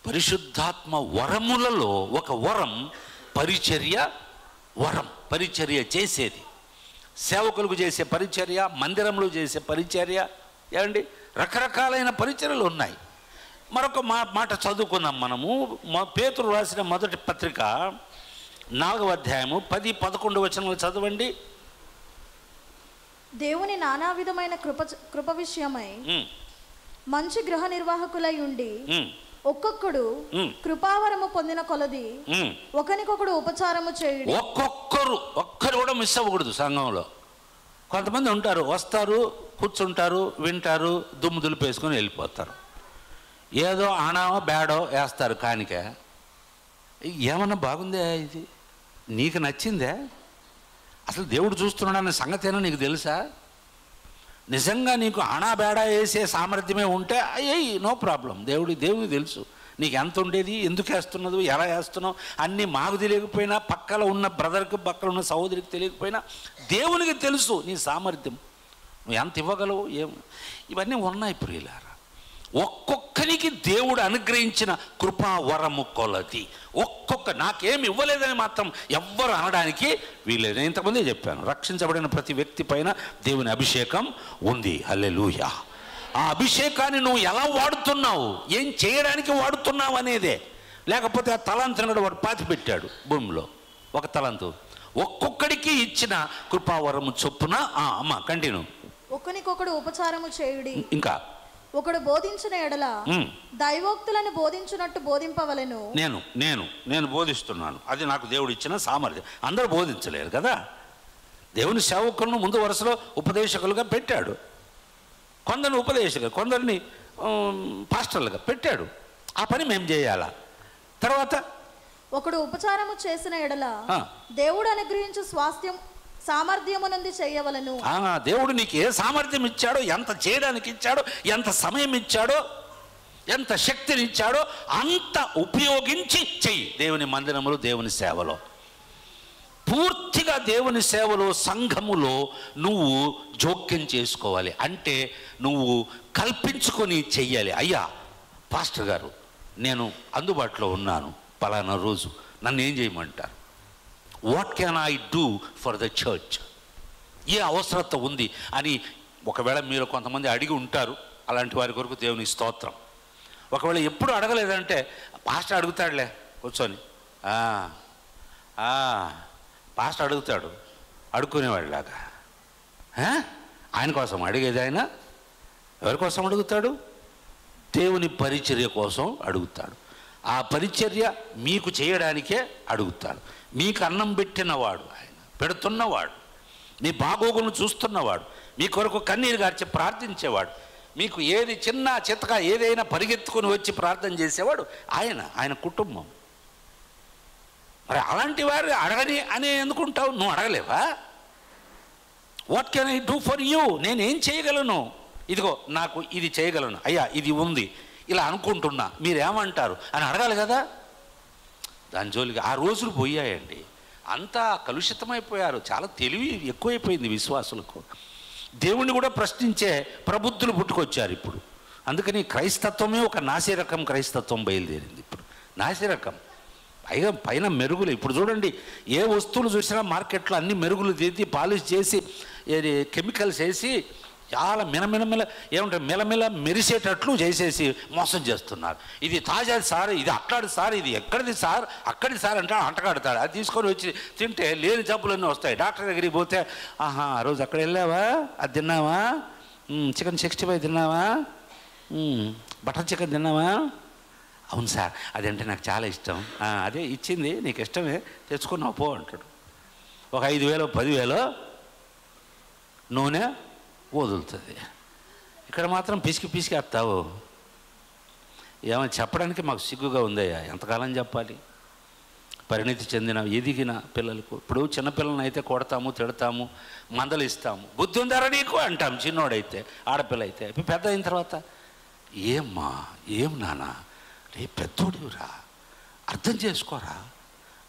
పరిశుద్ధాత్మ వరములలో ఒక వరం పరిచర్య. వరం పరిచర్య చేసేది, సేవకులకు చేసే పరిచర్య, మందిరంలో చేసే పరిచర్య, ఏమండి రకరకాలైన పరిచర్యలు ఉన్నాయి. మరొక మాట చదువుకుందాం మనము. పేతురు రాసిన మొదటి పత్రిక 4వ అధ్యాయము 10-11 వచనాలు చదవండి. దేవుని నానా విధమైన కృప విషయమై మంచి గృహ నిర్వాహకులై ఉండి ఒక్కొక్కడు కృపావరము పొందిన కొలది ఒకరికొకడు ఉపచారము చేయుడి. ఒక్కరు కూడా మిస్ అవ్వకూడదు. సంఘంలో కొంతమంది ఉంటారు, వస్తారు, కూర్చుంటారు, వింటారు, దుమ్ము దులిపేసుకొని వెళ్ళిపోతారు. ఏదో ఆనామో బేడో వేస్తారు కానిక. ఏమన్నా బాగుందే, ఇది నీకు నచ్చిందే, అసలు దేవుడు చూస్తున్నాడన్న సంగతేనా నీకు తెలుసా? నిజంగా నీకు ఆనా బేడా వేసే సామర్థ్యమే ఉంటే అయ్యి నో ప్రాబ్లం. దేవుడికి తెలుసు నీకు ఎంత ఉండేది, ఎందుకు వేస్తున్నది, ఎలా వేస్తున్నావు అన్నీ. మాకు తెలియకపోయినా, పక్కన ఉన్న బ్రదర్కి, పక్కన ఉన్న సహోదరికి తెలియకపోయినా దేవునికి తెలుసు నీ సామర్థ్యం, నువ్వు ఎంత ఇవ్వగలవు. ఇవన్నీ ఉన్నాయి ప్రియులారా. ఒక్కొక్కరికి దేవుడు అనుగ్రహించిన కృపావరము కొలది. నాకేమి ఇవ్వలేదని మాత్రం ఎవ్వరు అనడానికి వీలేదు. నేను ఇంతకుముందే చెప్పాను, రక్షించబడిన ప్రతి వ్యక్తి పైన దేవుని అభిషేకం ఉంది. హల్లెలూయా. ఆ అభిషేకాన్ని నువ్వు ఎలా వాడుతున్నావు, ఏం చేయడానికి వాడుతున్నావు అనేదే. లేకపోతే ఆ తలంతుని వాడు పాతి పెట్టాడు భూమిలో, ఒక తలంతు. ఒక్కొక్కడికి ఇచ్చిన కృపావరము చొప్పున అమ్మ కంటిన్యూ. ఒకరికొకడు ఉపచారము చేయుడి. ఇంకా ఒకడు బోధించిన ఎడల దైవోక్తులను బోధించున్నట్టు బోధింపవలెను. నేను బోధిస్తున్నాను, అది నాకు దేవుడు ఇచ్చిన సామర్థ్యం. అందరూ బోధించలేరు కదా. దేవుని సేవకులను ముందు వరుసలో ఉపదేశకులుగా పెట్టాడు, కొందరిని ఉపదేశకులు, కొందరిని పాస్టర్లుగా పెట్టాడు. ఆ పని మేము చేయాలా. తర్వాత ఒకడు ఉపచారము చేసిన ఎడల దేవుడు అనుగ్రహించు సామర్థ్యమునంది చేయవలను. దేవుడు నీకు ఏ సామర్థ్యం ఇచ్చాడో, ఎంత చేయడానికి ఇచ్చాడో, ఎంత సమయం ఇచ్చాడో, ఎంత శక్తిని ఇచ్చాడో అంత ఉపయోగించి చెయ్యి. దేవుని మందిరములో, దేవుని సేవలో, పూర్తిగా దేవుని సేవలో, సంఘములో నువ్వు జోక్యం చేసుకోవాలి. అంటే నువ్వు కల్పించుకొని చెయ్యాలి. అయ్యా పాస్టర్ గారు, నేను అందుబాటులో ఉన్నాను, పలానా రోజు నన్ను ఏం చేయమంటారు? What can I do for the church? ఏ అవసరత ఉంది అని ఒకవేళ మీరు కొంతమంది అడిగి ఉంటారు. అలాంటి వారి కొరకు దేవుని స్తోత్రం. ఒకవేళ ఎప్పుడు అడగలేదంటే పాస్టర్ అడుగుతాడులే కూర్చొని, పాస్టర్ అడుగుతాడు అడుక్కునేవాడిలాగా. ఆయన కోసం అడిగేది ఆయన ఎవరి కోసం అడుగుతాడు? దేవుని పరిచర్య కోసం అడుగుతాడు. ఆ పరిచర్య మీకు చేయడానికే అడుగుతాడు. మీకు అన్నం పెట్టినవాడు ఆయన, పెడుతున్నవాడు, మీ బాగోగులను చూస్తున్నవాడు, మీ కొరకు కన్నీరు గార్చి ప్రార్థించేవాడు, మీకు ఏది చిన్న చితక ఏదైనా పరిగెత్తుకొని వచ్చి ప్రార్థన చేసేవాడు ఆయన కుటుంబం. మరి అలాంటి వారు అడగని అని ఎందుకుంటావు? నువ్వు అడగలేవా? What can I do for you? నేనేం చేయగలను? ఇదిగో నాకు ఇది చేయగలను అయ్యా, ఇది ఉంది, ఇలా అనుకుంటున్నా, మీరేమంటారు అని అడగాలి కదా. దాని జోలికి ఆ రోజులు పోయాయండి. అంతా కలుషితమైపోయారు. చాలా తెలివి ఎక్కువైపోయింది విశ్వాసులకు. దేవుణ్ణి కూడా ప్రశ్నించే ప్రబుద్ధులు పుట్టుకొచ్చారు ఇప్పుడు. అందుకని క్రైస్తత్వమే ఒక నాసిరకం క్రైస్తత్వం బయలుదేరింది ఇప్పుడు. నాసిరకం పైన మెరుగులు. ఇప్పుడు చూడండి, ఏ వస్తువులు చూసినా మార్కెట్లో అన్ని మెరుగులు తీసి పాలిష్ చేసి కెమికల్స్ వేసి చాలా ఏమంటారు మెలమెల మెరిసేటట్లు చేసేసి మోసం చేస్తున్నారు. ఇది తాజాది సార్, ఇది అట్లాడి సార్, ఇది ఎక్కడిది సార్, అక్కడిది సార్ అంటే అంటకాడతాడు. అది తీసుకొని వచ్చి తింటే లేని జబ్బులన్నీ వస్తాయి. డాక్టర్ దగ్గరికి పోతే ఆ రోజు అక్కడ వెళ్ళావా, అది తిన్నావా, చికెన్ 65 తిన్నావా, బటర్ చికెన్ తిన్నావా, అవును సార్ అదంటే నాకు చాలా ఇష్టం, అదే ఇచ్చింది నీకు ఇష్టమే తెచ్చుకున్నావు పో అంటాడు. ఒక 5,000 10,000 నూనె వదులుతుంది. ఇక్కడ మాత్రం పిసికి వేస్తావు. ఏమైనా చెప్పడానికి మాకు సిగ్గుగా ఉందయ్యా. ఎంతకాలం చెప్పాలి? పరిణితి చెందిన ఎదిగిన పిల్లలకు. ఇప్పుడు చిన్నపిల్లలను అయితే కొడతాము, తిడతాము, మందలిస్తాము. బుద్ధి ఉందారా నీకు అంటాం చిన్నోడైతే. ఆడపిల్ల అయితే పెద్ద అయిన తర్వాత ఏమ్మా, ఏం నాన్న, రే పెద్దోడివిరా, అర్థం చేసుకోరా.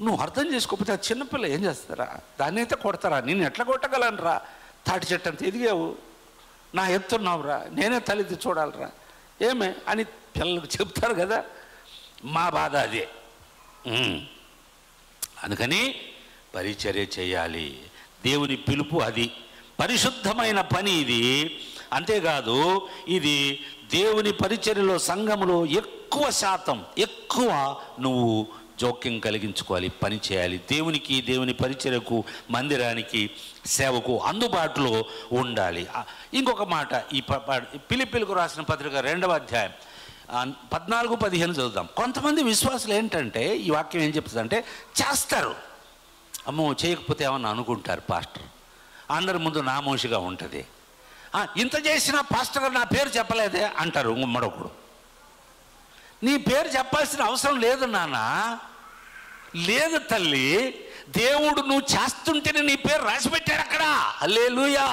నువ్వు అర్థం చేసుకోకపోతే ఆ చిన్నపిల్ల ఏం చేస్తారా? దాన్ని అయితే కొడతారా? నేను ఎట్లా కొట్టగలనురా? తాటి చెట్టు అంత ఎదిగావు, నా ఎత్తున్నావురా, నేనే తలెత్తి చూడాలరా ఏమే అని పిల్లలకు చెప్తారు కదా. మా బాధ అదే. అందుకని పరిచర్య చేయాలి. దేవుని పిలుపు అది, పరిశుద్ధమైన పని ఇది. అంతేకాదు, ఇది దేవుని పరిచర్యలో సంఘములో ఎక్కువ శాతం నువ్వు జోక్యం కలిగించుకోవాలి, పని చేయాలి. దేవునికి, దేవుని పరిచర్యకు, మందిరానికి, సేవకు అందుబాటులో ఉండాలి. ఇంకొక మాట, ఈ ఫిలిప్పీలకు రాసిన పత్రిక 2వ అధ్యాయం 14-15 చదువుదాం. కొంతమంది విశ్వాసులు ఏంటంటే ఈ వాక్యం ఏం చెప్తుందంటే, చేస్తారు, అమ్మో చేయకపోతే ఏమన్నా అనుకుంటారు పాస్టర్, అందరి ముందు నామోషిగా ఉంటుంది, ఇంత చేసిన పాస్టర్ గారు నా పేరు చెప్పలేదే అంటారు మరొకడు. నీ పేరు చెప్పాల్సిన అవసరం లేదు నాన్న, లేదు తల్లి, దేవుడు నువ్వు చేస్తుంటేనే నీ పేరు రాసిపెట్టాడు అక్కడ. హల్లెలూయా.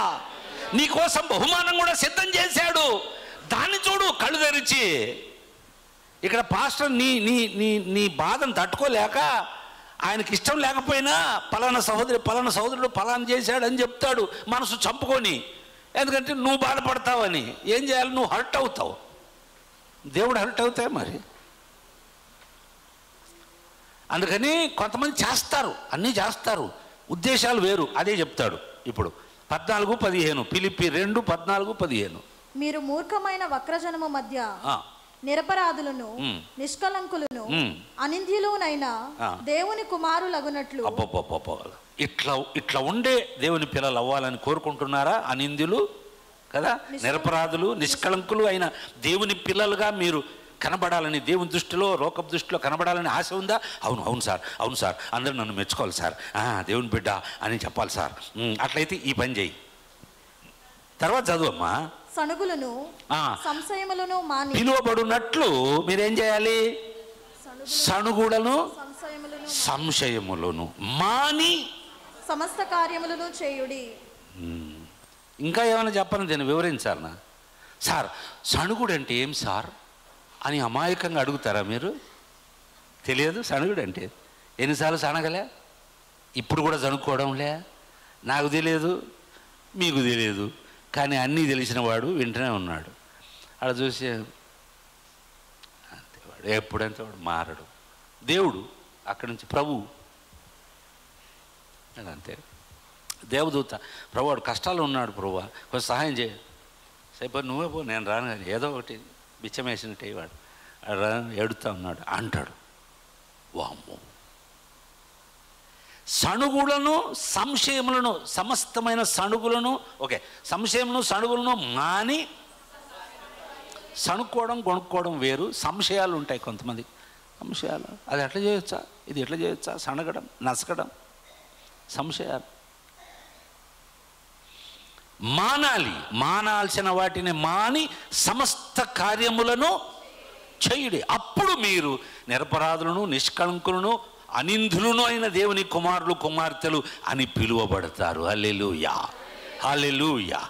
నీకోసం బహుమానం కూడా సిద్ధం చేశాడు, దాన్ని చూడు కళ్ళు తెరిచి. ఇక్కడ పాస్టర్ నీ నీ నీ నీ బాధను తట్టుకోలేక, ఆయనకి ఇష్టం లేకపోయినా పలానా సహోదరుడు పలానా చేశాడని చెప్తాడు మనసు చంపుకొని. ఎందుకంటే నువ్వు బాధపడతావని. ఏం చేయాలి? నువ్వు హర్ట్ అవుతావు, దేవుడు హర్ట్ అవుతాయి మరి. అందుకని కొంతమంది చేస్తారు, అన్నీ చేస్తారు, ఉద్దేశాలు వేరు. అదే చెప్తాడు ఇప్పుడు 14-15, ఫిలిప్పీ 2:14-15. మీరు మూర్ఖమైన వక్రజనము మధ్య నిరపరాధులను, నిష్కలంకులను, అనింద్యులునైనా దేవుని కుమారులగునట్లు. ఇట్లా ఉండే దేవుని పిల్లలు అవ్వాలని కోరుకుంటున్నారా? అనింద్యులు కదా, నిరపరాధులు, నిష్కలంకులు అయిన దేవుని పిల్లలుగా మీరు కనబడాలని, దేవుని దృష్టిలో, లోకపు దృష్టిలో కనబడాలని ఆశ ఉందా? అవును సార్, అందరూ నన్ను మెచ్చుకోవాలి సార్, దేవుని బిడ్డ అని చెప్పాలి సార్. అట్లయితే ఈ పని చేయి. తర్వాత చదువమ్మా. సణుగులను, సంశయములను మాని, పిలువబడినట్లు మీరేం చేయాలి? సణుగులను, సంశయములను మాని సమస్త కార్యములను చేయుడి. ఇంకా ఏమైనా చెప్పను, దీన్ని వివరించాలనా? సార్, సణుగుడు అంటే ఏం సార్ అని అమాయకంగా అడుగుతారా మీరు? తెలియదు సణుగుడు అంటే. ఎన్నిసార్లు సనగలే, ఇప్పుడు కూడా సణుక్కోవడంలే. నాకు తెలియదు, మీకు తెలియదు, కానీ అన్నీ తెలిసిన వాడు వింటూనే ఉన్నాడు. అలా చూసి అంతేవాడు, ఎప్పుడంతే వాడు మారడు. దేవుడు అక్కడి నుంచి ప్రభువు అంతే, దేవదూత, ప్రభు వాడు కష్టాలు ఉన్నాడు, ప్రభువా కొంచెం సహాయం చేయ. సైపో నువ్వే పో, నేను రాను, కానీ ఏదో ఒకటి బిచ్చమేసినట్టే వాడు ఎడుతా ఉన్నాడు అంటాడు. వామ్మో. సణుగులను, సంశయములను, సమస్తమైన సణుగులను, సంశయములను సణుగులను మాని. సణుక్కోవడం, కొనుక్కోవడం వేరు. సంశయాలు ఉంటాయి కొంతమంది, సంశయాలు. అది ఎట్లా చేయొచ్చా, ఇది ఎట్లా చేయొచ్చా, సణగడం, నసకడం, సంశయాలు. మానాల్సిన వాటిని మాని సమస్త కార్యములను చేయుడి. అప్పుడు మీరు నిరపరాధులను, నిష్కళంకులను, అనింధులను అయిన దేవుని కుమారులు, కుమార్తెలు అని పిలువబడతారు. హల్లెలూయా, హల్లెలూయా.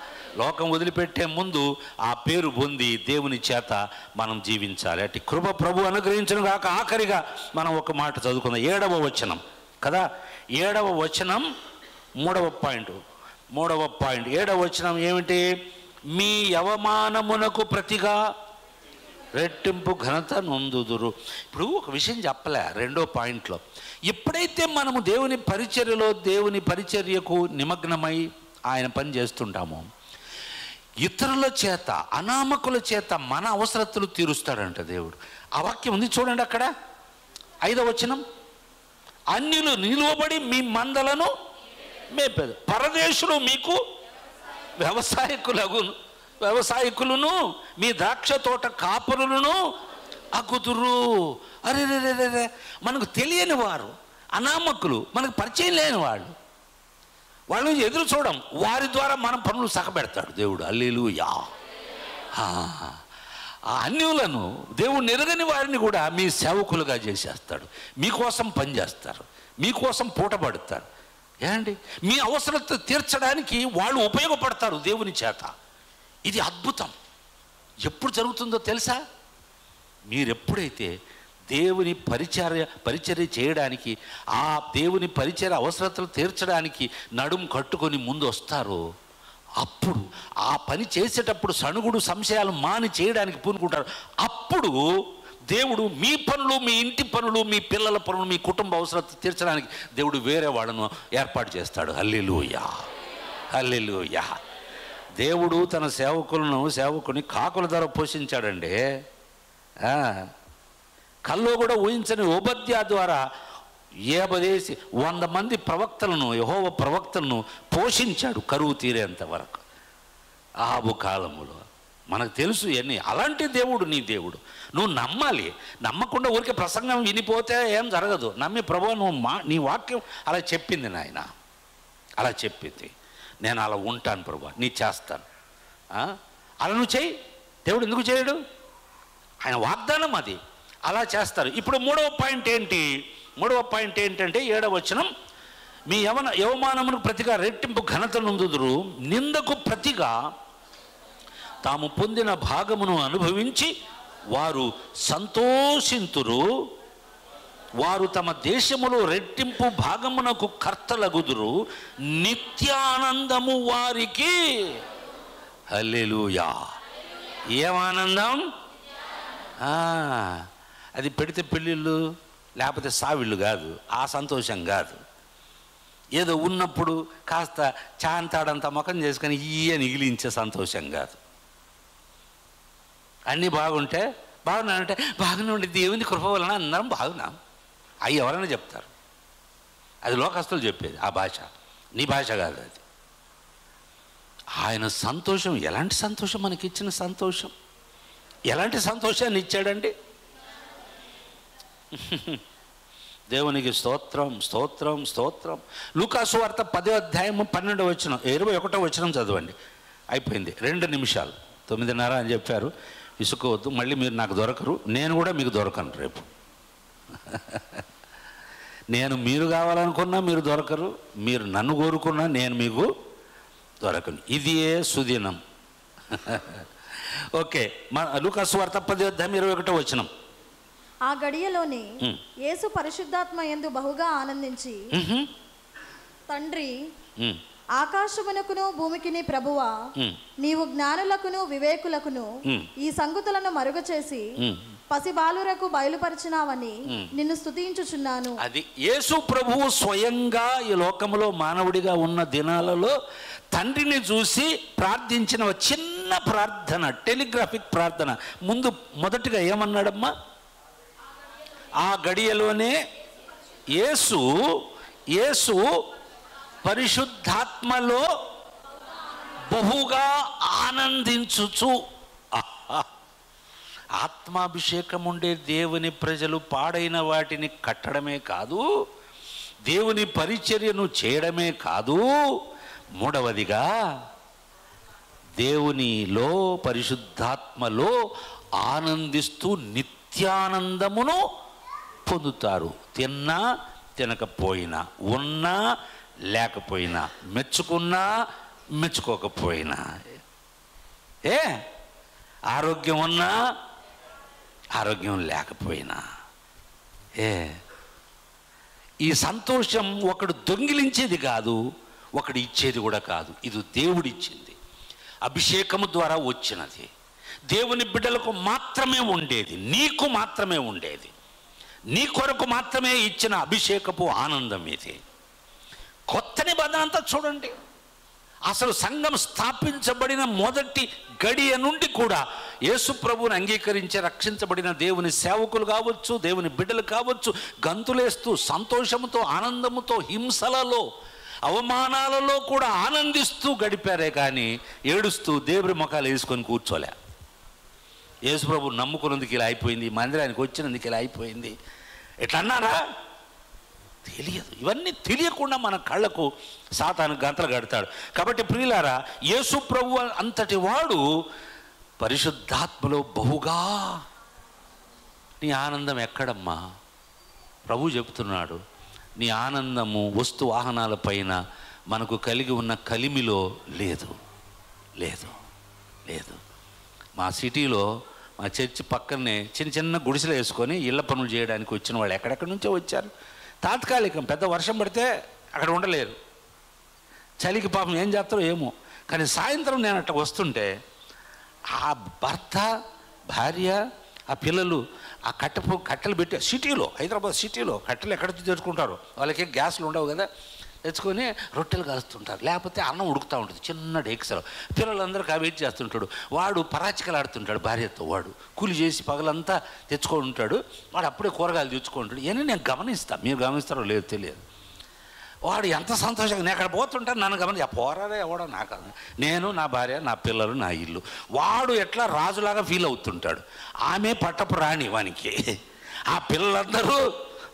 లోకం వదిలిపెట్టే ముందు ఆ పేరు పొంది దేవుని చేత మనం జీవించాలి. అటు కృప ప్రభు అనుగ్రహించను కాక. ఆఖరిగా మనం ఒక మాట చదువుకుందాం. 7వ వచనం కదా, 7వ వచనం 3వ పాయింట్. 7వ వచనం ఏమిటి? మీ అవమానమునకు ప్రతిగా రెట్టింపు ఘనత నొందుదురు. ఇప్పుడు ఒక విషయం చెప్పలే 2వ పాయింట్లో. ఎప్పుడైతే మనము దేవుని పరిచర్యలో, దేవుని పరిచర్యకు నిమగ్నమై ఆయన పని చేస్తుంటామో, ఇతరుల చేత, అనామకుల చేత మన అవసరతలు తీరుస్తాడంట దేవుడు. ఆ వాక్యం ఉంది చూడండి అక్కడ, 5వ వచనం. అన్యులు నిలువబడి మీ మందలను మేపేది, పరదేశులు మీకు వ్యవసాయకులను మీ ద్రాక్ష తోట కాపురులను అగుదురు. అరే రే, మనకు తెలియని వారు, అనామకులు, మనకు పరిచయం లేని వాళ్ళు, వాళ్ళు ఎదురు చూడం, వారి ద్వారా మనం పనులు సగబెడతాడు దేవుడు. హల్లెలూయా. ఆ అన్యులను, దేవుడు ఎరుగని వారిని కూడా మీ సేవకులుగా చేసేస్తాడు. మీకోసం పనిచేస్తారు, మీకోసం పూటపడతారు. ఏంటి, మీ అవసరత తీర్చడానికి వాళ్ళు ఉపయోగపడతారు దేవుని చేత. ఇది అద్భుతం. ఎప్పుడు జరుగుతుందో తెలుసా? మీరెప్పుడైతే దేవుని పరిచర్య చేయడానికి, ఆ దేవుని పరిచర్య అవసరతలు తీర్చడానికి నడుం కట్టుకొని ముందు వస్తారో, అప్పుడు ఆ పని చేసేటప్పుడు సణుగుడు సంశయాలు మాని చేయడానికి పూనుకుంటారు. అప్పుడు దేవుడు మీ పనులు, మీ ఇంటి పనులు, మీ పిల్లల పనులు, మీ కుటుంబ అవసరత తీర్చడానికి దేవుడు వేరే వాళ్ళను ఏర్పాటు చేస్తాడు. హల్లెలూయా, హల్లెలూయా. దేవుడు తన సేవకుని కాకుల ద్వారా పోషించాడండి. కల్లో కూడా ఊహించని ఓబద్యా ద్వారా 100 మంది ప్రవక్తలను, యెహోవా ప్రవక్తలను పోషించాడు కరువు తీరేంత వరకు ఆబు కాలములో. మనకు తెలుసు ఇవన్నీ. అలాంటి దేవుడు నీ దేవుడు. నువ్వు నమ్మాలి. నమ్మకుండా ఊరికే ప్రసంగం వినిపోతే ఏం జరగదు. నమ్మి ప్రభువా నీ వాక్యం అలా చెప్పింది నాయన, అలా చెప్పింది, నేను అలా ఉంటాను ప్రభువా, నీ చేస్తాను, అలా నువ్వు చెయ్యి. దేవుడు ఎందుకు చేయడు? ఆయన వాగ్దానం అది. అలా చేస్తారు. ఇప్పుడు మూడవ పాయింట్ ఏంటంటే 7వ వచనం, మీ యవమానమును ప్రతిగా రెట్టింపు ఘనత నొందుదురు, నిందకు ప్రతిగా తాము పొందిన భాగమును అనుభవించి వారు సంతోషింతురు. వారు తమ దేశములో రెట్టింపు భాగమునకు కర్తలగుదురు, నిత్యానందము వారికి. హల్లెలూయా. ఏమానందం? అది పెడితే పెళ్ళిళ్ళు లేకపోతే సావిళ్ళు కాదు, ఆ సంతోషం కాదు. ఏదో ఉన్నప్పుడు కాస్త చాంతాడంత ముఖం చేసుకొని అని ఇగిలించే సంతోషం కాదు. అన్నీ బాగుంటే బాగున్నానంటే బాగానే ఉండి దేవుని కృప వలన అందరం బాగున్నాం అవి ఎవరైనా చెప్తారు. అది లోకస్తులు చెప్పేది ఆ భాష, నీ భాష కాదు అది. ఆయన సంతోషం ఎలాంటి సంతోషం? మనకి ఇచ్చిన సంతోషం ఎలాంటి సంతోషాన్ని ఇచ్చాడండి? దేవునికి స్తోత్రం, స్తోత్రం, స్తోత్రం. లూకా సువార్త 10వ అధ్యాయము 12వ వచనం, 21వ వచనం చదవండి. అయిపోయింది, 2 నిమిషాలు. 9:30 అని చెప్పారు. ఇసుకోవద్దు, మళ్ళీ మీరు నాకు దొరకరు, నేను కూడా మీకు దొరకను రేపు. నేను మీరు కావాలనుకున్నా మీరు దొరకరు, మీరు నన్ను కోరుకున్నా నేను మీకు దొరకను. ఇదే సుదినం. ఓకే, లూకా సువార్త 10వ అధ్యాయం 21వ వచనం. ఆ గడియలోనే యేసు పరిశుద్ధాత్మ యందు బహుగా ఆనందించి, తండ్రి, ఆకాశమునకును భూమికిని ప్రభువా, నీవు జ్ఞానులకును వివేకులకును ఈ సంగతులను మరుగు చేసి పసిబాలురకు బయలుపరిచినావని నిన్ను స్తుతించుచున్నాను. అది యేసు ప్రభువు స్వయంగా ఈ లోకములో మానవుడిగా ఉన్న దినాలలో తండ్రిని చూసి ప్రార్థించిన చిన్న ప్రార్థన, టెలిగ్రాఫిక్ ప్రార్థన. మొదటిగా ఏమన్నాడమ్మా? ఆ గడియలోనే యేసు పరిశుద్ధాత్మలో బహుగా ఆనందించుచు. ఆత్మాభిషేకం ఉండే దేవుని ప్రజలు పాడైన వాటిని కట్టడమే కాదు, దేవుని పరిచర్యను చేయడమే కాదు, మూడవదిగా దేవునిలో పరిశుద్ధాత్మలో ఆనందిస్తూ నిత్యానందమును పొందుతారు. తిన్నా తినకపోయినా, ఉన్నా లేకపోయినా, మెచ్చుకున్నా మెచ్చుకోకపోయినా, ఆరోగ్యం ఉన్నా ఆరోగ్యం లేకపోయినా, ఈ సంతోషం ఒకడు దొంగిలించేది కాదు, ఒకడు ఇచ్చేది కూడా కాదు. ఇది దేవుడిచ్చింది, అభిషేకము ద్వారా వచ్చినది, దేవుని బిడ్డలకు మాత్రమే ఉండేది, నీకు మాత్రమే ఉండేది, నీ కొరకు మాత్రమే ఇచ్చిన అభిషేకపు ఆనందం ఇది. కొత్త నిబంధన అంతా చూడండి. అసలు సంఘం స్థాపించబడిన మొదటి గడియ నుండి కూడా యేసు ప్రభువుని అంగీకరించి రక్షించబడిన దేవుని సేవకులు కావచ్చు, దేవుని బిడ్డలు కావచ్చు, గంతులేస్తూ సంతోషంతో, ఆనందముతో, హింసలలో, అవమానాలలో కూడా ఆనందిస్తూ గడిపారే కానీ ఏడుస్తూ దేవుడి ముఖాలు వేసుకొని కూర్చోలే. యేసు ప్రభు నమ్ముకున్నందుకు ఇలా అయిపోయింది, మందిరానికి వచ్చినందుకు ఇలా అయిపోయింది, ఎట్లా అన్నారా? తెలియదు. ఇవన్నీ తెలియకుండా మన కళ్ళకు సాతాను గంతలు కడతాడు. కాబట్టి ప్రియులారా, యేసు ప్రభు అంతటి వాడు పరిశుద్ధాత్మలో బహుగా. నీ ఆనందం ఎక్కడమ్మా? ప్రభు చెప్తున్నాడు, నీ ఆనందము వస్తు వాహనాల పైన మనకు కలిగి ఉన్న కలిమిలో లేదు, లేదు, లేదు. మా సిటీలో మా చర్చి పక్కనే చిన్న చిన్న గుడిసెలు వేసుకొని ఇళ్ల పనులు చేయడానికి వచ్చిన వాళ్ళు ఎక్కడెక్కడి నుంచో వచ్చారు. తాత్కాలికం, పెద్ద వర్షం పడితే అక్కడ ఉండలేరు, చలికి పాపం ఏం చేస్తారో ఏమో. కానీ సాయంత్రం నేను అట్లా వస్తుంటే ఆ భర్త, భార్య, ఆ పిల్లలు ఆ కట్టెలు పెట్టి సిటీలో, హైదరాబాద్ సిటీలో కట్టెలు ఎక్కడ తెచ్చుకుంటారు, వాళ్ళకి గ్యాస్లు ఉండవు కదా, తెచ్చుకొని రొట్టెలు కాలుస్తుంటారు. లేకపోతే అన్నం ఉడుకుతూ ఉంటుంది చిన్న డేక్సలో. పిల్లలందరికీ ఆ వెయిట్ చేస్తుంటాడు. వాడు పరాచికలు ఆడుతుంటాడు భార్యతో. వాడు కూలి చేసి పగలంతా తెచ్చుకొని ఉంటాడు. వాడు అప్పుడే కూరగాయలు తెచ్చుకుంటాడు. ఇవన్నీ నేను గమనిస్తాను, మీరు గమనిస్తారో లేదో తెలియదు. వాడు ఎంత సంతోషంగా, నేను అక్కడ పోతుంటాను, నన్ను గమనించి పోరాడే ఎవడో నాకు, నేను, నా భార్య, నా పిల్లలు, నా ఇల్లు. వాడు ఎట్లా రాజులాగా ఫీల్ అవుతుంటాడు. ఆమె పట్టపు రాణి వానికి. ఆ పిల్లలందరూ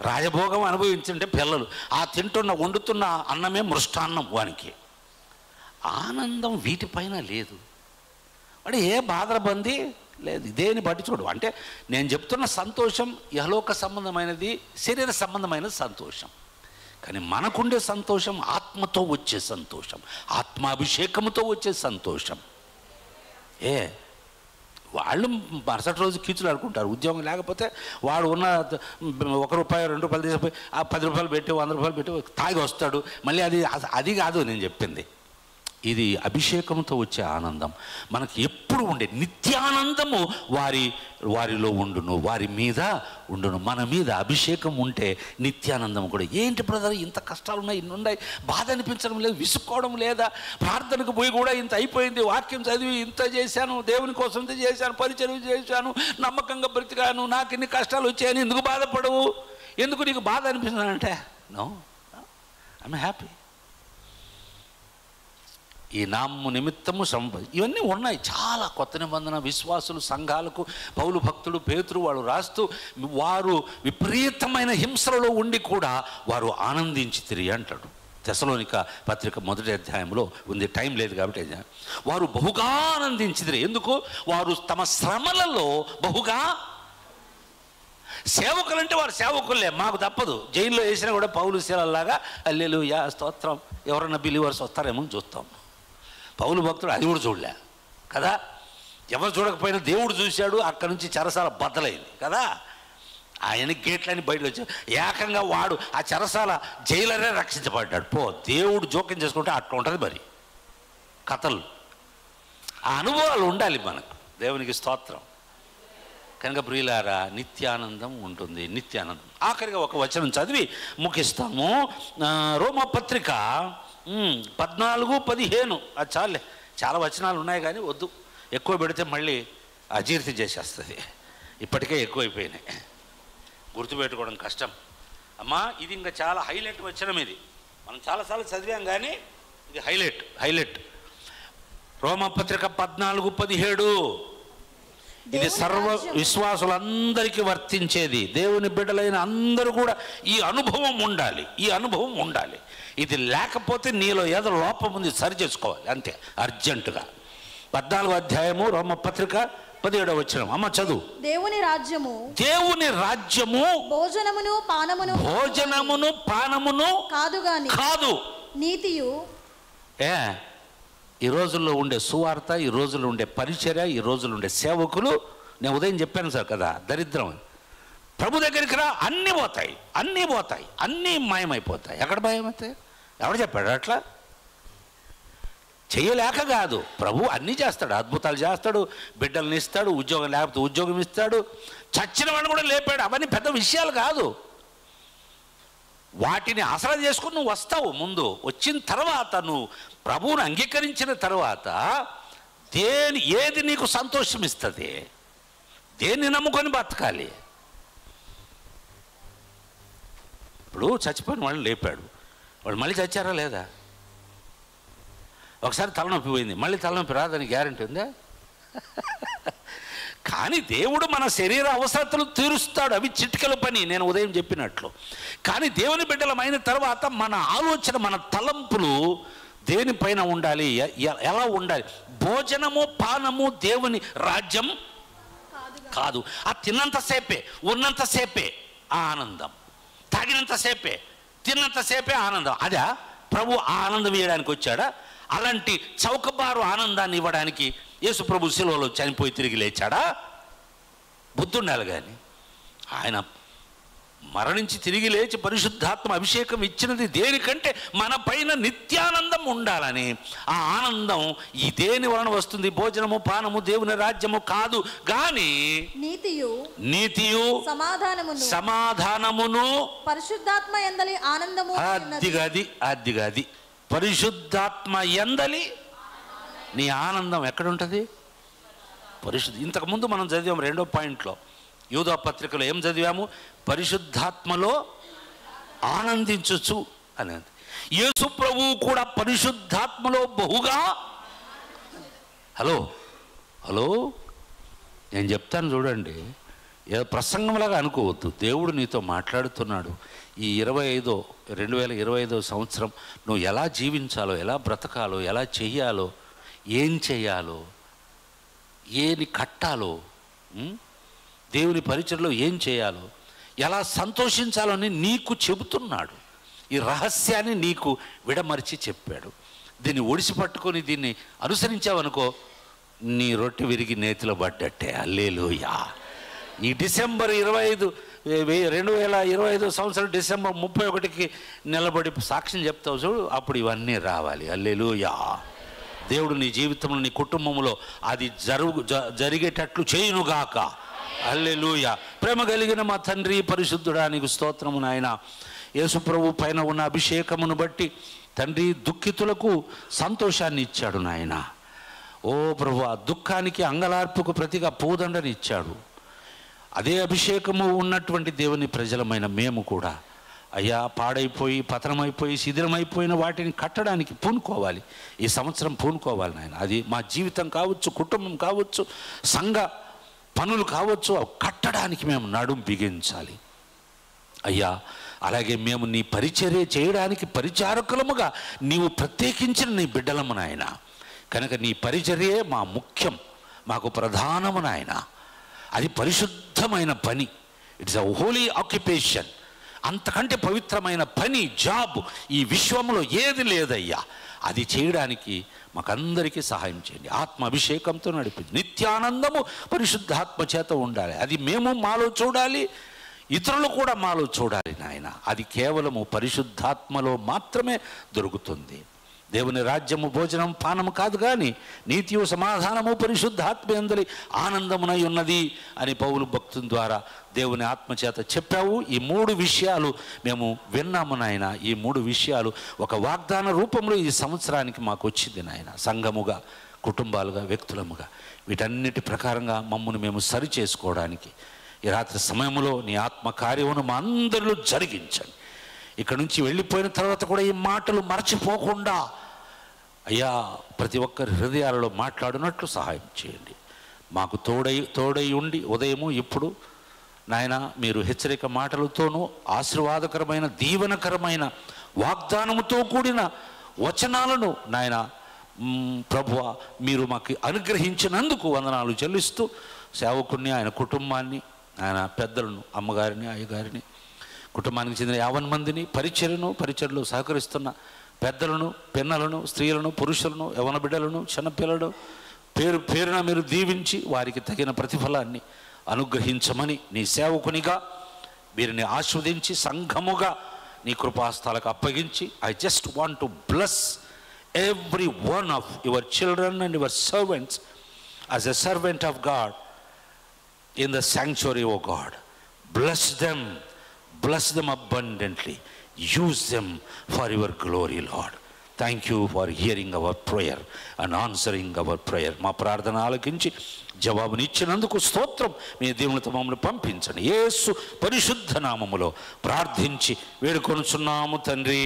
రాజభోగం అనుభవించుంటే పిల్లలు ఆ వండుతున్న అన్నమే మృష్టాన్నం వానికి. ఆనందం వీటిపైన లేదు. వాడు ఏ బాధబంది లేదు, దేని బట్టి చూడు. అంటే నేను చెప్తున్న సంతోషం యహలోక సంబంధమైనది, శరీర సంబంధమైన సంతోషం. కానీ మనకుండే సంతోషం ఆత్మతో వచ్చే సంతోషం, ఆత్మాభిషేకంతో వచ్చే సంతోషం. వాళ్ళు మరుసటి రోజు కీచులు ఆడుకుంటారు. ఉద్యోగం లేకపోతే వాడు ఉన్న ₹1 ₹2 తీసిపోయి ఆ ₹10 పెట్టి ₹100 పెట్టి తాగి వస్తాడు మళ్ళీ. అది కాదు నేను చెప్పింది. ఇది అభిషేకంతో వచ్చే ఆనందం. మనకి ఎప్పుడు ఉండే నిత్యానందము వారిలో ఉండును, వారి మీద ఉండును. మన మీద అభిషేకం ఉంటే నిత్యానందం కూడా. ఏంటి బ్రదర్ ఇంత కష్టాలు ఉన్నాయి, ఇన్ని ఉన్నాయి, బాధ అనిపించడం లేదు, విసుక్కోవడం లేదా, ప్రార్థనకు పోయి కూడా ఇంత అయిపోయింది, వాక్యం చదివి ఇంత చేశాను, దేవుని కోసం ఇంత చేశాను, పరిచయం చేశాను, నమ్మకంగా బ్రతికాను, నాకు ఇన్ని కష్టాలు వచ్చాయని ఎందుకు బాధపడవు, ఎందుకు నీకు బాధ అనిపిస్తుందంటే నో, ఐఎమ్ హ్యాపీ. ఈ నామము నిమిత్తము ఇవన్నీ ఉన్నాయి చాలా. కొత్త నిబంధన విశ్వాసులు, సంఘాలకు పౌలు భక్తుడు, పేతురు వాళ్ళు రాస్తూ వారు విపరీతమైన హింసలలో ఉండి కూడా వారు ఆనందించితిరి అంటాడు. తెసలోనిక పత్రిక 1వ అధ్యాయంలో ఉంది, టైం లేదు కాబట్టి. వారు బహుగా ఆనందించితిరి. ఎందుకు? వారు తమ శ్రమలలో బహుగా, సేవకులంటే వారు సేవకులే, మాకు తప్పదు. జైల్లో వేసినా కూడా పౌలు శీలలాగా హల్లెలూయా స్తోత్రం, ఎవరన్నా బిలీవర్స్ వస్తారేమో చూస్తాం. పౌలు భక్తుడు అది కూడా చూడలే కదా. ఎవరు చూడకపోయినా దేవుడు చూశాడు. అక్కడి నుంచి చెరసాల బద్దలైంది కదా. ఆయన గేట్లని బయటకు వచ్చాడు. ఏకంగా వాడు ఆ చెరసాల జైలరే రక్షించబడ్డాడు. దేవుడు జోక్యం చేసుకుంటే అట్లా ఉంటుంది మరి కథలు. ఆ అనుభవాలు ఉండాలి మనకు. దేవునికి స్తోత్రం. కనుక ప్రియులారా, నిత్యానందం ఉంటుంది, నిత్యానందం. ఆఖరిగా ఒక వచనం చదివి ముగిస్తాము. రోమపత్రిక 14-15. అది చాలే, చాలా వచనాలు ఉన్నాయి కానీ వద్దు, ఎక్కువ పెడితే మళ్ళీ అజీర్తి చేసేస్తుంది. ఇప్పటికే ఎక్కువైపోయినాయి, గుర్తుపెట్టుకోవడం కష్టం. అమ్మా ఇది ఇంకా చాలా హైలైట్ వచనం. ఇది మనం చాలాసార్లు చదివాం కానీ ఇది హైలైట్. రోమపత్రిక 14-17. ఇది సర్వ విశ్వాసులందరికీ వర్తించేది. దేవుని బిడ్డలైన అందరూ కూడా ఈ అనుభవం ఉండాలి. ఇది లేకపోతే నీలో ఏదో లోపం ఉంది, సరి చేసుకోవాలి అంతే అర్జెంటుగా. 14వ అధ్యాయము రోమపత్రిక 17వ వచనం. అమ్మ చదువు. దేవుని రాజ్యము భోజనమును పానమును కాదు నీతియు. ఈ రోజుల్లో ఉండే సువార్త, ఈ రోజుల్లో ఉండే పరిచర్య, ఈ రోజుల్లో ఉండే సేవకులు, నేను ఉదయం చెప్పాను సార్ కదా, దరిద్రం. ప్రభు దగ్గరికి రా, అన్నీ పోతాయి, అన్నీ మాయమైపోతాయి. ఎక్కడ మాయమవుతాయి? ఎవడు చెప్పాడు అట్లా? చేయలేక కాదు, ప్రభు అన్నీ చేస్తాడు, అద్భుతాలు చేస్తాడు, బిడ్డల్ని ఇస్తాడు, ఉద్యోగం లేకపోతే ఉద్యోగం ఇస్తాడు, చచ్చిన వాడిని కూడా లేపాడు. అవన్నీ పెద్ద విషయాలు కాదు. వాటిని ఆసరా చేసుకుని నువ్వు వస్తావు. ముందు వచ్చిన తర్వాత నువ్వు ప్రభువుని అంగీకరించిన తర్వాత ఏది నీకు సంతోషం ఇస్తుంది, దేన్ని నమ్ముకొని బతకాలి. ఇప్పుడు చచ్చిపోయిన వాళ్ళని లేపాడు, వాళ్ళు మళ్ళీ చచ్చారా లేదా? ఒకసారి తలనొప్పి పోయింది, మళ్ళీ తలనొప్పి రాదని గ్యారెంటీ ఉందా? కానీ దేవుడు మన శరీర అవసరతలు తీరుస్తాడు, అవి చిటికల పని, నేను ఉదయం చెప్పినట్లు. కానీ దేవుని బిడ్డలమైన తర్వాత మన ఆలోచన, మన తలంపులు దేనిపైన ఉండాలి, ఎలా ఉండాలి? భోజనము పానము దేవుని రాజ్యం కాదు. ఆ తిన్నంతసేపే, ఉన్నంతసేపే ఆనందం, తాగినంతసేపే, తిన్నంతసేపే ఆనందం. అదా ప్రభు ఆనందం ఇవ్వడానికి వచ్చాడా? అలాంటి చౌకబారు ఆనందాన్ని ఇవ్వడానికి యేసు ప్రభు శిలువలో చనిపోయి తిరిగి లేచాడా? బుద్ధి ఉండాలి. కానీ ఆయన మరణించి తిరిగి లేచి పరిశుద్ధాత్మ అభిషేకం ఇచ్చినది దేనికంటే మన పైన నిత్యానందం ఉండాలని. ఆ ఆనందం ఈ దేని వలన వస్తుంది? భోజనము పానము దేవుని రాజ్యము కాదు, కానీ నీతియు సమాధానమును పరిశుద్ధాత్మ యందలి ఆనందము. అద్దిగది పరిశుద్ధాత్మ యందలి నీ ఆనందం ఎక్కడుంటుంది? ఇంతకుముందు మనం చదివాము 2వ పాయింట్లో, యూదా పత్రికలో ఏం చదివాము? పరిశుద్ధాత్మలో ఆనందించచ్చు అనేది. యేసు ప్రభువు కూడా పరిశుద్ధాత్మలో బహుగా. హలో నేను చెప్తాను చూడండి, ఏదో ప్రసంగంలాగా అనుకోవద్దు. దేవుడు నీతో మాట్లాడుతున్నాడు. ఈ 2025 సంవత్సరం నువ్వు ఎలా జీవించాలో, ఎలా బ్రతకాలో, ఎలా చెయ్యాలో, ఏం చెయ్యాలో, ఏని కట్టాలో, దేవుని పరిచర్లో ఏం చేయాలో, ఎలా సంతోషించాలని నీకు చెబుతున్నాడు. ఈ రహస్యాన్ని నీకు విడమరిచి చెప్పాడు. దీన్ని ఒడిసి పట్టుకొని దీన్ని అనుసరించావనుకో, నీ రొట్టె విరిగి నేతిలో పడ్డట్టే. హల్లెలూయా. ఈ డిసెంబర్ 2025 సంవత్సరం డిసెంబర్ 31కి నిలబడి సాక్ష్యం చెప్తావు చూడు, అప్పుడు ఇవన్నీ రావాలి. హల్లెలూయా. దేవుడు నీ జీవితంలో, నీ కుటుంబంలో అది జరిగేటట్లు చేయునుగాక. హల్లెలూయా. ప్రేమ కలిగిన మా తండ్రి పరిశుద్ధుడానికి స్తోత్రము నాయన. యేసుప్రభు పైన ఉన్న అభిషేకమును బట్టి తండ్రి దుఃఖితులకు సంతోషాన్ని ఇచ్చాడు నాయన. ఓ ప్రభు, ఆ దుఃఖానికి అంగలార్పుకు ప్రతిగా పూదండని ఇచ్చాడు. అదే అభిషేకము ఉన్నటువంటి దేవుని ప్రజలమైన మేము కూడా అయ్యా, పాడైపోయి పతనమైపోయి శిథిలమైపోయిన వాటిని కట్టడానికి పూనుకోవాలి. ఈ సంవత్సరం పూనుకోవాలి నాయన. అది మా జీవితం కావచ్చు, కుటుంబం కావచ్చు, సంఘ పనులు కావచ్చు, కట్టడానికి మేము నడుం బిగించాలి అయ్యా. అలాగే మేము నీ పరిచర్య చేయడానికి పరిచారకులముగా నీవు ప్రత్యేకించిన నీ బిడ్డలము నాయన. కనుక నీ పరిచర్యే మా ముఖ్యం, మాకు ప్రధానము నాయన. అది పరిశుద్ధమైన పని. It's a holy occupation. అంతకంటే పవిత్రమైన పని, జాబ్ ఈ విశ్వంలో ఏది లేదయ్యా. అది చేయడానికి మాకందరికీ సహాయం చేయండి. ఆత్మ అభిషేకంతో నడిపించి నిత్యానందము పరిశుద్ధాత్మ చేత ఉండాలి. అది మేము మాలో చూడాలి, ఇతరులు కూడా మాలో చూడాలి నాయన. అది కేవలము పరిశుద్ధాత్మలో మాత్రమే దొరుకుతుంది. దేవుని రాజ్యము భోజనం పానము కాదు, కానీ నీతియు సమాధానము పరిశుద్ధాత్మ యందలి ఆనందమునై ఉన్నది అని పౌలు భక్తుని ద్వారా దేవుని ఆత్మచేత చెప్పావు. ఈ 3 విషయాలు మేము విన్నాము నాయన. ఈ 3 విషయాలు ఒక వాగ్దాన రూపంలో ఈ సంవత్సరానికి మాకు వచ్చింది నాయన. సంఘముగా, కుటుంబాలుగా, వ్యక్తులముగా వీటన్నిటి ప్రకారంగా మమ్మల్ని మేము సరి చేసుకోవడానికి ఈ రాత్రి సమయంలో నీ ఆత్మ కార్యమును మా అందరిలో జరిగించండి. ఇక్కడ నుంచి వెళ్ళిపోయిన తర్వాత కూడా ఈ మాటలు మరచిపోకుండా అయ్యా ప్రతి ఒక్కరి హృదయాలలో మాట్లాడినట్లు సహాయం చేయండి. మాకు తోడై ఉండి ఉదయము ఇప్పుడు నాయన మీరు హెచ్చరిక మాటలతోనూ ఆశీర్వాదకరమైన దీవెనకరమైన వాగ్దానముతో కూడిన వచనాలను నాయన ప్రభువా మీరు మాకు అనుగ్రహించినందుకు వందనాలు చెల్లిస్తూ సేవకుడిని, ఆయన కుటుంబాన్ని, ఆయన పెద్దలను, అమ్మగారిని, అయ్యగారిని, కుటుంబానికి చెందిన 50 మందిని, పరిచర్లో సహకరిస్తున్న పెద్దలను, పిన్నలను, స్త్రీలను, పురుషులను, యవన బిడ్డలను, చిన్నపిల్లలను పేరున మీరు దీవించి వారికి తగిన ప్రతిఫలాన్ని అనుగ్రహించమని నీ సేవకునిగా వీరిని ఆస్వాదించి సంఘముగా నీ కృపాస్థాలకు అప్పగించి I just want to bless every one of your children and your servants as a servant of God in the sanctuary, O God. Bless them abundantly. Use them for your glory, Lord. Thank you for hearing our prayer and answering our prayer. మా ప్రార్థన ఆలకించి జవాబునిచ్చినందుకు స్తోత్రం. మీ దేవునితో మమ్మల్ని పంపించండి. యేసు పరిశుద్ధ నామములో ప్రార్థించి వేడుకొనుచున్నాము తండ్రి.